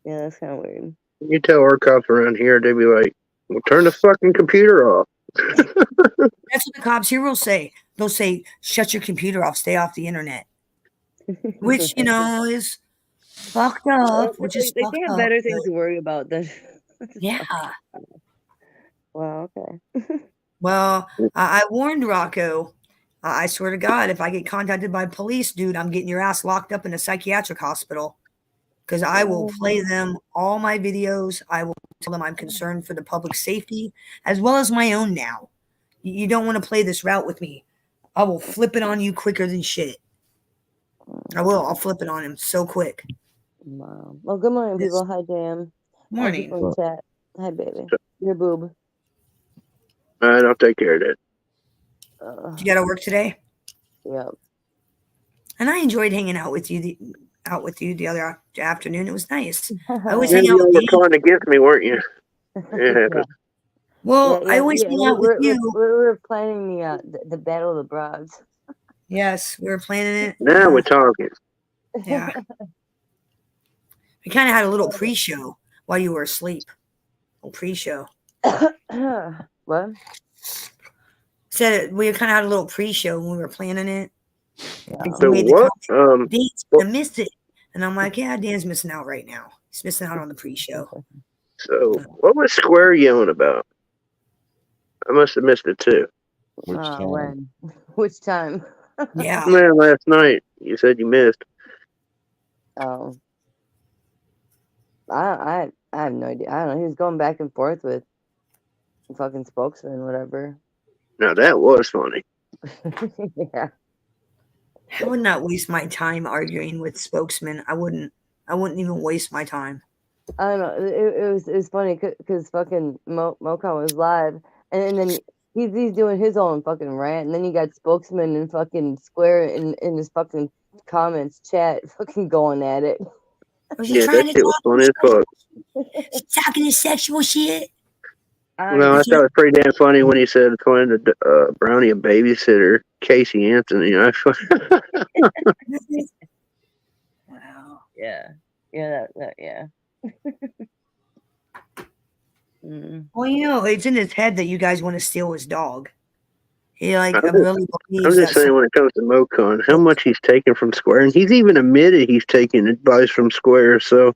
Yeah, that's kind of weird. You tell our cops around here, they'd be like, well, turn the fucking computer off. That's what the cops here will say. They'll say, shut your computer off, stay off the internet. Which, is fucked up. They have better things to worry about than... Yeah. Wow, okay. Well, I warned Rocco. I swear to God, if I get contacted by police, dude, I'm getting your ass locked up in a psychiatric hospital. Because I will play them all my videos. I will tell them I'm concerned for the public safety, as well as my own now. You don't want to play this route with me. I will flip it on you quicker than shit. I will. I'll flip it on him so quick. Wow. Well, good morning, people. Hi, Dan. Morning. Hi, chat. Hi, baby. Your boob. All right, I'll take care of that. You got to work today? Yeah. And I enjoyed hanging out with you the other afternoon. It was nice. I always Yeah, hang out y'all with were you. plotting against me, weren't you? Yeah, Yeah. Well, I Yeah. always hang out with you. We're planning the Battle of the Broads. Yes, we were planning it. now we're talking. Yeah. We kind of had a little pre-show while you were asleep. A pre-show. What? Said we kind of had a little pre-show when we were planning it. And So you made the what? comment, Dan's What- gonna miss it. And I'm like, yeah, Dan's missing out right now. He's missing out on the pre-show. So what was Square yelling about? I must have missed it too. Which time? When? Which time? Yeah. Man, last night you said you missed. Oh, I have no idea. I don't know. He was going back and forth with the fucking spokesman, whatever. Now that was funny. Yeah. I would not waste my time arguing with spokesmen. I wouldn't even waste my time. I don't know. It was funny because fucking Mocha was live, and then he's doing his own fucking rant, and then you got spokesman and fucking Square in his fucking comments chat fucking going at it. Was he Yeah, that trying to shit was talk funny as fuck. talking his sexual shit? No, I thought it was pretty damn funny when he said calling the Brownie a babysitter, Casey Anthony. Wow. Yeah. Yeah. Yeah. Mm. Well, it's in his head that you guys want to steal his dog. He I'm really believes just that. saying when it comes to Mocon, how much he's taken from Square, and he's even admitted he's taking advice from Square. So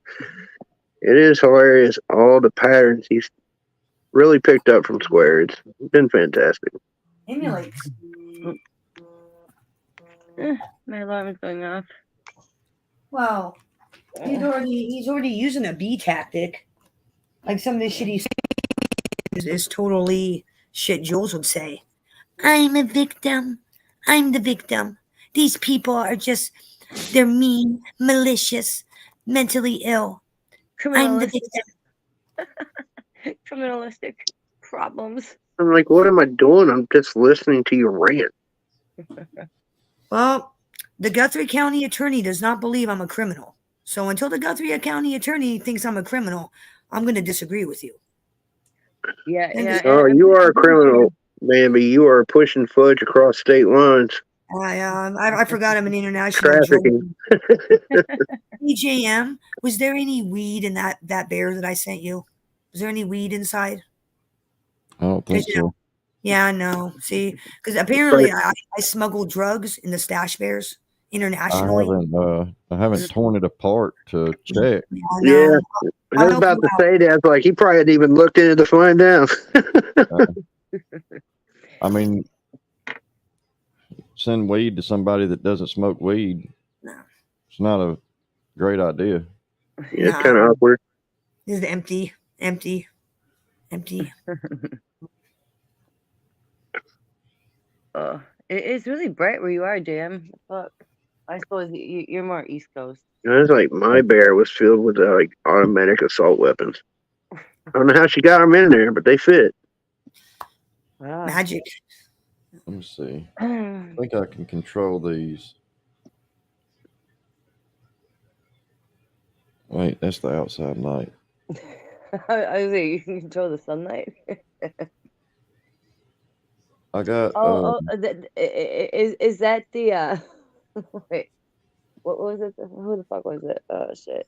it is hilarious all the patterns he's really picked up from Square. It's been fantastic. Emulates. My alarm is going off. Well, he's already using a B tactic. Like some of the shit he's saying is totally shit Jules would say. I'm a victim. I'm the victim. These people are they're mean, malicious, mentally ill. I'm the victim. Criminalistic problems. I'm like, what am I doing? I'm just listening to your rant. Well, the Guthrie County attorney does not believe I'm a criminal. So until the Guthrie County attorney thinks I'm a criminal, I'm going to disagree with you. Yeah. Oh, you are a criminal, Bambi. You are pushing fudge across state lines. I forgot I'm an international Trafficking. EJM, was there any weed in that bear that I sent you? Was there any weed inside? I don't think so. Yeah, no. See, because apparently I smuggled drugs in the stash bears internationally. I haven't torn it apart to check. Yeah, I was about to say that. Like he probably hadn't even looked in it to find out. I mean, send weed to somebody that doesn't smoke weed. No. It's not a great idea. Yeah, it's kind of awkward. This is empty. It's really bright where you are, JM. Fuck. I suppose you're more East Coast. It's like my bear was filled with like automatic assault weapons. I don't know how she got them in there, but they fit. Magic. Let me see. I think I can control these. Wait, that's the outside light. I was like, you can control the sunlight. I got. Is that the? Wait, what was it? Who the fuck was it? Oh shit!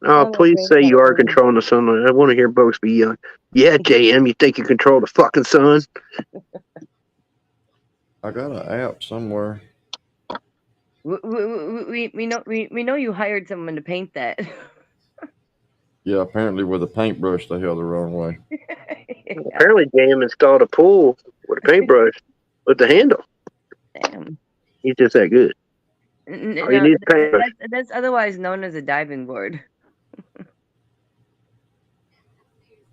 Oh, please say you are controlling the sunlight. I want to hear folks be yelling. Yeah, JM, you think you control the fucking sun? I got an app somewhere. We know you hired someone to paint that. Yeah, apparently with a paintbrush they held the wrong way. Apparently, JM installed a pool with a paintbrush with the handle. Damn. He's just that good. No, that's otherwise known as a diving board.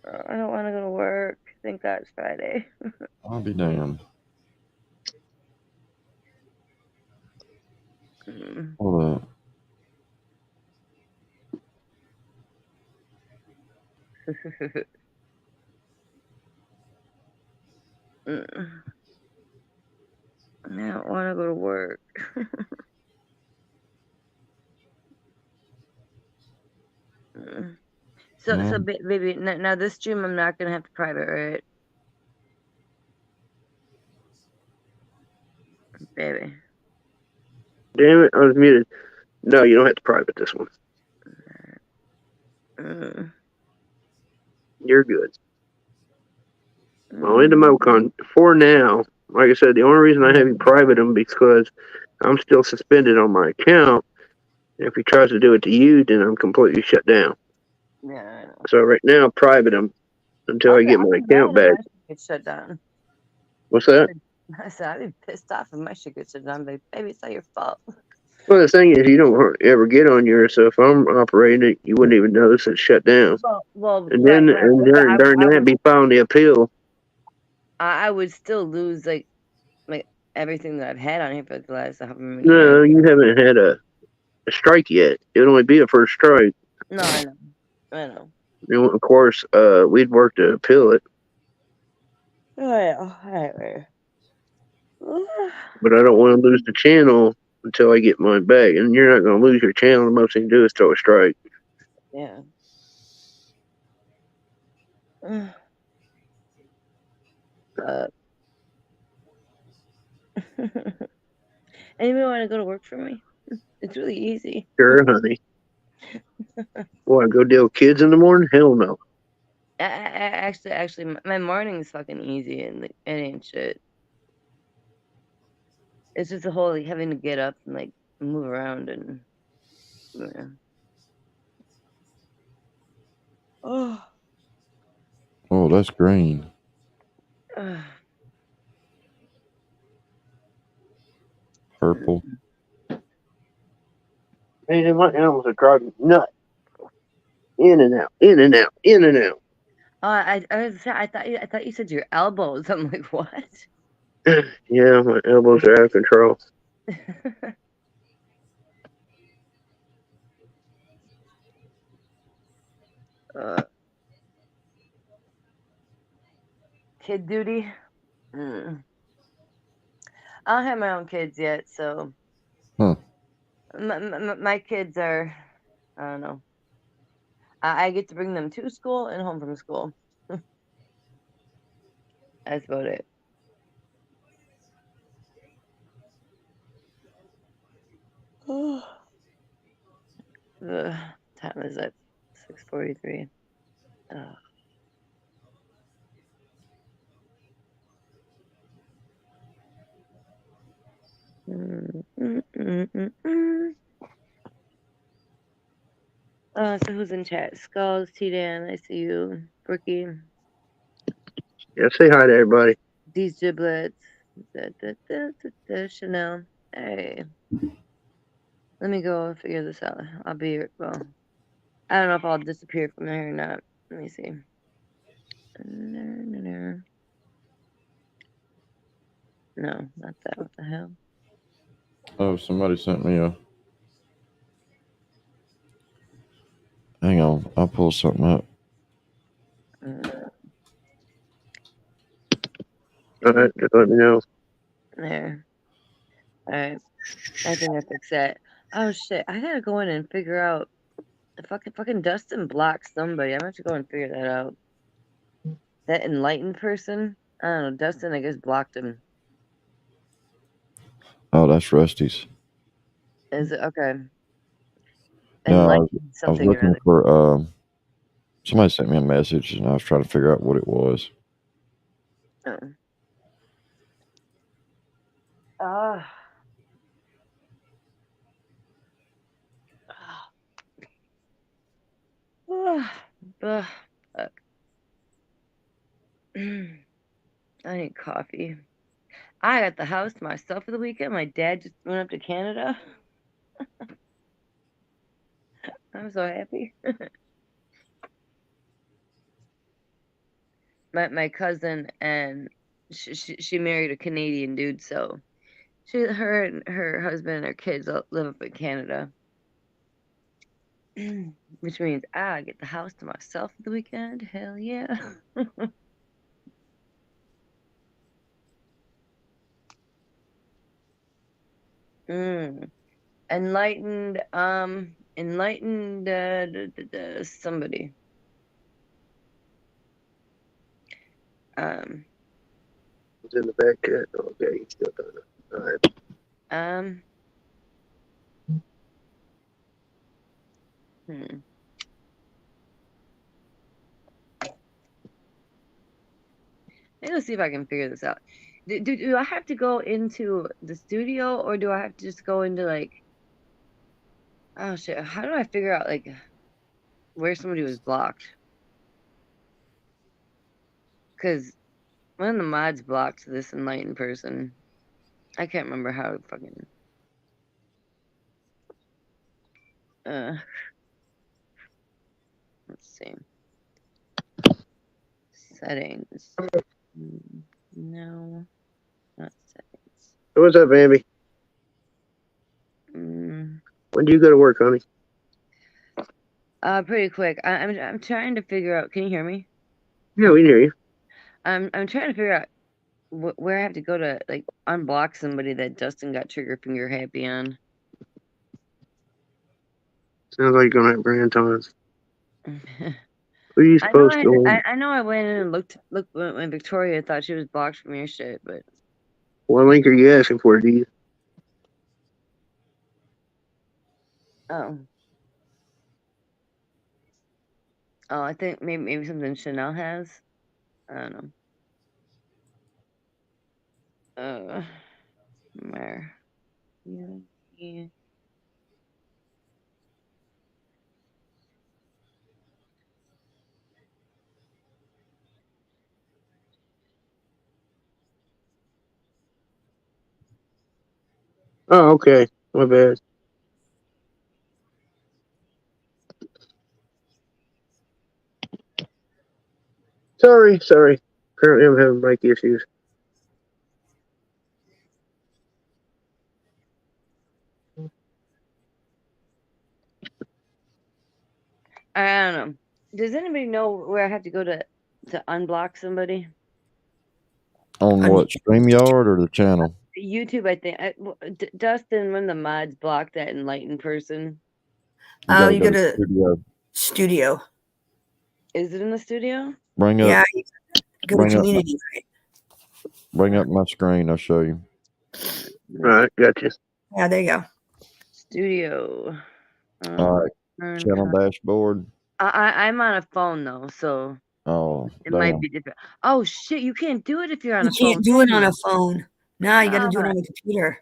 I don't want to go to work. I think that's Friday. I'll be damned. Hold up. I don't want to go to work. So, baby, now this stream I'm not gonna have to private, right? Baby. Damn it, I was muted. No, you don't have to private this one. You're good. Well, into MoCon for now. Like I said, the only reason I haven't private them because I'm still suspended on my account. And if he tries to do it to you, then I'm completely shut down. Yeah, I know. So right now, private them until I get my account back. My shit gets shut down. What's that? I said I'd be pissed off if my shit gets shut down. Like, baby, it's not your fault. Well, the thing is, you don't ever get on yours, so if I'm operating it, you wouldn't even notice it's shut down. Well, And then during that, be filing the appeal. I would still lose like everything that I've had on here for the last however many No, years. you haven't had a strike yet. It would only be a first strike. No, I know. And of course, we'd work to appeal it. Oh yeah, all right. But I don't want to lose the channel until I get mine back. And you're not going to lose your channel. The most you can do is throw a strike. Yeah. Anybody want to go to work for me? It's really easy. Sure, honey. What, go deal with kids in the morning? Hell no. Actually, my morning is fucking easy and like, it ain't shit. It's just the whole like having to get up and like move around and yeah. Oh, that's green. Purple. Man, my animals are driving me nuts. In and out, in and out, in and out. I thought you said your elbows. I'm like, what? Yeah, my elbows are out of control. Kid duty. I don't have my own kids yet, so my kids are, I don't know. I get to bring them to school and home from school. That's about it. The time is at 6:43. So who's in chat? Skulls, T-Dan, I see you. Brookie. Yeah, say hi to everybody. These giblets. Chanel. Hey. Let me go figure this out. I'll be, well, I don't know if I'll disappear from there or not. Let me see. No, not that. What the hell? Oh, somebody sent me a. Hang on, I'll pull something up. All right, just let me know. There. All right. I think I fixed that. Oh shit! I gotta go in and figure out. Fucking Dustin blocked somebody. I'm gonna have to go and figure that out. That enlightened person. I don't know. Dustin, I guess, blocked him. Oh, that's Rusty's. Is it okay? No, I was Something or looking other. for. Somebody sent me a message, and I was trying to figure out what it was. Fuck. I need coffee. I got the house to myself for the weekend. My dad just went up to Canada. I'm so happy. my cousin and she married a Canadian dude, so her and her husband and her kids all live up in Canada. Which means I get the house to myself for the weekend. Hell yeah. Enlightened, somebody. It's in the back chat. Okay, he's still done it. All right. Hmm. Let's see if I can figure this out. Do I have to go into the studio, or do I have to just go into like, oh shit, how do I figure out like where somebody was blocked? Because one of the mods blocked this enlightened person. I can't remember how to fucking let's see. Settings. No, not settings. What's up, Bambi? Mm. When do you go to work, honey? Pretty quick. I'm trying to figure out. Can you hear me? Yeah, we can hear you. I'm trying to figure out where I have to go to like unblock somebody that Dustin got trigger finger happy on. Sounds like you're gonna have grand times. Who are you supposed to? I know I went in and looked when Victoria thought she was blocked from your shit, but What link are you asking for, do you? oh, I think maybe something Chanel has. I don't know. Where? Yeah. Oh, okay. My bad. Sorry. Apparently I'm having mic issues. I don't know. Does anybody know where I have to go to unblock somebody? On what, StreamYard or the channel? YouTube, I think. Dustin, when the mods blocked that enlightened person. Oh, you go to studio. studio. Is it in the studio? Bring up, Yeah, you go to bring up, community. bring up my screen. I'll show you. All right, gotcha. Yeah, there you go. Studio. All right, channel dashboard. I'm on a phone though, so Oh, it might be different. Oh shit, you can't do it if you're on You a phone. can't do it on a phone. No, you got to do it Ah, on a computer.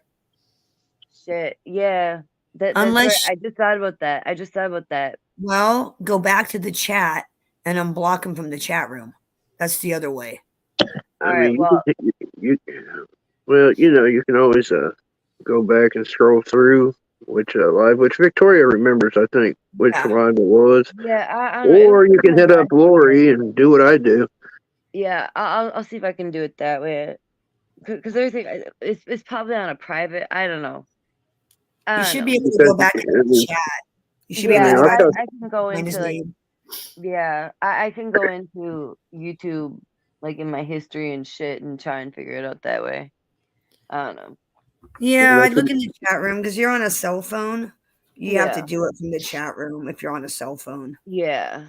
shit. Yeah. That's right. Unless, I just thought about that. well, go back to the chat and unblock them from the chat room. That's the other way. All I right. mean, Well, well, you can always go back and scroll through which live, which Victoria remembers, I think, which Yeah. live it was. yeah. I don't know. It Or was you can hit up Lori and do what I do. Yeah, I'll see if I can do it that way. Because everything it's probably on a private. I don't know. You I don't should know. be able to Because go back into the chat. You should be able Yeah, to go back and I can go find his into like name. yeah, I can go into YouTube like in my history and shit and try and figure it out that way. I don't know. Yeah, I'd look in the chat room because you're on a cell phone. You have to Yeah. do it from the chat room if you're on a cell phone. Yeah.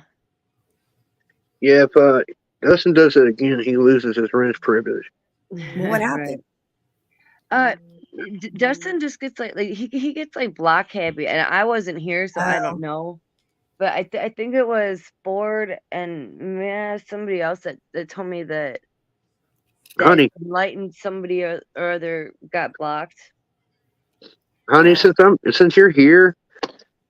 Yeah, if Dustin does it again, he loses his rent privilege. Well, what happened? Dustin just gets like he gets like block happy, and I wasn't here, so I don't know. But I think it was Ford and somebody else that told me that Honey, enlightened somebody or other got blocked. honey, since you're here,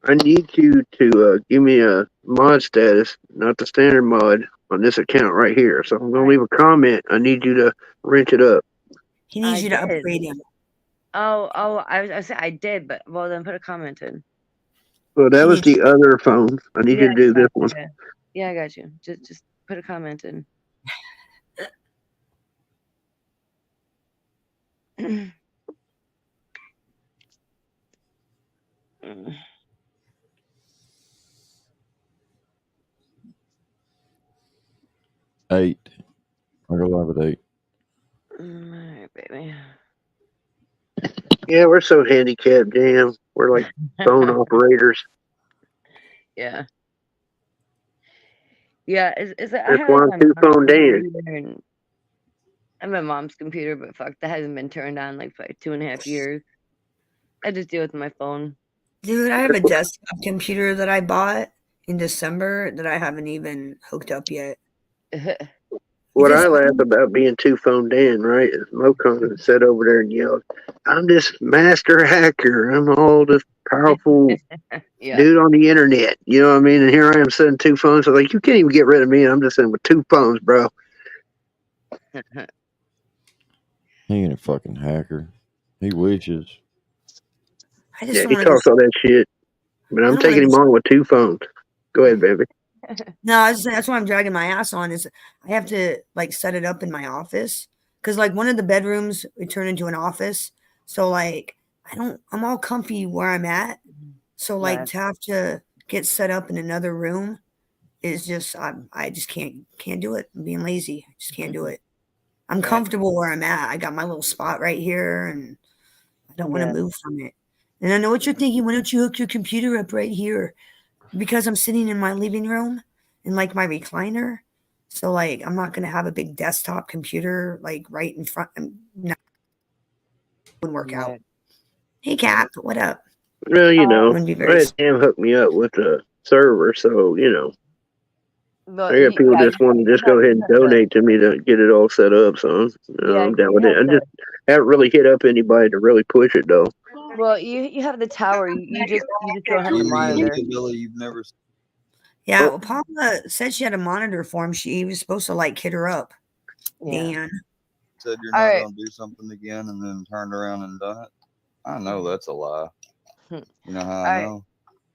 I need you to give me a mod status, not the standard mod, on this account right here. So I'm gonna leave a comment. I need you to wrench it up. He needs you to did. upgrade him. I said I did, but well then put a comment in. Well, that was the other phone. I need you to do this one. Yeah, I got you. Just put a comment in. 8. I'll go live at 8. All right, baby. Yeah, we're so handicapped, damn. We're like phone operators. Yeah. Yeah, I That's have why I'm my two mom's phone Dan. computer and I have my mom's computer, but fuck, that hasn't been turned on like for 2.5 years. I just deal with my phone. Dude, I have a desktop computer that I bought in December that I haven't even hooked up yet. What Because I laugh about being two phone Dan, right? Is Mocon sat over there and yelled, "I'm this master hacker. I'm all this powerful Yeah. dude on the internet." You know what I mean? And here I am sitting two phones. I'm like, you can't even get rid of me. And I'm just sitting with two phones, bro. He ain't a fucking hacker. He wishes. I just Yeah, don't he understand. talks all that shit, but I I'm don't taking him understand. on with two phones. Go ahead, baby. No, that's why I'm dragging my ass on is I have to like set it up in my office because like one of the bedrooms we turn into an office. So like I'm all comfy where I'm at. So like Right. to have to get set up in another room is just I just can't do it. I'm being lazy. I just can't do it. I'm comfortable where I'm at. I got my little spot right here and I don't want to Yeah. move from it. And I know what you're thinking. Why don't you hook your computer up right here? Because I'm sitting in my living room in like my recliner. So like I'm not gonna have a big desktop computer like right in front. No, wouldn't work out. Right. Hey Cap, what up? Well, I'm gonna be I very. had Sam hook me up with a server, so Well, I got people yeah, just want to just go you ahead and have to. donate to me to get it all set up. So Yeah, I'm down you with it. have I to. just haven't really hit up anybody to really push it though. Well, you have the tower. You just don't have the monitor. You've never. Yeah, well, Paula said she had a monitor for him. She was supposed to like hit her up. Yeah. Dan. Said you're All not right. going to do something again and then turned around and done it. I know that's a lie. You know how I know?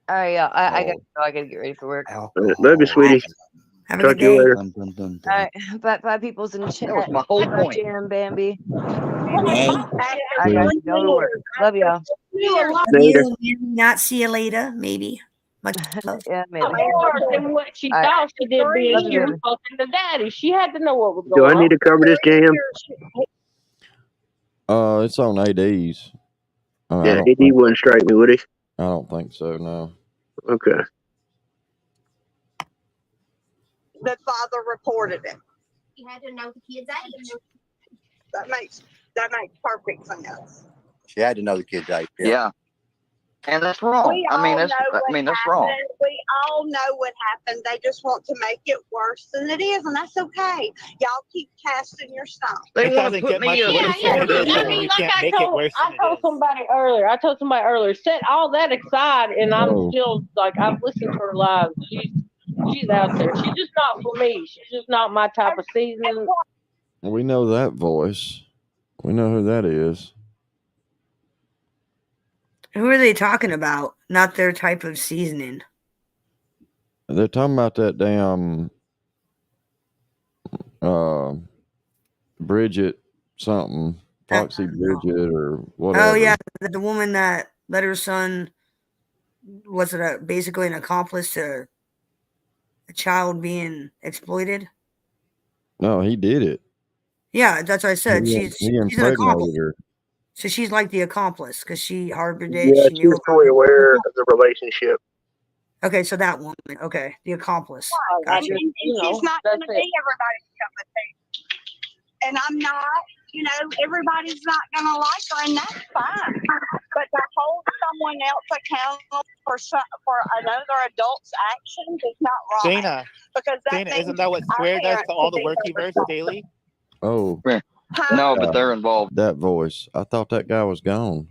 All right, yeah, I Oh, gotta go. I gotta get ready for work. All Love you, sweetie. Have a Talk good to you day. later. dun, dun, dun, dun. right, bye, peoples in chat. That was my whole point. Jam, Bambi. Hey. I got to go to work. Love y'all. Love Later. you. Not see you later. Maybe. Much love. Yeah, maybe. Worse than what she All right. thought she did being Love you, she was baby. fucking the daddy. She had to know what was Do going I need on. to cover this jam? It's on ADs. I Yeah, don't he think, wouldn't strike me, would he? I don't think so. No. Okay. The father reported it. He had to know the kid's age. That makes perfect sense. She had to know the kid's age. Yeah. And that's wrong. That's wrong. We all know what happened. They just want to make it worse than it is, and that's okay. Y'all keep casting your stones. They want to put me up. I told somebody earlier, set all that aside, and I'm still like, I've listened to her live. She's out there. She's just not for me. She's just not my type of season. We know that voice. We know who that is. Who are they talking about? Not their type of seasoning. They're talking about that damn Bridget something, Foxy Bridget or whatever. Oh yeah, the woman that let her son was it basically an accomplice to a child being exploited? No, he did it. Yeah, that's what I said. He She's an impregnated accomplice. her. So she's like the accomplice because she harbored it. Yeah, She knew she's fully aware of the relationship. Okay, so that woman. Okay, the accomplice. And Gotcha. she's not going to be everybody's cup of tea. And I'm not, everybody's not going to like her, and that's fine. But to hold someone else accountable for another adult's actions is not wrong. Dana, because that isn't that what Square does to all the workivers daily? Oh. No, but they're involved. That voice. I thought that guy was gone.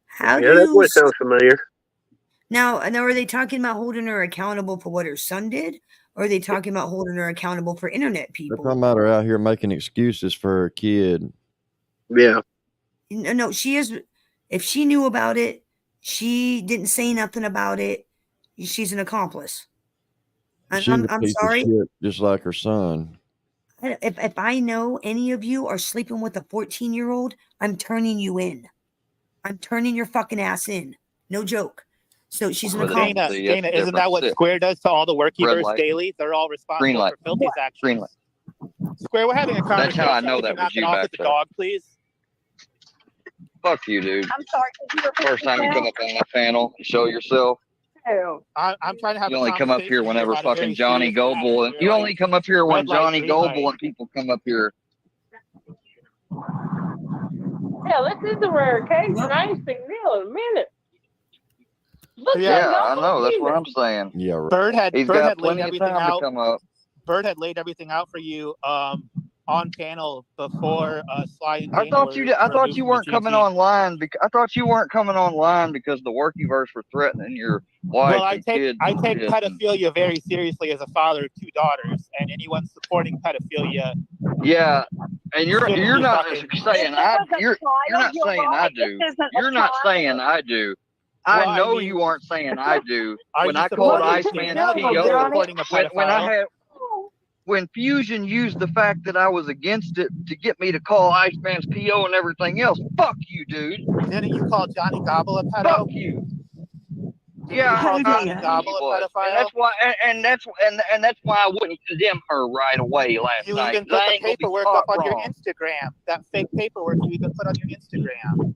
How Yeah, that voice sounds familiar. Now, are they talking about holding her accountable for what her son did? Or are they talking about holding her accountable for internet They're people? talking about her out here making excuses for her kid. Yeah. No, she is. If she knew about it, she didn't say nothing about it. She's an accomplice. She's a I'm piece sorry. of shit, just like her son. If I know any of you are sleeping with a 14-year-old, I'm turning you in. I'm turning your fucking ass in. No joke. So she's an accomplice. Dana, isn't that what Square does to all the workivers daily? They're all responsible for Filthy's actions. Square, we're having a conversation. That's how I know Can that you was knock it you off back with the there. dog, please? Fuck you, dude. I'm sorry. Could you repeat First time you come yourself? up on my panel, show yourself. Who? I'm trying to have You a only come up conversation here whenever about a very fucking Johnny serious matter. Goble. You're You like only come up here when red light, Johnny green Goble light. and people come up here. Yeah, this is a rare occasion. I ain't seen Neil in a minute. Look, Yeah, I know. That's what I'm saying. Yeah, right. Bird had He's laid got plenty of everything time out. to come up. Bird had laid everything out for you on panel before Sly and I Dana thought you did. I were thought removed you from weren't the coming GMT. online because I thought you weren't coming online because the Workyverse were threatening your wife Well, I and take kids. pedophilia very seriously as a father of 2 daughters, and anyone supporting pedophilia. Yeah, and you're not fucking, saying you're not saying I do. You're not saying I do. Well, I know I mean, you aren't saying I do. Are When you I called supporting Iceman Are you PO, supporting a pedophile? when I had when Fusion used the fact that I was against it to get me to call Iceman's PO and everything else, fuck you, dude. Didn't you call Johnny Gobble a pedo? Fuck you. Didn't you call Johnny Gobble a pedophile? And that's why, and that's why I wouldn't condemn her right away last You night. even put the paperwork up on your wrong. Instagram. That fake paperwork you even put on your Instagram.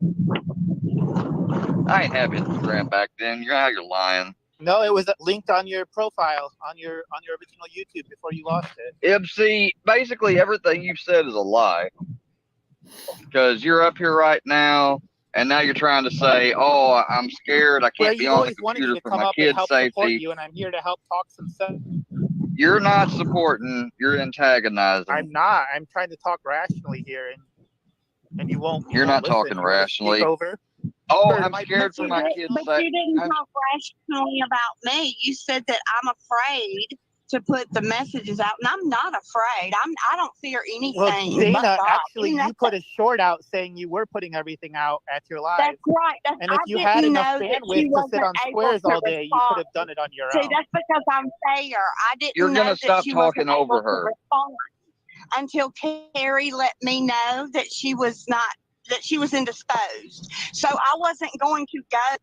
I ain't have Instagram back then. You're lying. No, it was linked on your profile on your original YouTube before you lost it. See, basically everything you've said is a lie. Because you're up here right now, and now you're trying to say, "Oh, I'm scared. I can't be on the computer for my kids' safety." You, and I'm here to help talk some sense. You're not supporting. You're antagonizing. I'm not. I'm trying to talk rationally here, and you won't. You're not listen. talking rationally. Over. Oh, I'm scared for my kids' But safety. you didn't talk rationally about me. You said that I'm afraid to put the messages out, and I'm not afraid. I don't fear anything. Well, Dana, but God. actually, you put a short out saying you were putting everything out at your live. That's right. And if you had enough bandwidth to sit on squares all day, you could have done it on your own. See, that's because I'm fair. I didn't You're know gonna that stop she talking wasn't over able to her. respond until Carrie let me know that she was indisposed. So I wasn't going to go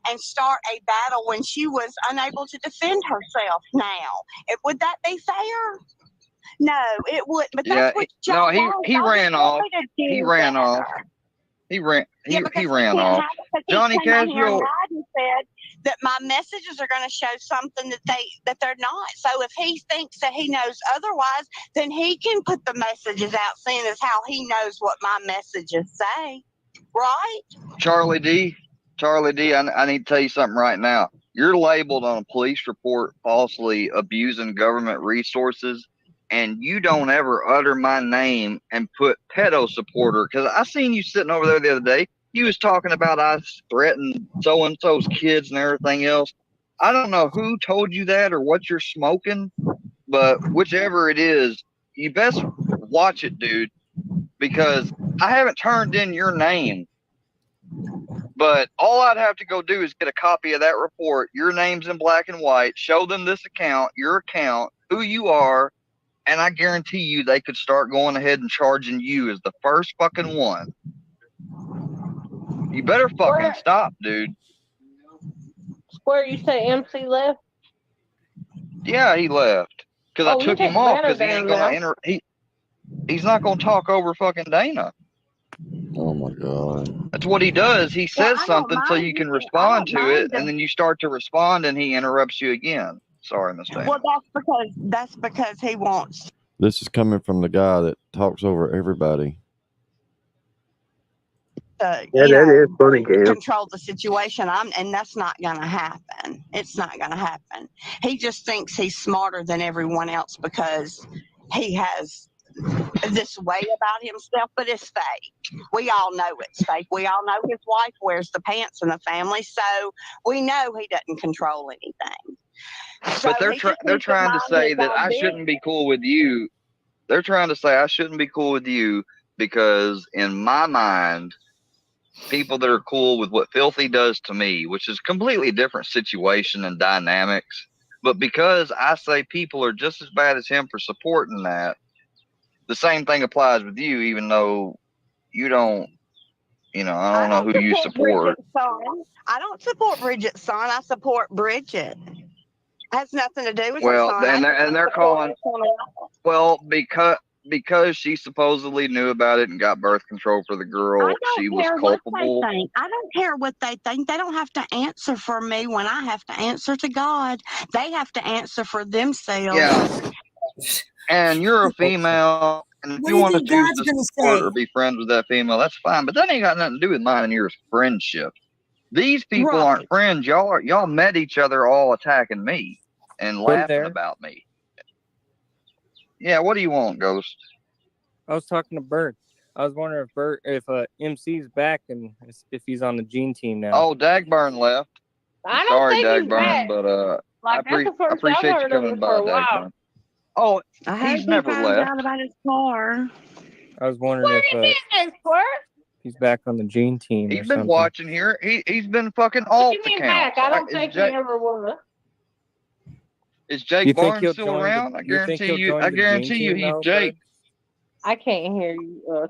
and start a battle when she was unable to defend herself now. Would that be fair? No, it wouldn't. But that's what y'all want. He ran off. He ran off. He ran off. Johnny Casual said that my messages are going to show something that they're not. So if he thinks that he knows otherwise, then he can put the messages out, seeing as how he knows what my messages say, right? Charlie D, I need to tell you something right now. You're labeled on a police report falsely abusing government resources, and you don't ever utter my name and put pedo supporter, because I seen you sitting over there the other day. You was talking about I threatened so-and-so's kids and everything else. I don't know who told you that or what you're smoking, but whichever it is, you best watch it, dude, because I haven't turned in your name. But all I'd have to go do is get a copy of that report, your name's in black and white, show them this account, your account, who you are, and I guarantee you they could start going ahead and charging you as the first fucking one. You better fucking stop, dude. Square, you say MC left? Yeah, he left. Because I took him off because he ain't gonna he's not gonna talk over fucking Dana. Oh my God. That's what he does. He says something so you can respond to it, and then you start to respond and he interrupts you again. Sorry, Miss Dana. Well, that's because he wants. This is coming from the guy that talks over everybody. That is funny, Cam. Control the situation. And that's not going to happen. It's not going to happen. He just thinks he's smarter than everyone else because he has this way about himself, but it's fake. We all know it's fake. We all know his wife wears the pants in the family, so we know he doesn't control anything. But they're trying to say that I shouldn't be cool with you. They're trying to say I shouldn't be cool with you because in my mind, people that are cool with what Filthy does to me, which is a completely different situation and dynamics, but because I say people are just as bad as him for supporting that, the same thing applies with you, even though you don't, I don't know who you support. I don't support Bridget's son. I support Bridget. Has nothing to do with Well, her son. and they're calling. Well, because because she supposedly knew about it and got birth control for the girl, I she don't was care what culpable. they think. I don't care what they think. They don't have to answer for me when I have to answer to God. They have to answer for themselves. Yeah. And you're a female, and if What you do you want to think choose God's to gonna support say? or be friends with that female, that's fine. But that ain't got nothing to do with mine and yours friendship. These people Right. aren't friends. Y'all met each other all attacking me and laughing there. about me. Yeah, what do you want, Ghost? I was talking to Bert. I was wondering if MC's back and if he's on the Gene team now. Oh, Dagburn left. I don't Sorry, think he's back. Dagburn, but Like, that's the first appreciate I've you heard of coming him by, for a while. Dagburn. Oh, I hope he's he never finds left. out about his car. I was wondering if he's back on the Gene team. He's or been something. watching here. He's been fucking What alt do you mean account. back? I don't think he ever was. Is You Jake think Barnes he'll still join the- around? I you think guarantee he'll you. join I the guarantee Gene you, team he's now, Jake. I can't hear you.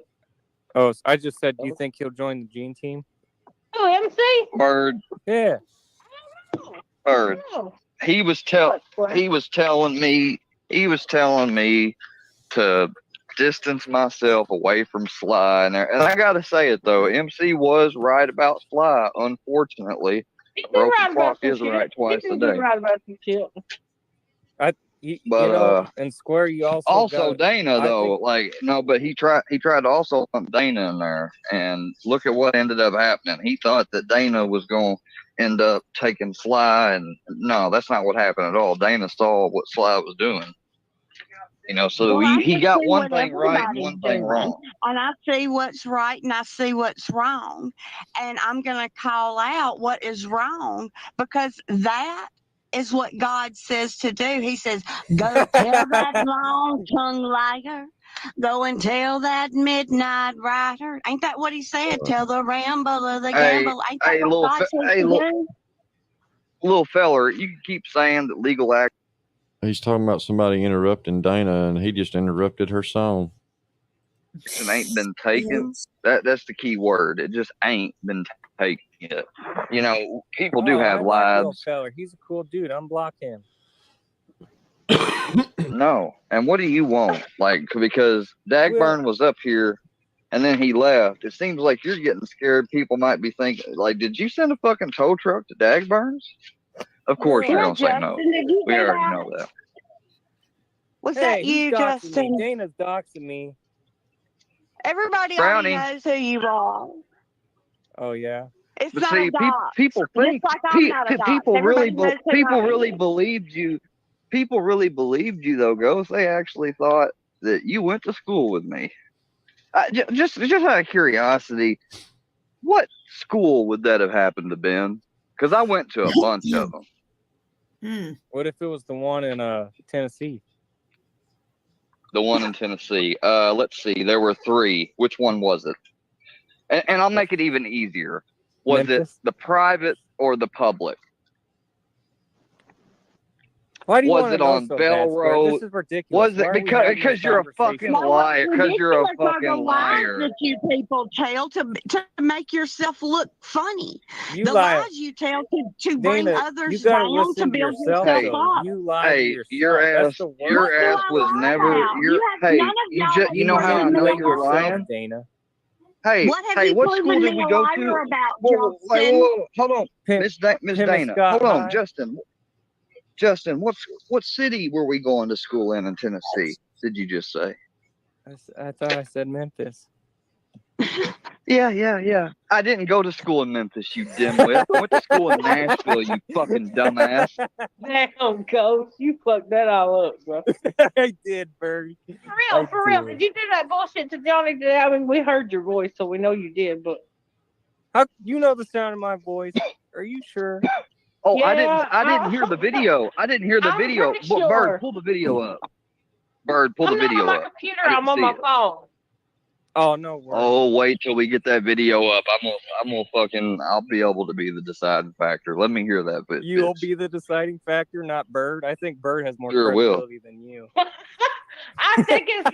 Oh, I just said, do you think he'll join the Gene team? Oh, MC? Bird. Yeah. Bird. He was telling me to distance myself away from Sly, and I gotta say it though, MC was right about Sly. Unfortunately, He's a been broken right about clock some is shit. right twice He's a been day. right about some shit. And Square, you also got, Dana though, but he tried to also lump Dana in there, and look at what ended up happening. He thought that Dana was going to end up taking Sly, and no, that's not what happened at all. Dana saw what Sly was doing, so Well, I he can got see one what thing right and everybody's one thing doing, wrong. and I see what's right and I see what's wrong, and I'm going to call out what is wrong, because that is what God says to do. He says, go tell that long tongue liar, go and tell that midnight rider. Ain't that what he said? Tell the rambler, the gambler. Ain't that what God says to do? Little feller, you can keep saying that legal act. He's talking about somebody interrupting Dana, and he just interrupted her song. It ain't been taken. That's the key word. It just ain't been taken yet. People do have I like little lives. feller. He's a cool dude. Unblock him. No. And what do you want? Because Dagburn was up here and then he left. It seems like you're getting scared. People might be thinking, did you send a fucking tow truck to Dagburn's? Of course you're going to say no. We already know that. Was Hey, that he's you, doxing Justin? Me. Dana's doxing me. Everybody Brownie. already knows who you are. Oh, yeah. It's But not see, a dox. people think Just like I'm not a dox. people really Everybody knows who I am. believed you. People really believed you though, Ghost. They actually thought that you went to school with me. Just out of curiosity, what school would that have happened to been? Because I went to a bunch of them. What if it was the one in Tennessee? The one in Tennessee. Let's see. There were 3. Which one was it? And I'll make it even easier. Was Memphis? it the private or the public? Why do you was want it to know on so Bell bad, Square? Road? This is ridiculous. Was it because you're a fucking liar? Because you're a fucking liar. That you people tell to make yourself look funny. You the lie. lies you tell to bring Dana, others you gotta down listen to to build yourself, yourself though. up. You lie to yourself. Your ass, That's the worst. your ass was never. You know how I know you're lying, Dana. Hey, what have hey, you what proven school did me we a go liar to? about, Whoa, Justin? hold on, Miss Dana. Scott Hold on, High. Justin, what city were we going to school in Tennessee? Did you just say? I thought I said Memphis. Yeah. I didn't go to school in Memphis, you dimwit. I went to school in Nashville, you fucking dumbass. Damn, Ghost, you fucked that all up, bro. I did, Bird. For real. Did you do that bullshit to Johnny today? I mean, we heard your voice, so we know you did, but how you know the sound of my voice? Are you sure? Oh, yeah, I didn't hear the video. I didn't hear the video. Sure. Bird, pull the video up. Bird, pull the video up. I'm not on my up. computer. I'm on my phone. Oh, no worries. Oh, wait till we get that video up. I'll be able to be the deciding factor. Let me hear that bit. You'll be the deciding factor, not Bird. I think Bird has more Sure credibility than you. I think it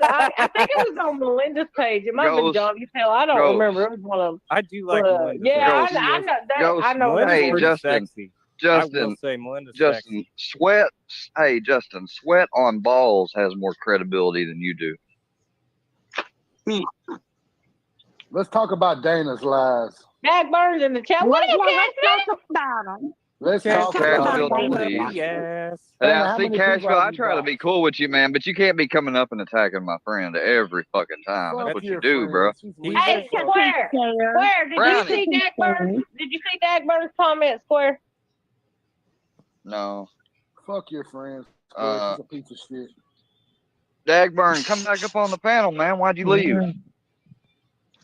was on Melinda's page. It might have been Johnny's hell. I don't remember. It was one of them. I do like Melinda's. Yeah, I know that. I know that. Hey, Justin. I will say Melinda's Justin, sexy. Sweat on balls has more credibility than you do. Let's talk about Dana's lies. Dag Burns in the chat. What Let's up, Cash? talk about them. Let's talk Cashville, about please. Dana, Now, how see, many people Cashville, have I you try to blocked? be cool with you, man, but you can't be coming up and attacking my friend every fucking time. That's Fuck what you your do, bro. friends. He's weak Hey, as fuck. Square. Square, did you Brownie. see Dag Burns? Did you see Dag Burns' comment, Square? No. Fuck your friends. He's a piece of shit. Dagburn, come back up on the panel, man. Why'd you leave?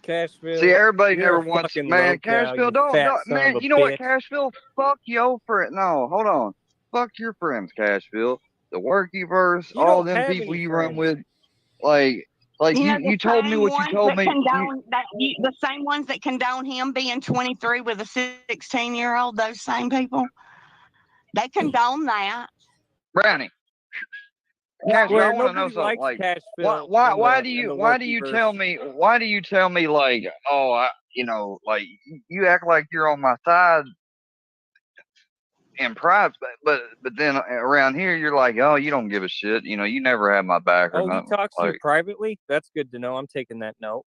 Cashville. See, everybody you're never a wants, fucking man. low-cal, Cashville, you don't, fat son man. of a You know what, bitch. Cashville? Fuck your friend. No, hold on. Fuck your friends, Cashville. The Workyverse, You all don't them have people any you friends. run with, like You know, you told me what you told me. The same ones that condone him being 23 with a 16-year-old, those same people, they condone that. Brownie. Cashville, I want to know nobody something. likes Like, Cashville. why do you tell me like, oh, like you act like you're on my side in private, but then around here you're like, oh, you don't give a shit. You know, you never have my back or Oh, he nothing. talks to you Like, privately? That's good to know. I'm taking that note.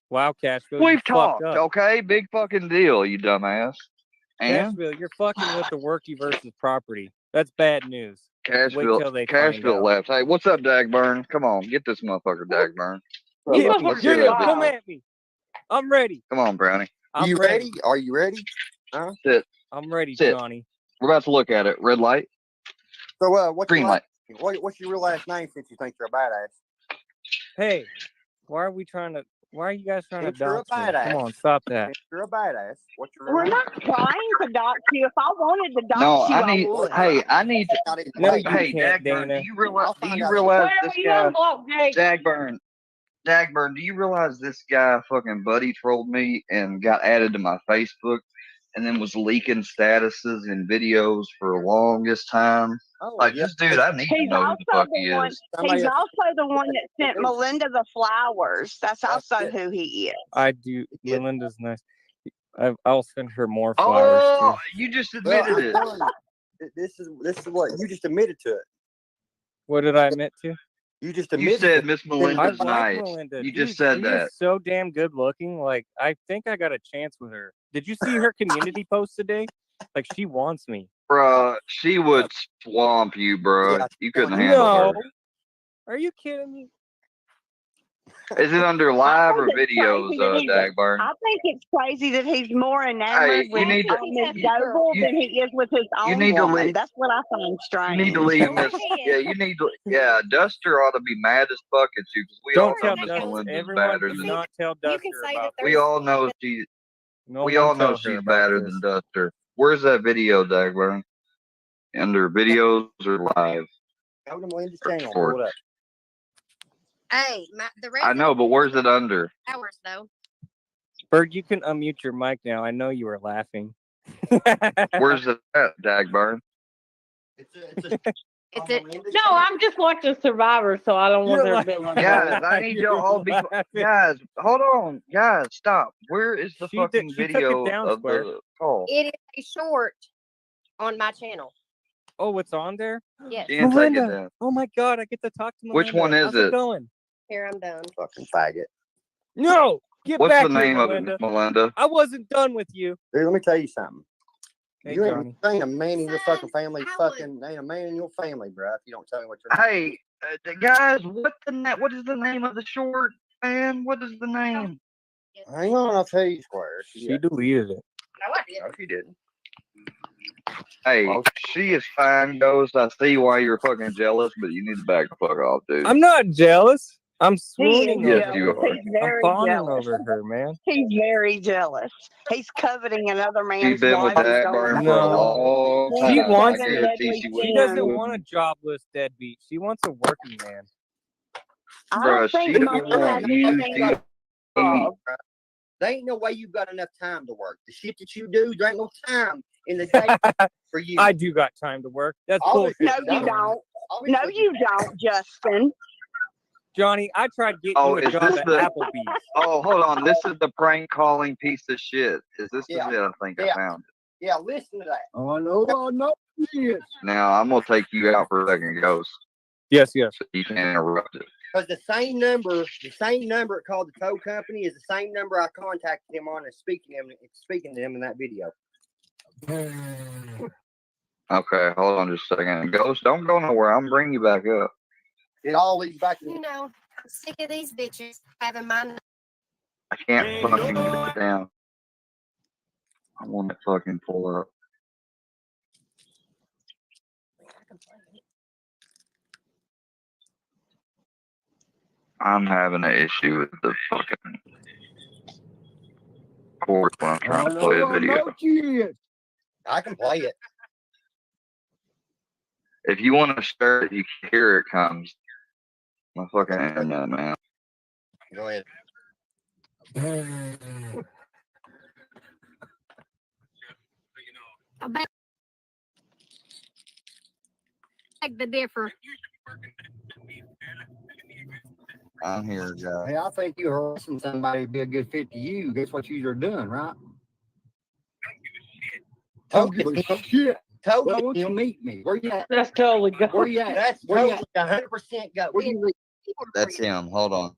Wow, Cashville, you we've fucked talked, up. okay? Big fucking deal, you dumbass. And Cashville, you're fucking with the Workyverse's property. That's bad news. Wait till they find Cashville out. left. Hey, what's up, Dagburn? Come on, get this motherfucker, Dagburn. Yeah, Let's hear that come video. at me. I'm ready. Come on, Brownie. I'm You ready? ready? Are you ready? Huh? Sit. I'm ready, Sit. Johnny. We're about to look at it. Red light. So, what's Green your light. what's your real last name since you think you're a badass? Hey, why are you guys trying Since to you're a dox me? badass. Come on, stop that. Since you're a badass. What's your We're real name? not trying to dox you. If I wanted to dox No, you, I need. would. Hey, I need. No, Hey, you hey, can't, Dagburn, Dana. do you realize Where this were you guy? unblocked, Jake? Dagburn, do you realize this guy fucking buddy trolled me and got added to my Facebook, and then was leaking statuses and videos for the longest time? Oh, Like, yeah. this dude, I need to He's know who the also fuck he the one. is. He's also the one that sent Melinda the flowers. That's also who he is. I do. Melinda's nice. I'll send her more flowers Oh, too. you just Well, admitted I'm it. telling you, this is what you just admitted to it. What did I admit to? You just You admitted said to Miss it. I Melinda's like nice. Melinda. You Dude, just said she that. is so damn good looking. Like, I think I got a chance with her. Did you see her community post today? Like, she wants me. Bruh, she would swamp you, bruh. Yeah, You couldn't handle No. her. Are you kidding me? Is it under I live think or it's videos, crazy that he's. Dagburn? I think it's crazy that he's more enamored Hey, with Miss Doble than he is with his you own need to woman. leave. That's what I find You strange. need to leave Miss. Yeah, you need to. Yeah, Duster ought to be mad as fuck at you because we all Don't know tell Miss Dusty. Melinda's Everyone, badder do than. not tell Duster about We this. all know she. No We one all know tell her she's about badder this. than Duster. Where's that video, Dagburn? Under videos or live? Go to Melinda's channel. Or- Pull it up. Hey, the rest I know, but where's it under? hours though. Bird, you can unmute your mic now. I know you were laughing. Where's it at, Dagburn? It's it. No, I'm just watching Survivor, so I don't want there to be like Guys, I need y'all all be. Guys, hold on. Guys, stop. Where is the fucking she took it video down, of Square. the call? It is a short on my channel. Oh, it's on there? Yes. You can take it Melinda. down. Oh my God, I get to talk to Melinda. Which one is How's it? going? Here, I'm done. Fucking faggot. No, get What's back the here, name of Melinda. it, Melinda? I wasn't done with you. Dude, let me tell you something. Hey, You Johnny. ain't a man in your fucking family. Ain't a man in your family, bro. If you don't tell me what your name. Hey, guys, what is the name of the short, man? What is the name? Hang on, I'll tell you, Square. She deleted it. No, I didn't. No, she didn't. Hey, she is fine, Ghost. I see why you're fucking jealous, but you need to back the fuck off, dude. I'm not jealous. I'm He is swooning Yes, over you jealous. are. He's I'm very fawning jealous. over her, man. He's very jealous. He's coveting another She's man's been with wife. Dagburn for a No. long time. She I wants Seven it. guarantee deadly she She will. doesn't sins. want a jobless deadbeat. She wants a working man. I Bruh, don't think she Mona don't has want you. anything She to love. There ain't no way you've got enough time to work. The shit that you do, there ain't no time in the day for you. I do got time to work. That's bullshit. No, you don't. No, you don't, Justin. Johnny, I tried getting Oh, you a is job this at the? Applebee's. Oh, hold on. This is the prank calling piece of shit. Is this Yeah. the? I think I found it. Yeah, listen to that. Oh, no, yes. Now I'm gonna take you out for a second, Ghost. Yes, yes. So you can't interrupt it. Because the same number it called the tow company is the same number I contacted him on and speaking to him in that video. Okay, hold on just a second. Ghost, don't go nowhere. I'm bringing you back up. It all leads back to You know, I'm sick of these bitches having my. I can't fucking get it down. I want to fucking pull up. I'm having an issue with the fucking cord when I'm trying to play a video. I can play it. If you want to start, you can hear it comes. My fucking internet, man. Go ahead. I beg the differ. I'm here, guys. Hey, I think you harassing somebody would be a good fit to you. Guess what you're doing, right? Told you, told you, meet me. Where you at? That's totally go. Where you at? That's totally 100% go. Where you That's him. Hold on.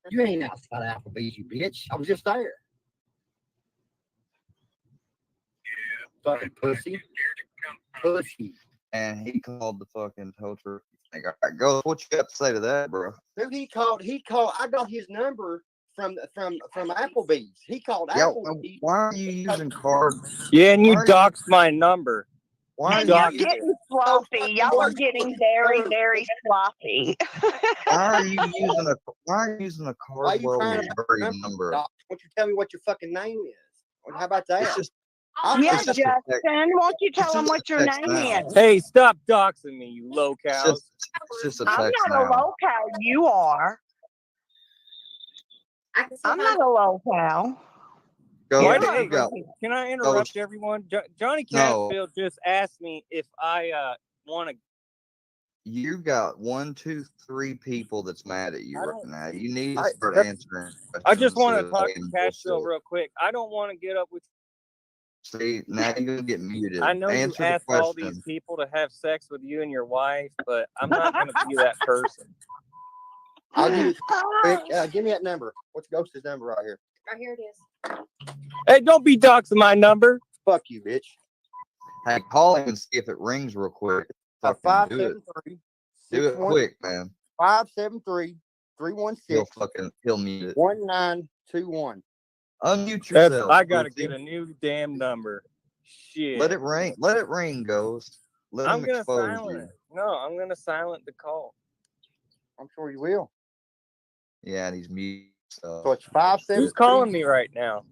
You ain't outside Applebee's, you bitch. I was just there. Fucking pussy. Pussy. And he called the fucking tow truck. All right, go. What you got to say to that, bro? Dude, he called. I got his number from Applebee's. He called Yo, Applebee's. why are you using cards? Yeah, and you doxed my number. Why And you're getting sloppy. Y'all are getting very, very sloppy. Why are you using a card well with a buried number? Why don't you tell me what your fucking name is? How about that? It's just, Yeah, Justin, won't you tell them what your name is? Hey, stop doxing me, you low cows. It's just a I'm text not a now. low cow. You are. I'm not a low cow. Go, Why there did you go. Can I interrupt everyone? Johnny No. Cashfield just asked me if I want to. You got 1, 2, 3 people that's mad at you right now. You need to start that's- answering. I just want to questions talk to and Cashfield bullshit. real quick. I don't want to get up with. See, now you're gonna get muted. I know Answer you the asked all these question. people to have sex with you and your wife, but I'm not going to be that person. I'll give you quick. Give me that number. What's Ghost's number right here? Right here it is. Hey, don't be doxing my number. Fuck you, bitch. Hey, call him and see if it rings real quick. Fucking do it. 573. Do it quick, man. 573-316. He'll mute it. 1921. Unmute yourself. I got to pussy. get a new damn number. Shit. Let it ring. Let it ring, Ghost. Let I'm him going to expose silent you. it. No, I'm going to silent the call. I'm sure you will. Yeah, and he's muted. So it's 573. Who's calling me right now?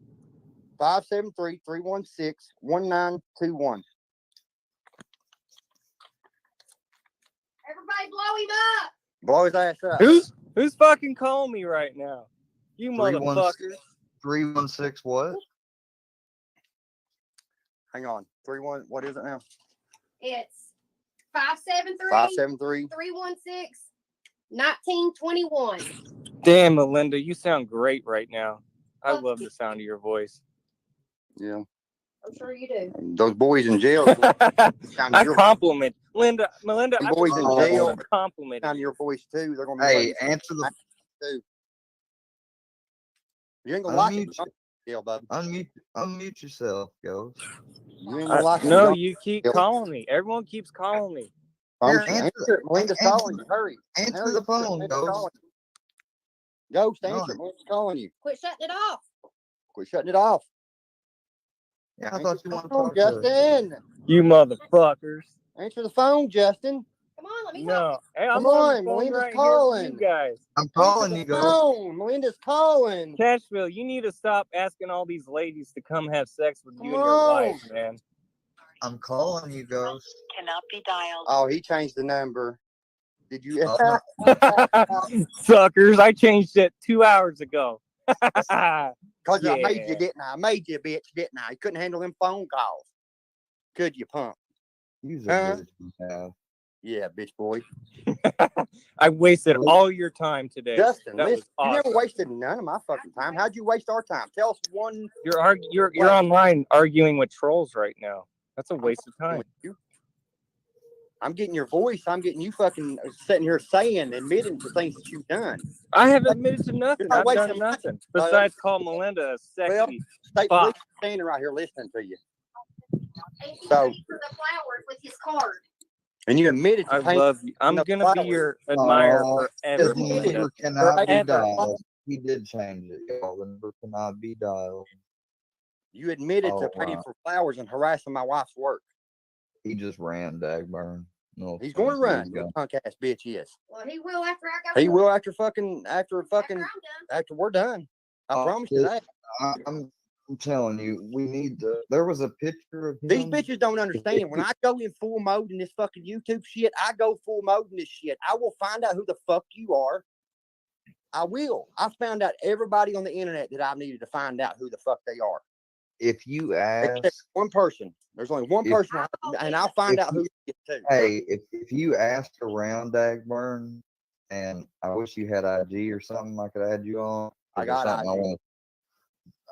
573-316-1921. Everybody blow him up. Blow his ass up. Who's fucking calling me right now? You motherfuckers. 316 what? Hang on. 31. What is it now? It's 573 573. 316 1921. Damn, Melinda, you sound great right now. I love the sound of your voice. Yeah. I'm sure you do. Those boys in jail. I compliment Melinda. Them I boys in jail. compliment. On your voice too. They're gonna be. Hey, answer the. Too. You ain't gonna like it. Jail, bud. Unmute yourself, Ghost. You ain't gonna like it. No, you keep calling me. Everyone keeps calling me. Answer it. Melinda's calling you. Hurry. Answer the phone, Ghost. Ghost, answer it. Melinda's calling you. Quit shutting it off. Quit shutting it off. Yeah, I thought you wanted to phone, talk to her. Justin. You motherfuckers. Answer the phone, Justin. Come on, let me No. talk. Hey, I'm Come on on, the phone Melinda's right calling. here with you guys. I'm calling Answer you, the Ghost. phone. Melinda's calling. Cashville, you need to stop asking all these ladies to come have sex with you Come and your on. wife, man. I'm calling you, Ghost. Cannot be dialed. Oh, he changed the number. Did you? Suckers, I changed it 2 hours ago. Because I made Yeah. you, didn't I? I made you a bitch, didn't I? You couldn't handle them phone calls. Could you, punk? Use Huh? it you have. Yeah, bitch boy. I wasted all your time today. Justin, That listen, was awesome. you never wasted none of my fucking time. How'd you waste our time? Tell us one. You're online arguing with trolls right now. That's a waste of time. You. I'm getting your voice. I'm getting you fucking sitting here admitting to things that you've done. I haven't admitted to nothing. not I've wasting done my nothing besides call Melinda a Well, sexy state fuck. police standing right here listening to you. So, For the flowers with his card. and you admitted to I paying love you. I'm the gonna be flowers. your admirer forever, His Melinda. number cannot be Forever. dialed. He did change it, y'all. The number cannot be dialed. You admitted to Oh, paying for flowers and harassing my wife's work. He just ran, Dagburn. No, He's going to offense, run. he's You gone. punk ass bitch. Yes. Well, he will after I go. He will after we're done. I promise you that. I'm telling you, we need to. There was a picture of him. These bitches don't understand. When I go in full mode in this fucking YouTube shit, I go full mode in this shit. I will find out who the fuck you are. I will. I found out everybody on the internet that I needed to find out who the fuck they are. If you ask except one person, there's only one person, and I'll find out who it is too. Hey, if you asked around Dagburn, and I wish you had IG or something I could add you on. I got IG.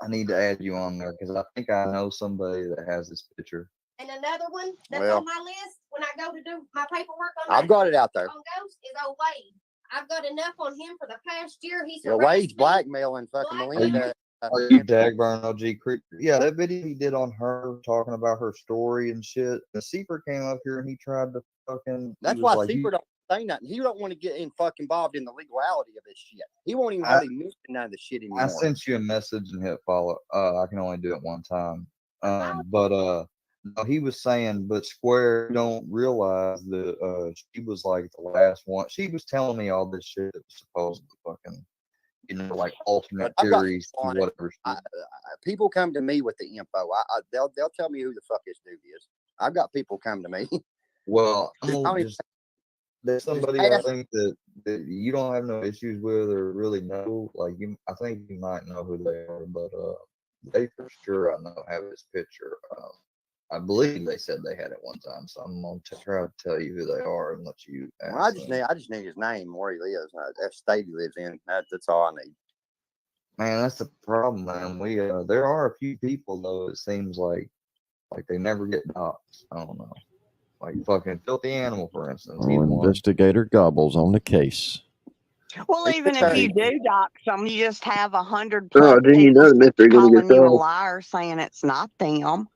I need to add you on there because I think I know somebody that has this picture. And another one that's Well, on my list when I go to do my paperwork I've got it out there. on Ghost is old Wade. I've got enough on him for the past year. He's Yeah, Wade's blackmailing fucking Melinda. Are you Dagburn OG Creek? Yeah, that video he did on her talking about her story and shit. The Seeper came up here and he tried to fucking. That's why Seeper don't say nothing. He don't want to get involved in the legality of this shit. He won't even really mention none of the shit anymore. I sent you a message and hit follow. I can only do it one time. No, he was saying, but Square don't realize that she was like the last one. She was telling me all this shit that was supposed to fucking, like alternate theories to whatever. People come to me with the info. They'll tell me who the fuck this dude is. I've got people come to me. Well, there's somebody I think that you don't have no issues with or really know. Like I think you might know who they are, but they for sure I know have his picture. I believe they said they had it one time, so I'm gonna try to tell you who they are and let you. Well, I just need his name, where he lives, that state he lives in. That's all I need. Man, that's the problem, man. We there are a few people though. It seems like they never get doxxed. I don't know, like fucking Filthy Animal, for instance. He's one. Investigator Gobbles on the case. Well, even if you do dox them, you just have 100 Oh, then you know the mystery gonna calling get you a solved. liar, saying it's not them.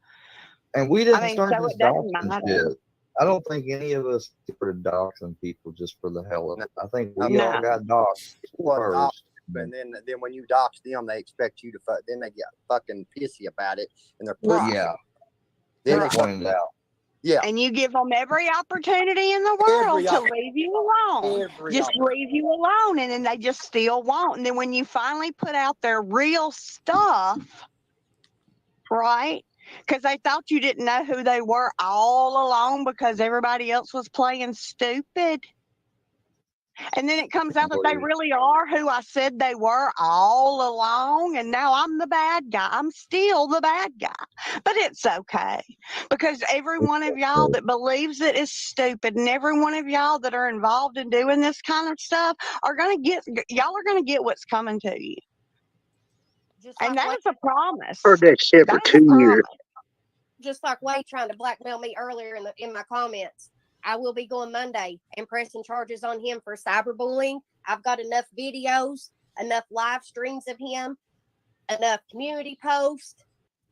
And we didn't start so this it doesn't doxing matter. shit. I don't think any of us started doxing people just for the hell of it. I think we No. all got doxed first. And then when you dox them, they expect you to then they get fucking pissy about it, and they're pussy. Right. Yeah. Then Right. they Pointed out. Yeah. And you give them every opportunity in the world to leave you alone. Just leave you alone. And then they just still won't. And then when you finally put out their real stuff, right? Because they thought you didn't know who they were all along because everybody else was playing stupid. And then it comes out that they really are who I said they were all along. And now I'm the bad guy. I'm still the bad guy. But it's okay. Because every one of y'all that believes it is stupid. And every one of y'all that are involved in doing this kind of stuff are going to get what's coming to you. And that is a promise. Heard that shit for 2 years. Just like Wade trying to blackmail me earlier in my comments. I will be going Monday and pressing charges on him for cyberbullying. I've got enough videos, enough live streams of him, enough community posts,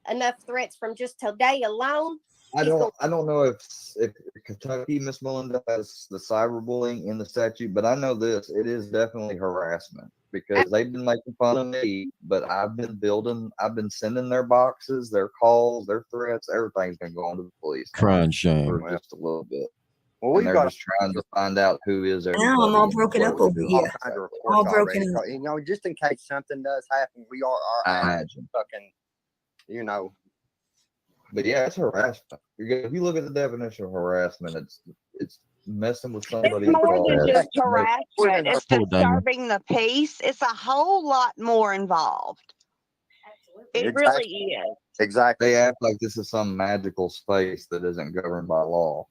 enough threats from just today alone. I don't know if Kentucky, Miss Melinda, has the cyberbullying in the statute, but I know this: it is definitely harassment because they've been making fun of me, but I've been sending their boxes, their calls, their threats, everything's been going to the police. Crying shame. For just a little bit. Well, and they're just trying to find out who is everybody. Now I'm all broken up over here. All broken up. You know, just in case something does happen, we are imagine fucking, you know. But yeah, it's harassment. If you look at the definition of harassment, it's messing with somebody. It's more than just harassment. It's disturbing the peace. It's a whole lot more involved. It really is. Exactly. They act like this is some magical space that isn't governed by law.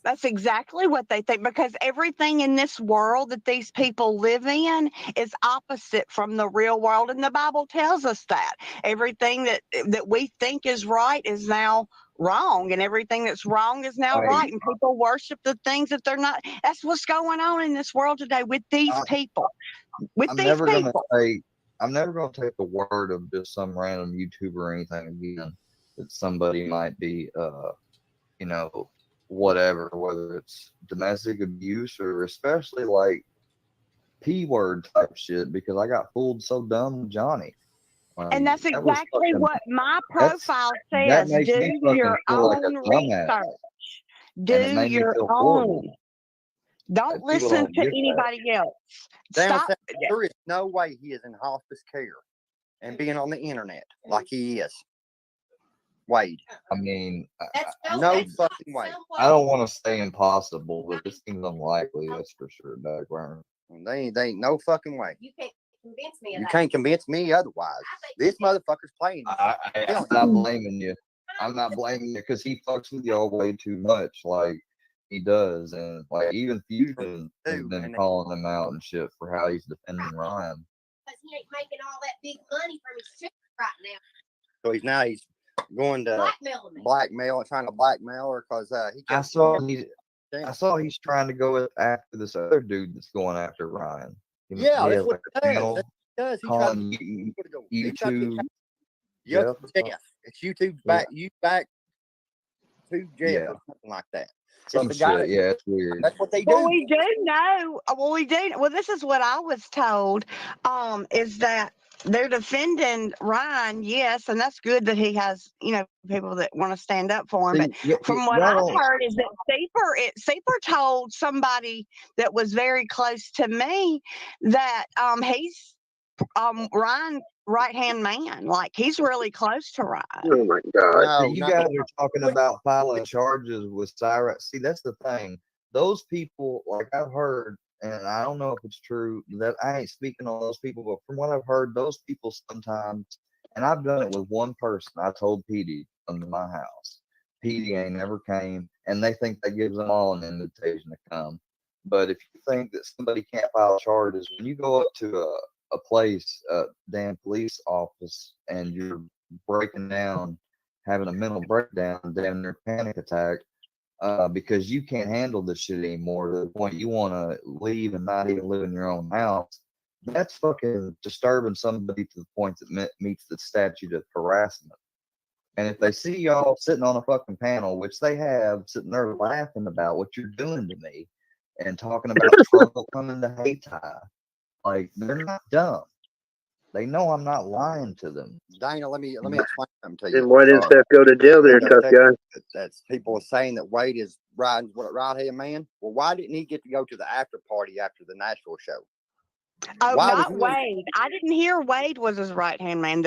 That's exactly what they think, because everything in this world that these people live in is opposite from the real world. And the Bible tells us that everything that we think is right is now wrong, and everything that's wrong is now right, and people worship the things that they're not. That's what's going on in this world today with these people. I'm never gonna take the word of just some random YouTuber or anything again that somebody might be you know, whatever, whether it's domestic abuse or especially like P-word type shit, because I got fooled so dumb with Johnny. And that's exactly what my profile says. Do your own research. Do your own. Don't listen to anybody else. Stop. There is no way he is in hospice care and being on the internet like he is. Wade. I mean, no fucking way. I don't want to say impossible, but it seems unlikely. That's for sure, Doug Werner. They ain't no fucking way. You can't convince me. You can't convince me otherwise. This motherfucker's playing. I'm not blaming you. I'm not blaming you because he fucks with y'all way too much, like he does, and like even Fusion has been calling him out and shit for how he's defending Ryan. Because he ain't making all that big money from his shit right now. So he's going to trying to blackmail her because I saw he's trying to go after this other dude that's going after Ryan. Yeah, that's what he does. He calling YouTube. Yes, it's YouTube back. You back to jail or something like that. Some shit. Yeah, it's weird. That's what they do. Well, we do know. Well, this is what I was told. Is that they're defending Ryan? Yes, and that's good that he has, people that want to stand up for him. But from what I've heard, is that Seeper told somebody that was very close to me that he's Ryan's right-hand man. Like, he's really close to Ryan. Oh my God! You guys are talking about filing charges with Cyrus. See, that's the thing. Those people, like I've heard, and I don't know if it's true, that I ain't speaking on those people, but from what I've heard, those people sometimes, and I've done it with one person. I told Petey come to my house. Petey ain't never came, and they think that gives them all an invitation to come. But if you think that somebody can't file charges, when you go up to a place, a damn police office, and you're breaking down, having a mental breakdown, damn near panic attack, because you can't handle this shit anymore to the point you want to leave and not even live in your own house, that's fucking disturbing somebody to the point that meets the statute of harassment. And if they see y'all sitting on a fucking panel, which they have, sitting there laughing about what you're doing to me and talking about trouble coming to Haiti, like, they're not dumb. They know I'm not lying to them. Dana, let me explain something to you. Then why didn't Steph go to jail there, tough guy? That's people are saying that Wade is Ryan's right-hand man. Well, why didn't he get to go to the after party after the Nashville show? Oh, not Wade. I didn't hear Wade was his right-hand man.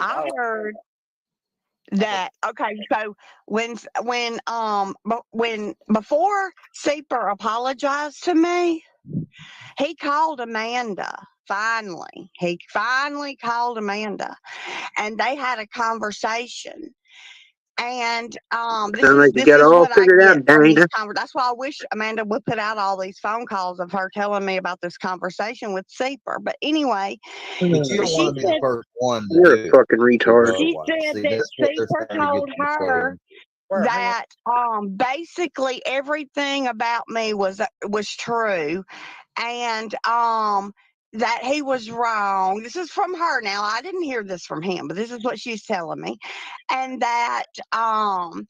I heard that. Okay, so before Seeper apologized to me, he called Amanda. He finally called Amanda, and they had a conversation. And this is what I get from these conversations. That's why I wish Amanda would put out all these phone calls of her telling me about this conversation with Seeper. But anyway, but you don't want to be the first one. You're a fucking retard. She said that Seeper told her that basically everything about me was true, and that he was wrong. This is from her now. I didn't hear this from him, but this is what she's telling me. And that the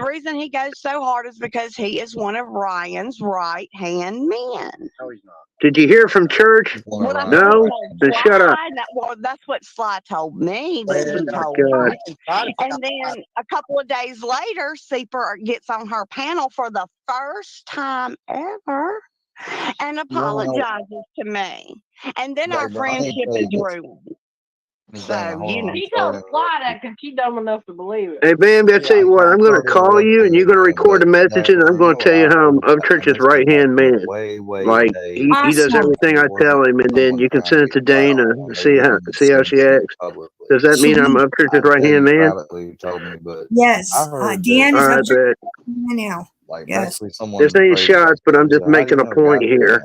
reason he goes so hard is because he is one of Ryan's right-hand men. No, he's not. Did you hear from church? Well, No? Then shut up. That's what Sly told me that he told me. And then a couple of days later, Seeper gets on her panel for the first time ever and apologizes to me. And then our friendship is ruined. So, She told Sly that because she's dumb enough to believe it. Hey, Bambi, I tell you what, I'm going to call you, and you're going to record a message, and I'm going to tell you how I'm Church's right-hand man. Like, he does everything I tell him, and then you can send it to Dana and see how she acts. Does that mean I'm Church's right-hand man? Yes. Dan is up to now. Yes. This ain't shots, but I'm just making a point here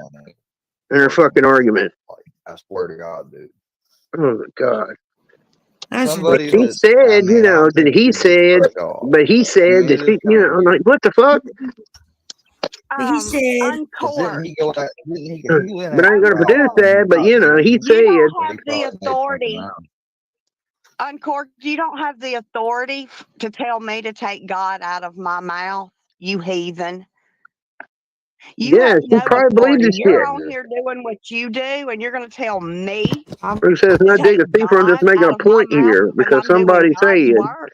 in our fucking argument. I swear to God, dude. Oh, my God. That's Somebody He ridiculous. that I said, mean, I don't that think he he was said, fresh off. but he said He that was she, kind of I'm new. like, what the fuck? But he said, Cause didn't Uncorked. he go out? He went But I ain't after gonna Ralph produce Uncorked. that. and But not he him. You said, don't But have he the probably made something authority. out. Uncorked. You don't have the authority to tell me to take God out of my mouth. You heathen. You yes, have he no probably believed authority. this You're shit. on here doing what you do, and you're going to tell me Who says to not dig take a deeper? I'm just God making out a of my point mouth here when because I'm doing somebody God's said, work?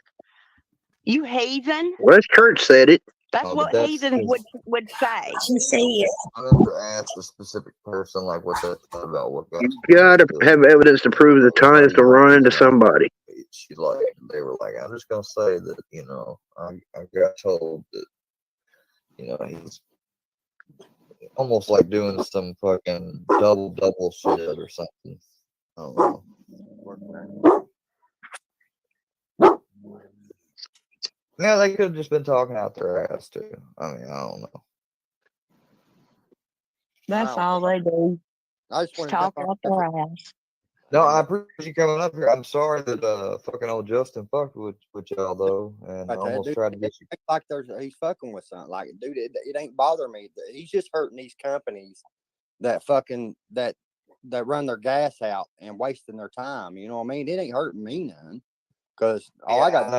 You heathen. well, this church said it. That's Oh, but what that's heathens because would say. she said, I never asked a specific person like what they thought about what You God's gotta doing. have evidence to prove the tie is Buddy to was run to just on the somebody. page. They were like, I'm just gonna say that I got told that he's almost like doing some fucking double shit or something. I don't know. Yeah, they could have just been talking out their ass too. I mean, I don't know. That's Wow. all they do. I just Just want to jump talk on out that their for ass. No, I appreciate you coming up here. I'm sorry that fucking old Justin fucked with y'all though, and about that, almost dude. tried to It get you. ain't like he's fucking with something. Like, dude, it ain't bother me. He's just hurting these companies that run their gas out and wasting their time. You know what I mean? It ain't hurting me none. Cause all I got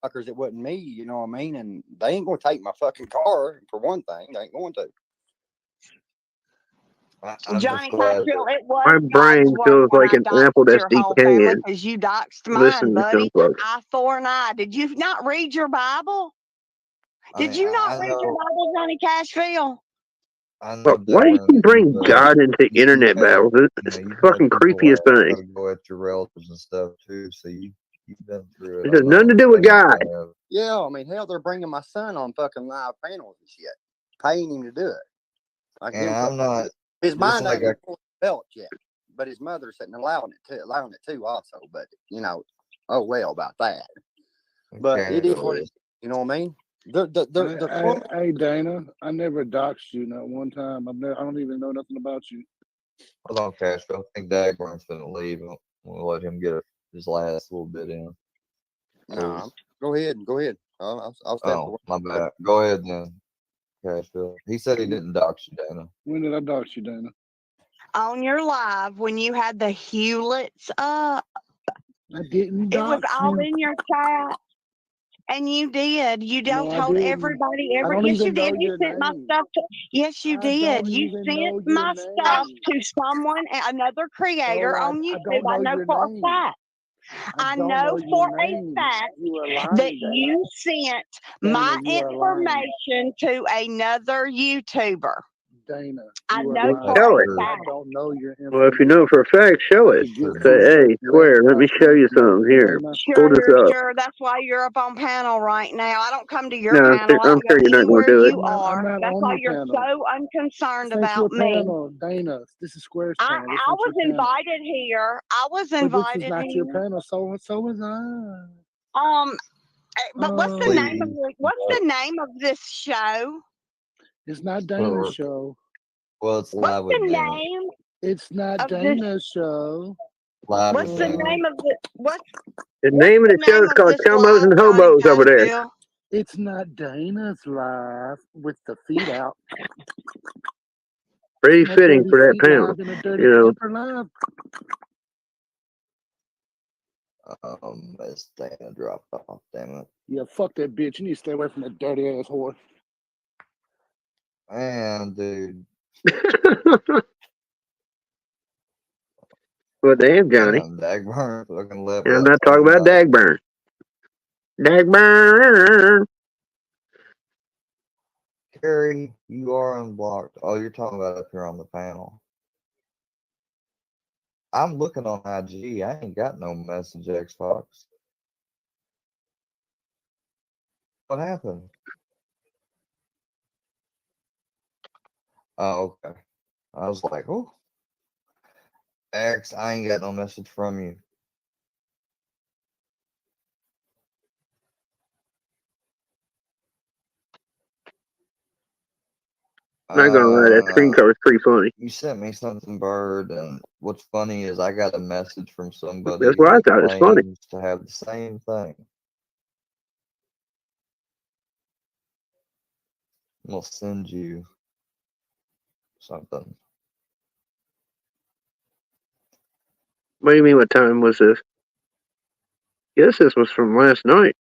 fuckers, it wasn't me. You know what I mean? And they ain't gonna take my fucking car for one thing. They ain't going to. I'm Johnny just glad Knoxville, that it was My God's brain work feels when like I an apple doxed that's your whole family decaying. because you doxed mine, Listen to some buddy. folks. Eye for an eye. Did you not read your Bible? I Did mean, you not I read your know Bible, Johnny Cashville? I know But why do different, you bring but God into you've internet had battles? It's the you've had fucking people creepiest try thing. to go at your relatives and stuff too. So you've been through it. It I has nothing to know do they with must God. have. Yeah, I mean, hell, they're bringing my son on fucking live panels and shit, paying him to do it. Like And I'm not his just mind like ain't full belt yet, but his mother's sitting allowing it too also. But oh well about that. But it is what it is. You know what I mean? Hey, Dana, I never doxed you not one time. I don't even know nothing about you. Hold on, Cashville. I think Dagburn's gonna leave. We'll let him get his last little bit in. No, go ahead. I'll step Oh, my bad. Go ahead then, Cashville. He said he didn't dox you, Dana. When did I dox you, Dana? On your live when you had the Hewletts up. I didn't It was dox all you. in your chat. And you did. You No, I told didn't. everybody. I don't Yes, you even know did. You your sent my name. stuff to. Yes, you I did. don't You even sent know your my stuff name. to someone, another creator So on I YouTube. don't I know know your for a name. fact. I don't know know for your a name. fact You are lying, that Dana. you sent Dana, my you are lying. information to another YouTuber. Dana, I you are know lying. for Show a it. I fact. don't know your Well, if you know for a fact, show it. information. Say, hey, square, let me show you something here. Pull this up. Sure. That's why you're up on panel right now. I don't come to your No, panel. I I'm don't go sure you're not going anywhere to do it. you I'm are. not That's on why your you're panel. so unconcerned This ain't about your me. panel, Dana. This is Square's I panel. This I ain't was your panel. invited here. I was But this is invited not your here. panel. So was I. But what's the name of this show? It's not Dana's show. Well, it's What's live with the Dana. name It's not of this? Dana's show. Live What's with the Dana. name of the what's The name of the show is called Chumos and Hobos over there. Cashville? It's not Dana's live with the feet out. Pretty No fitting dirty for that feet panel. live and a dirty You know, temper live. Miss Dana dropped off. Damn it. Yeah, fuck that bitch. You need to stay away from that dirty ass whore. Man, dude. well, damn, Johnny. Damn, Dagburn fucking left. And I'm not talking about Dagburn. Dagburn. Carrie, you are unblocked. Oh, you're talking about up here on the panel. I'm looking on IG. I ain't got no message, Xbox. What happened? Oh, okay. I was like, oh. X, I ain't got no message from you. Not gonna lie, that screen cover is pretty funny. You sent me something, Bird, and what's funny is I got a message from somebody That's why I that thought it was funny. claims to have the same thing. I'm gonna send you something. What do you mean? What time was this? Yes, this was from last night.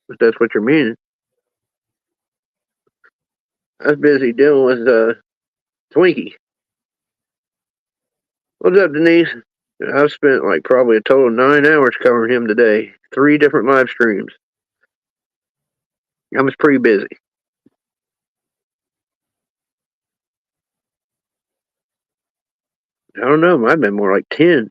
If that's what you're meaning. I was busy dealing with Twinkie. What's up, Denise? I've spent like probably a total of 9 hours covering him today. 3 different live streams. I was pretty busy. I don't know. Might have been more like 10.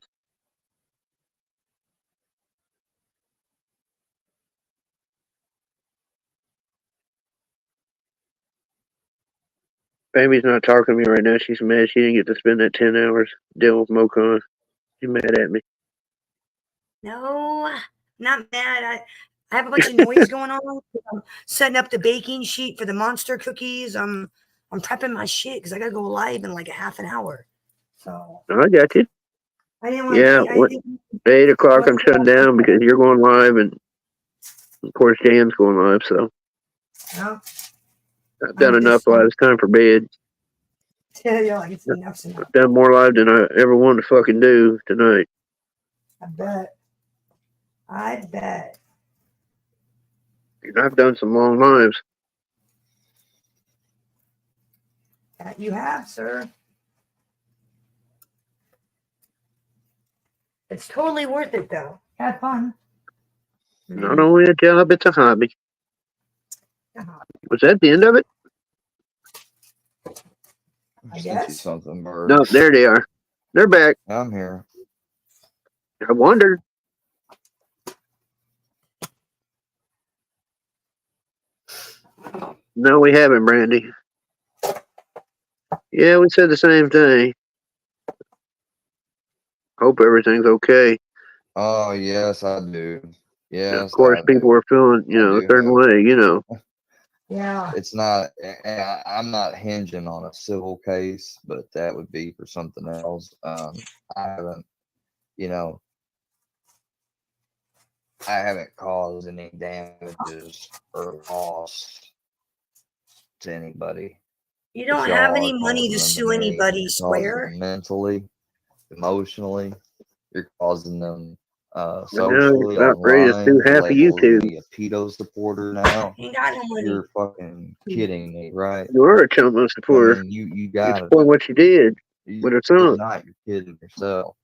Baby's not talking to me right now. She's mad she didn't get to spend that 10 hours dealing with Mocon. She's mad at me. No, not mad. I have a bunch of noise going on. I'm setting up the baking sheet for the monster cookies. I'm prepping my shit because I gotta go live in like a half an hour. So I got you. I didn't want Yeah, to. 8 o'clock I'm shutting down because you're going live, and of course Jan's going live. So No, I've done enough live. It's time for bed. you're like it's enough's enough. I've done more live than I ever wanted to fucking do tonight. I bet. I bet. And I've done some long lives. That you have, sir. It's totally worth it, though. Have fun. Not only a job, it's a hobby. Was that the end of it? I Sent you guess. something, Bird. No, there they are. They're back. I'm here. I wondered. No, we haven't, Brandy. Yeah, we said the same thing. Hope everything's okay. Oh yes, I do. Yes, Of course, people are feeling, a certain way, Yeah. It's not, and I'm not hinging on a civil case, but that would be for something else. I haven't, I haven't caused any damages or loss to anybody. You But don't y'all have are any money causing to them sue me. anybody, You're causing swear? them mentally, emotionally. You're causing them I know, socially you're about ready to online. sue You're half of labeling YouTube. me a pedo supporter now. Ain't got no money. You're fucking kidding me, right? You are a chumbo supporter. I mean, you You got support what you did with her If son. not, you're kidding yourself.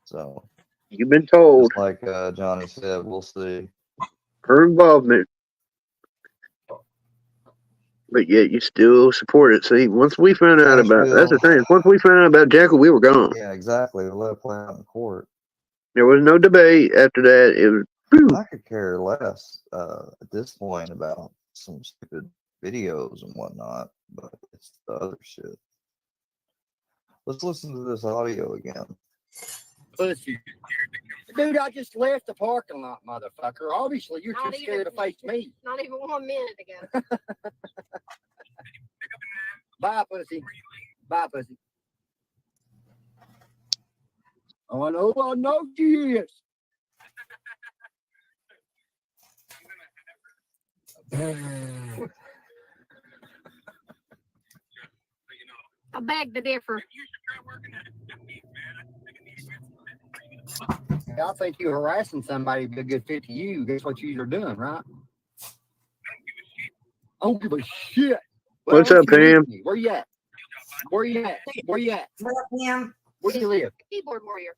So You've been told. Just like Johnny said, we'll see. Her involvement. But yet you still support it. See, once we found out about that's the thing. Once we found out about Jackal, we were gone. Yeah, exactly. We'll let it play out in court. There was no debate after that. It was I could care less at this point about some stupid videos and whatnot, but it's the other shit. Let's listen to this audio again. Pussy. Dude, I just left the parking lot, motherfucker. Obviously, you're too scared to face me. Not even 1 minute ago. Bye, pussy. Bye, pussy. Oh, I know she is. I beg to differ. I think you harassing somebody would be a good fit to you. That's what you are doing, right? I don't give a shit. Well, What's up, Pam? Where you at? Where you at? Where you at? What up, Pam? Where do you live? Keyboard warrior.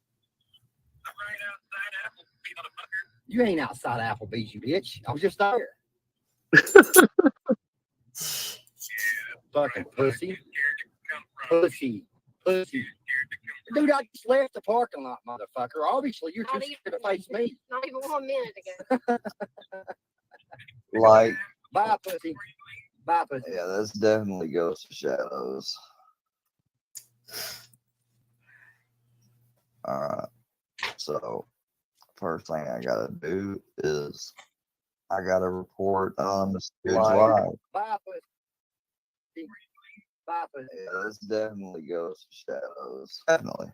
You ain't outside Applebee's, you bitch. I was just there. Fucking pussy. Pussy. Pussy. Dude, I just left the parking lot, motherfucker. Obviously, you're too scared to face me. Not even 1 minute ago. Like, Bye, pussy. Bye, pussy. yeah, this definitely goes to shadows. All right. So, first thing I gotta do is I got to report on the dude's Like, live. Bye, pussy. Yeah, this definitely goes to shadows. Definitely.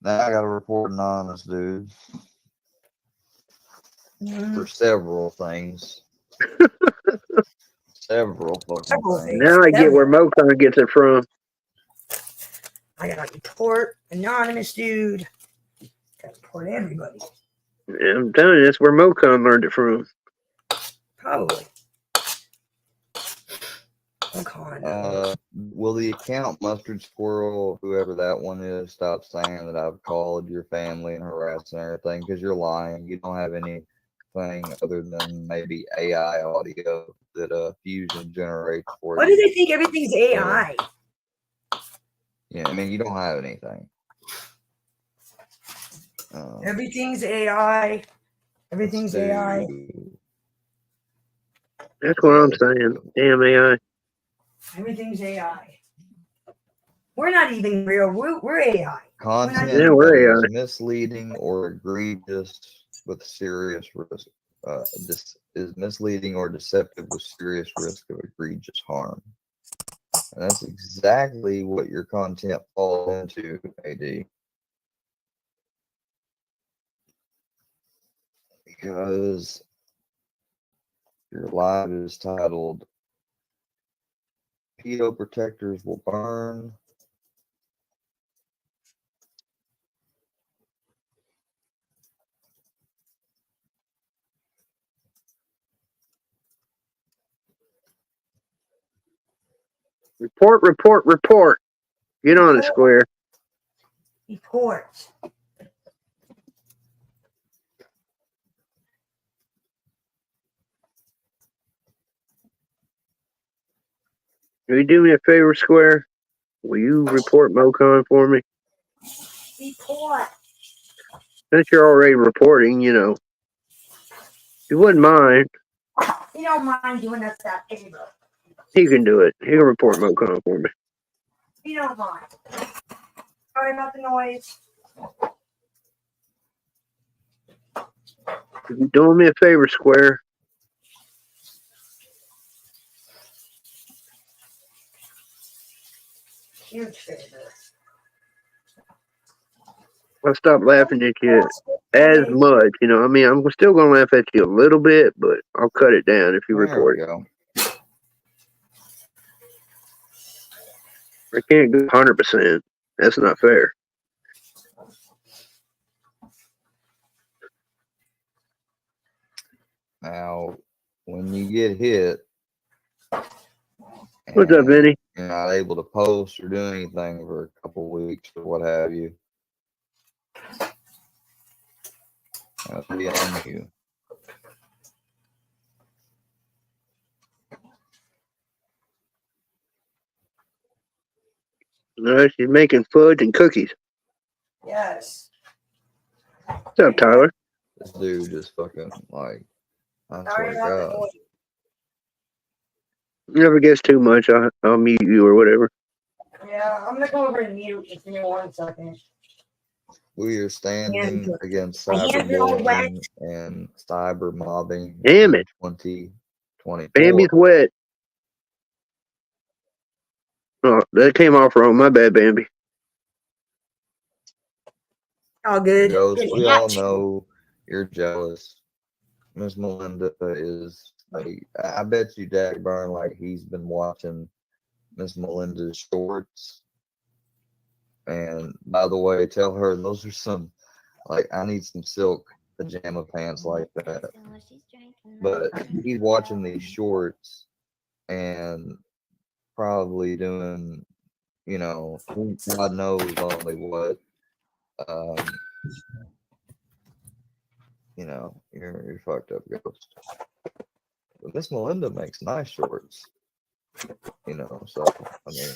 Now I got to report an honest dude for several things. Several fucking things. Now I get where Mocon gets it from. I gotta report anonymous, dude. Gotta report everybody. Yeah, I'm telling you, that's where Mocon learned it from. Probably. Will the account Mustard Squirrel, whoever that one is, stop saying that I've called your family and harassed and everything? Because you're lying. You don't have anything other than maybe AI audio that Fusion generates for Why you. do they think everything's AI? Yeah, I mean, you don't have anything. Everything's AI. Everything's AI. That's what I'm saying. Damn AI. Everything's AI. We're not even real. We're AI. Content Yeah, we're that is AI. misleading or egregious with serious risk. This is misleading or deceptive with serious risk of egregious harm. And that's exactly what your content falls into, AD. Because your live is titled Pedo Protectors Will Burn. Report, report, report. Get on it, Square. Report. Will you do me a favor, Square? Will you report Mocon for me? Report. Since you're already reporting, you know. You wouldn't mind. You don't mind doing us that favor. He can do it. He can report Mocon for me. You don't mind. Sorry about the noise. You doing me a favor, Square? Huge favor. I'll stop laughing at you as much. You know, I mean, I'm still going to laugh at you a little bit, but I'll cut it down if you There report we it. go. I can't go 100%. That's not fair. Now, when you get hit, What's up, Vinny? You're not able to post or do anything for a couple weeks or what have you. That'll be on you. No, she's making fudge and cookies. Yes. What's up, Tyler? This dude just fucking like, I Sorry swear to about the God. noise. Never gets too much. I'll mute you or whatever. Yeah, I'm gonna go over and mute. Just give me 1 second. We are standing against My hands are all wet. cyberbullying and cyber mobbing Damn in it. 2024. Bambi's wet. Oh, that came off wrong. My bad, Bambi. All good. Ghost, Didn't we have all to. know you're jealous. Miss Melinda is like, I bet you Dagburn, like he's been watching Miss Melinda's shorts. And by the way, tell her those are some, like, I need some silk pajama pants like that. But he's watching these shorts and probably doing, you know, God knows only what. You know, you're fucked up, Ghost. But Miss Melinda makes nice shorts. You know, so I mean,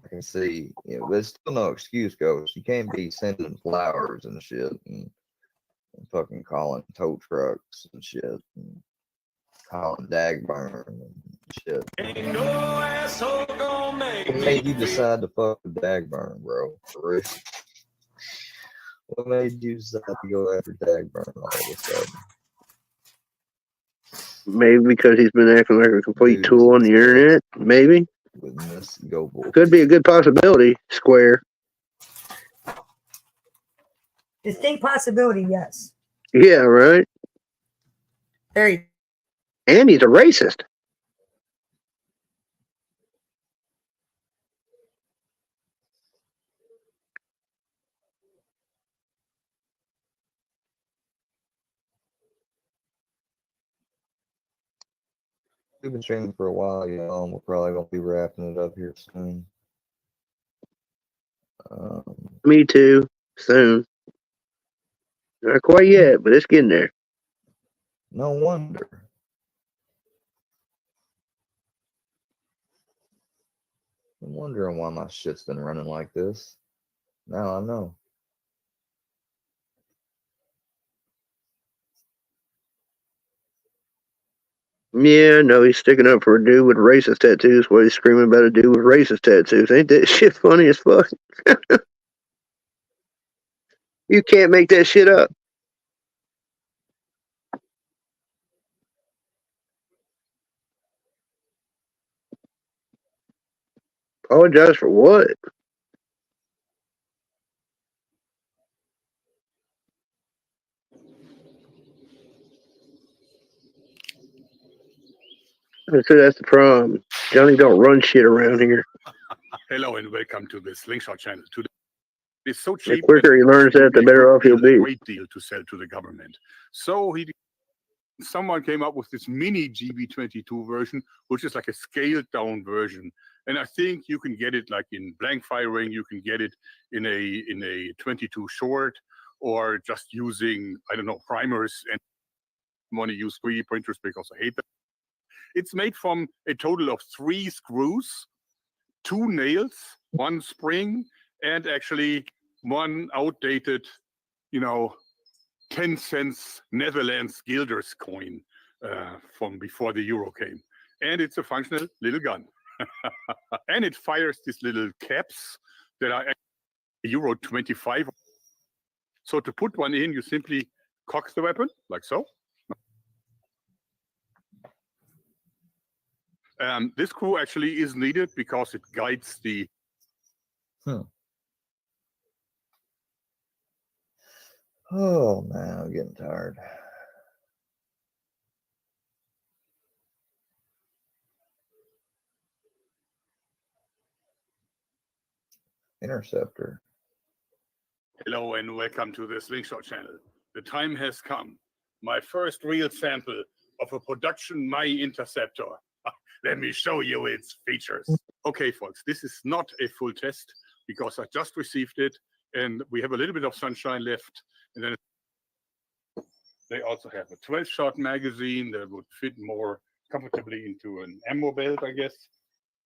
I can see. You know, there's still no excuse, Ghost. You can't be sending flowers and shit and fucking calling tow trucks and shit and calling Dagburn and shit. Ain't no asshole gonna make What made you decide to fuck with Dagburn, bro? For real? What made you decide to go after Dagburn all of a sudden? Maybe because he's been acting like a complete Dude is tool on the internet. Maybe. with Miss Go Boy. Could be a good possibility. Square. Distinct possibility, yes. Yeah, right. Very. And he's a racist. We've been streaming for a while, y'all, and we're probably gonna be wrapping it up here soon. Me too. Soon. Not quite yet, but it's getting there. No wonder. I'm wondering why my shit's been running like this. Now I know. Yeah, no, he's sticking up for a dude with racist tattoos while he's screaming about a dude with racist tattoos. Ain't that shit funny as fuck? You can't make that shit up. Apologize for what? So that's the problem. Johnny don't run shit around here. Hello and welcome to the Slingshot channel. Today it's so The cheap. quicker he learns that, the better off he'll be. A great deal to sell to the government. So someone came up with this mini GB22 version, which is like a scaled down version. And I think you can get it like in blank firing. You can get it in a 22 short, or just using, I don't know, primers, and want to use 3D printers because I hate them. It's made from a total of 3 screws, 2 nails, 1 spring, and actually 1 outdated, 10 cents Netherlands guilders coin from before the euro came. And it's a functional little gun. And it fires these little caps that are euro 25. So to put one in, you simply cock the weapon, like so. This screw actually is needed because it guides the... Oh man, I'm getting tired. Interceptor. Hello and welcome to the Slingshot channel. The time has come. My first real sample of a production My Interceptor. Let me show you its features. Okay, folks, this is not a full test because I just received it and we have a little bit of sunshine left. And then they also have a 12-shot magazine that would fit more comfortably into an ammo belt, I guess.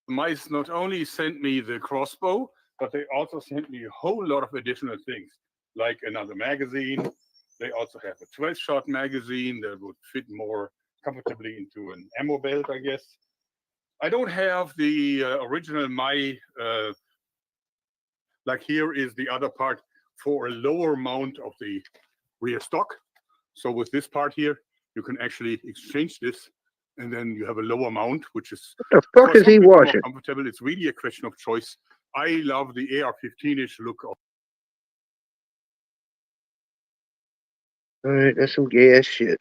Mice not only sent me the crossbow, but they also sent me a whole lot of additional things, like another magazine. They also have a 12-shot magazine that would fit more comfortably into an ammo belt, I guess. I don't have the original like here is the other part for a lower mount of the rear stock. So with this part here, you can actually exchange this, and then you have a lower mount, which is what the fuck is he watching? more comfortable. It's really a question of choice. I love the AR-15-ish look of. All right, that's some gas shit.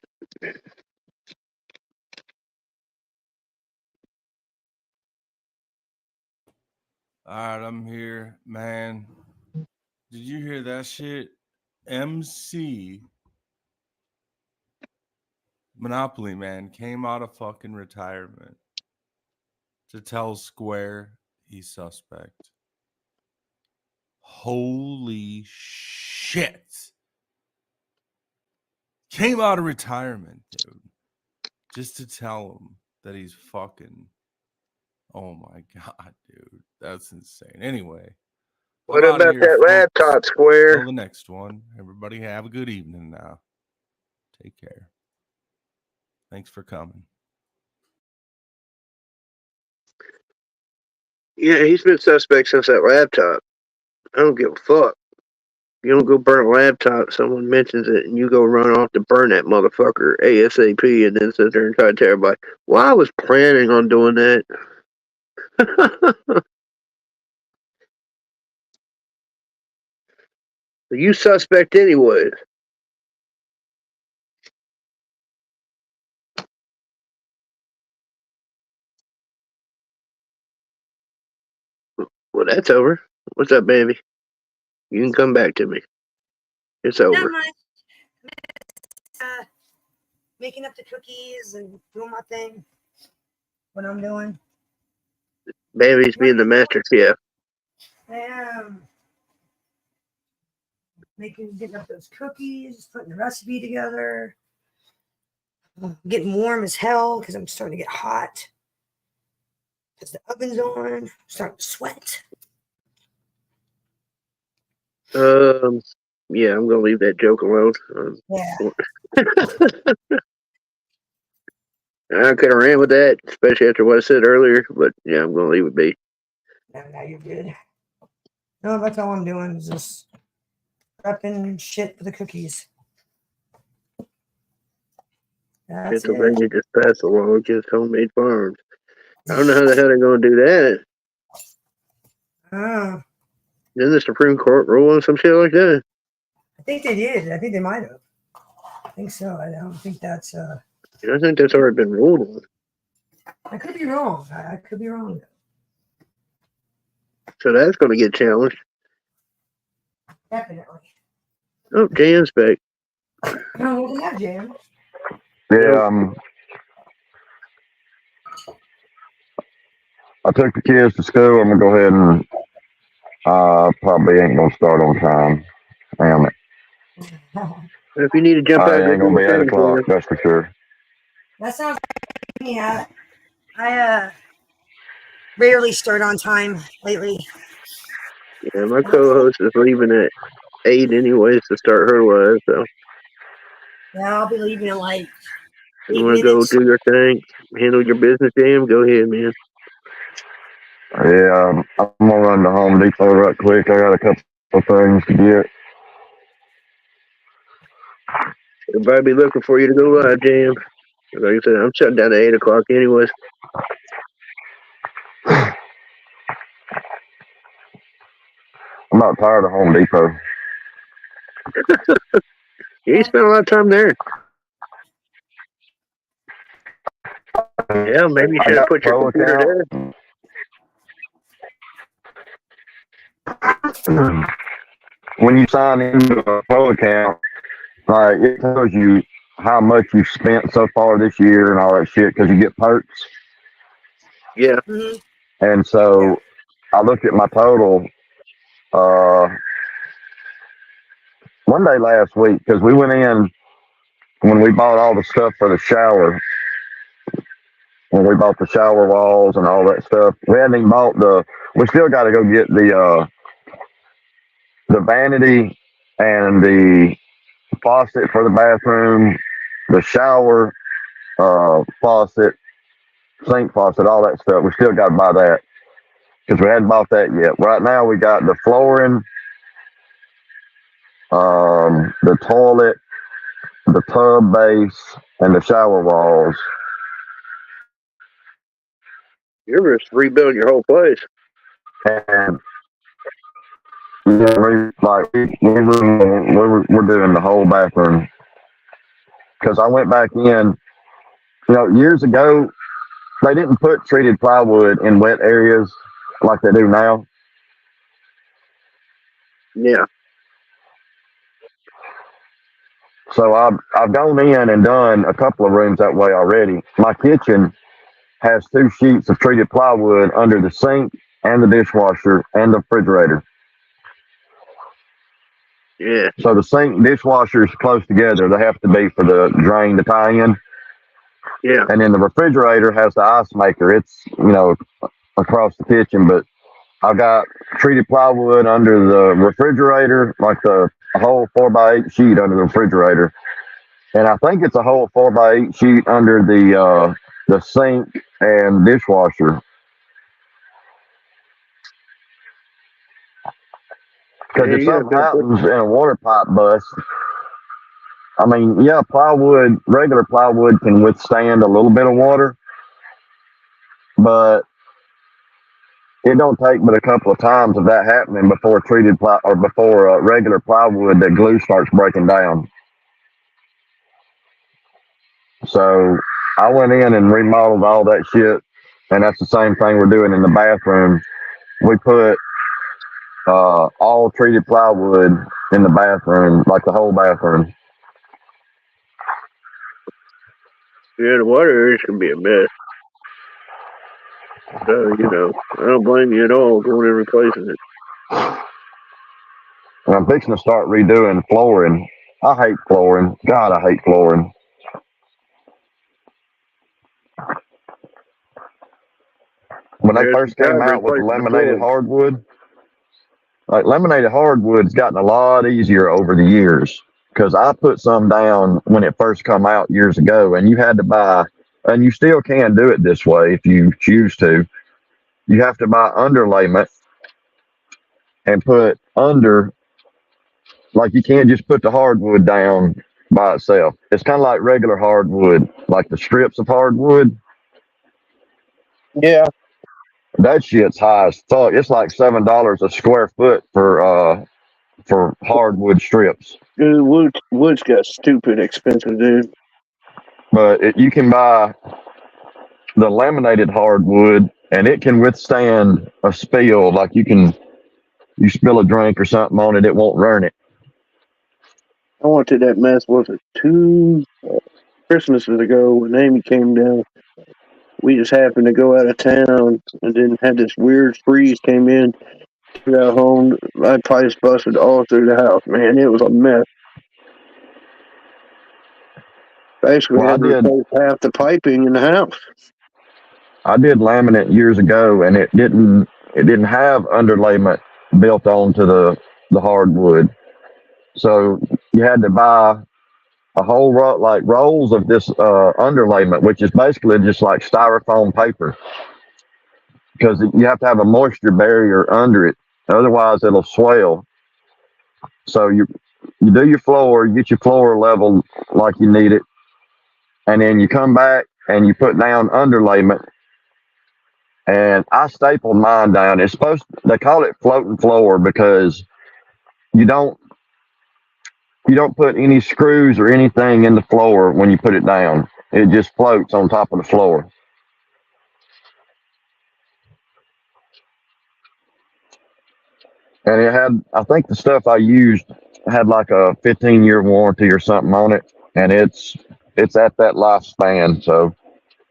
All right, I'm here, man. Did you hear that shit? MC Monopoly Man came out of fucking retirement to tell Square he's suspect. Holy shit. Came out of retirement, dude. Just to tell him that he's fucking. Oh my God, dude. That's insane. Anyway. What about that laptop, Square? Till the next one. Everybody have a good evening now. Take care. Thanks for coming. Yeah, he's been suspect since that laptop. I don't give a fuck. You don't go burn a laptop, someone mentions it, and you go run off to burn that motherfucker ASAP, and then sit there and try to tell everybody, well, I was planning on doing that. You suspect anyway. Well, that's over. What's up, baby? You can come back to me. It's Not over. much. Making up the cookies and doing my thing. What I'm doing. Baby's being the master chef. I am getting up those cookies, putting the recipe together. Getting warm as hell because I'm starting to get hot. Because the oven's on. I'm starting to sweat. Yeah, I'm gonna leave that joke alone. Yeah. I could have ran with that, especially after what I said earlier. But yeah, I'm gonna leave it be. Now you're good. No, that's all I'm doing is just prepping shit for the cookies. That's Pennsylvania just passed a law against homemade farms. I don't know how the hell they're gonna do that. Oh. Didn't the Supreme Court rule on some shit like that? I think they did. I think they might have. I think so. I don't think that's. I think that's already been ruled on. I could be wrong. I could be wrong. So that's gonna get challenged. Definitely. Oh, Jan's back. No, we have Jan. Yeah, I took the kids to school. I'm gonna go ahead and probably ain't gonna start on time. Damn it. If you need to jump out, I ain't gonna be 8 o'clock, that's for sure. That sounds like me. I rarely start on time lately. Yeah, my co-host is leaving at 8 anyways to start her live. So Yeah, I'll be leaving in like 8 you want to go minutes. do your thing, handle your business, Jam? Go ahead, man. Yeah, I'm gonna run to Home Depot right quick. I got a couple of things to get. Everybody be looking for you to go live, Jam. Like I said, I'm shutting down at 8 o'clock anyways. I'm not tired of Home Depot. You spent a lot of time there. Yeah, maybe you should have put your computer there. When you sign into a Pro account, like it tells you how much you spent so far this year and all that shit because you get perks. Yeah. And so I looked at my total one day last week because we went in when we bought all the stuff for the shower. When we bought the shower walls and all that stuff, we hadn't even bought we still got to go get the vanity and the faucet for the bathroom, the shower faucet, sink faucet, all that stuff. We still got to buy that because we hadn't bought that yet. Right now we got the flooring, the toilet, the tub base, and the shower walls. You're just rebuilding your whole place. And yeah, we're doing the whole bathroom because I went back in. You know, years ago they didn't put treated plywood in wet areas like they do now. Yeah. So I've gone in and done a couple of rooms that way already. My kitchen has 2 sheets of treated plywood under the sink and the dishwasher and the refrigerator. Yeah. So the sink and dishwasher is close together. They have to be for the drain to tie in. Yeah. And then the refrigerator has the ice maker. It's, across the kitchen, but I've got treated plywood under the refrigerator, like a whole 4x8 sheet under the refrigerator. And I think it's a whole 4x8 sheet under the sink and dishwasher. Because Yeah, if you gotta something be happens and a water pipe busts, I mean, yeah, plywood, regular plywood can withstand a little bit of water, but it don't take but a couple of times of that happening before treated ply or before regular plywood, that glue starts breaking down. So I went in and remodeled all that shit, and that's the same thing we're doing in the bathroom. We put all treated plywood in the bathroom, like the whole bathroom. Yeah, the water areas can be a mess. So, you know, I don't blame you at all going and replacing it. And I'm fixing to start redoing flooring. I hate flooring. God, I hate flooring. When they Yeah, first you gotta came out with replace the laminated floor. hardwood, like laminated hardwood's gotten a lot easier over the years. Because I put some down when it first come out years ago, and you had to buy, and you still can do it this way if you choose to. You have to buy underlayment and put under, like you can't just put the hardwood down by itself. It's kind of like regular hardwood, like the strips of hardwood. Yeah. That shit's high as fuck. It's like $7 a square foot for hardwood strips. Dude, wood's got stupid expensive, dude. But you can buy the laminated hardwood, and it can withstand a spill. Like you spill a drink or something on it, it won't ruin it. I went to that mess, was it 2 Christmases ago when Amy came down? We just happened to go out of town and then had this weird freeze came in. Got home, my pipes busted all through the house. Man, it was a mess. Basically, Well, had to replace half the piping in the house. I did laminate years ago, and it didn't have underlayment built onto the hardwood. So you had to buy a whole like rolls of this underlayment, which is basically just like styrofoam paper, because you have to have a moisture barrier under it, otherwise it'll swell. So you do your floor, you get your floor level like you need it, and then you come back and you put down underlayment. And I stapled mine down. They call it floating floor because you don't put any screws or anything in the floor when you put it down. It just floats on top of the floor. And it had, I think the stuff I used had like a 15-year warranty or something on it, and it's at that lifespan. So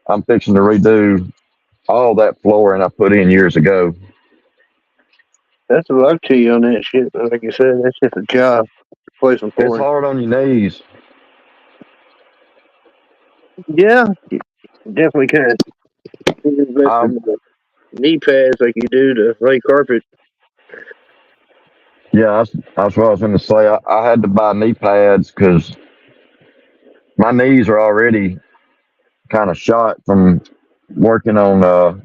I'm fixing to redo all that flooring I put in years ago. That's a luck to you on that shit. But like you said, that's just a job. Replacing It's flooring. hard on your knees. Yeah, you definitely can. You invest in the knee pads like you do to lay carpet. Yeah, that's what I was going to say. I had to buy knee pads because my knees are already kind of shot from working on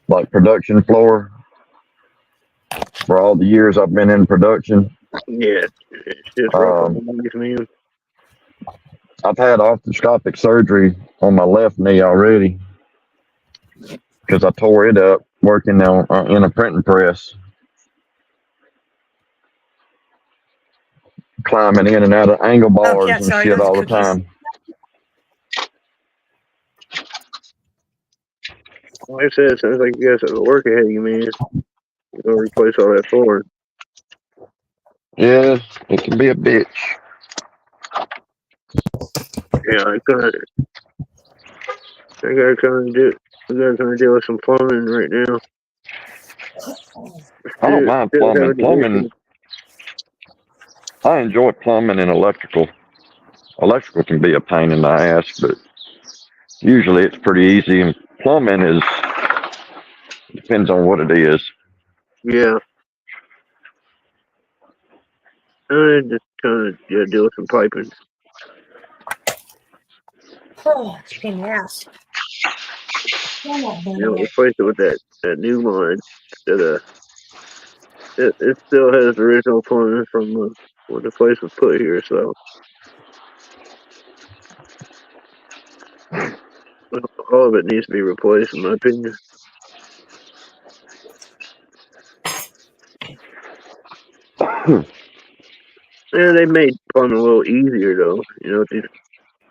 like production floor for all the years I've been in production. Yeah, it's rough on the knees, man. I've had arthroscopic surgery on my left knee already because I tore it up working in a printing press, climbing in and out of angle bars yeah, and sorry, shit those all the cookies. time. Like I said, it sounds like you guys have a work ahead of you, man. You're gonna replace all that flooring. Yeah, it can be a bitch. Yeah, I gotta deal with some plumbing right now. I don't mind plumbing. Plumbing, I enjoy plumbing and electrical. Electrical can be a pain in the ass, but usually it's pretty easy. And plumbing depends on what it is. Yeah. I just kind of deal with some piping. Oh, it's pain in the ass. Replace it with that new line instead of It still has the original plumbing from when the place was put here, so all of it needs to be replaced, in my opinion. Yeah, they made plumbing a little easier though. You know,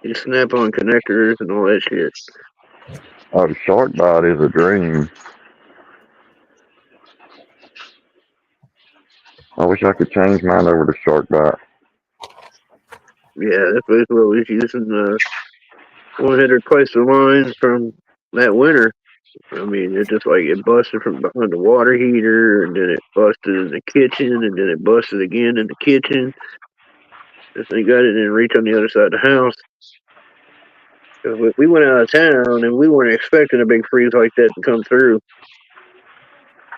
these snap-on connectors and all that shit. Oh, the shark bite is a dream. I wish I could change mine over to shark bite. Yeah, that's basically what we was using. When we had to replace the line from that winter. I mean, it just like it busted from behind the water heater, and then it busted in the kitchen, and then it busted again in the kitchen. And thank God it didn't reach on the other side of the house. Cause we went out of town, and we weren't expecting a big freeze like that to come through.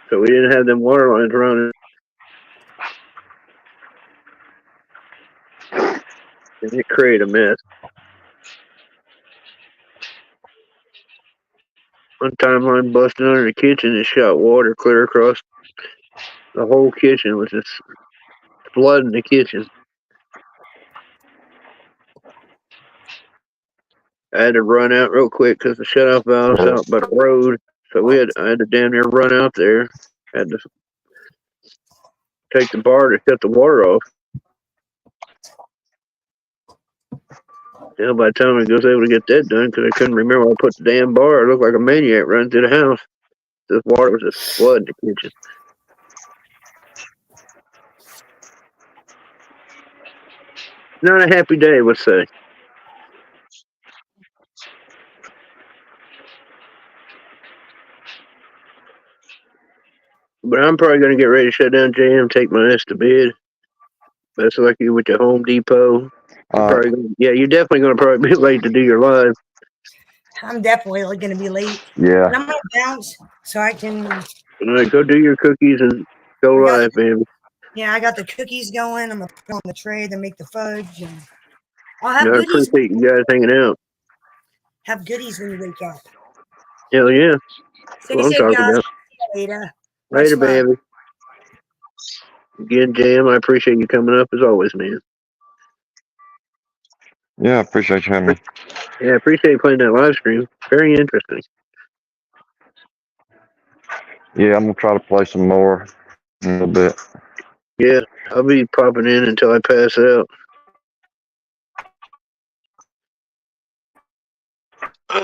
So we didn't have them water lines running. And it created a mess. One timeline busted under the kitchen and shot water clear across the whole kitchen, was just flooding the kitchen. I had to run out real quick because the shutoff valve's out by the road. So I had to damn near run out there. Had to take the bar to shut the water off. By the time I was able to get that done, because I couldn't remember where I put the damn bar, it looked like a maniac running through the house. This water was just flooding the kitchen. Not a happy day, let's say. But I'm probably going to get ready to shut down JM, take my ass to bed. That's like you with your Home Depot. You're definitely going to probably be late to do your live. I'm definitely going to be late. Yeah. And I'm going to bounce so I can. All right, go do your cookies and go live, baby. Yeah, I got the cookies going. I'm going to put on the tray, then make the fudge. And I'll have I goodies. appreciate you guys hanging out. Have goodies when you wake up. Hell yeah. Stay That's what I'm safe, talking guys. about. Later. Later, baby. Again, JM, I appreciate you coming up as always, man. Yeah, I appreciate you having me. Yeah, I appreciate you playing that live stream. Very interesting. Yeah, I'm gonna try to play some more in a little bit. Yeah, I'll be popping in until I pass out.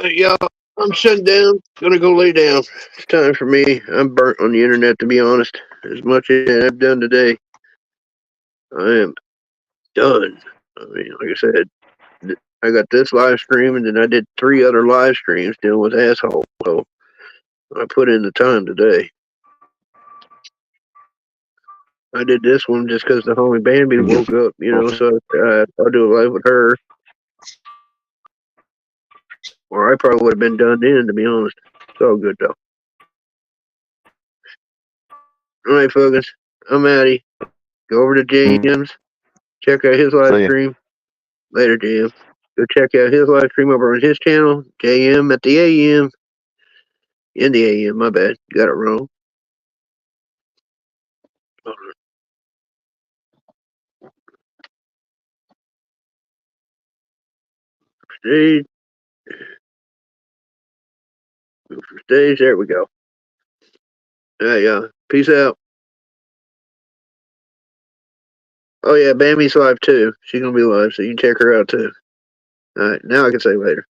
Y'all, I'm shutting down. Gonna go lay down. It's time for me. I'm burnt on the internet, to be honest. As much as I've done today, I am done. I mean, like I said, I got this live stream, and then I did 3 other live streams dealing with assholes. So I put in the time today. I did this one just because the homie Bambi woke up, so I'll do a live with her. Or I probably would have been done then, to be honest. It's all good, though. All right, folks. I'm Addy. Go over to JM's. Check out his live stream. Later, JM. Go check out his live stream over on his channel. JM at the AM. In the AM, my bad. Got it wrong. Stage. Move for stage. There we go. All right, y'all. Peace out. Oh, yeah, Bambi's live too. She's going to be live, so you can check her out too. All right, now I can say later.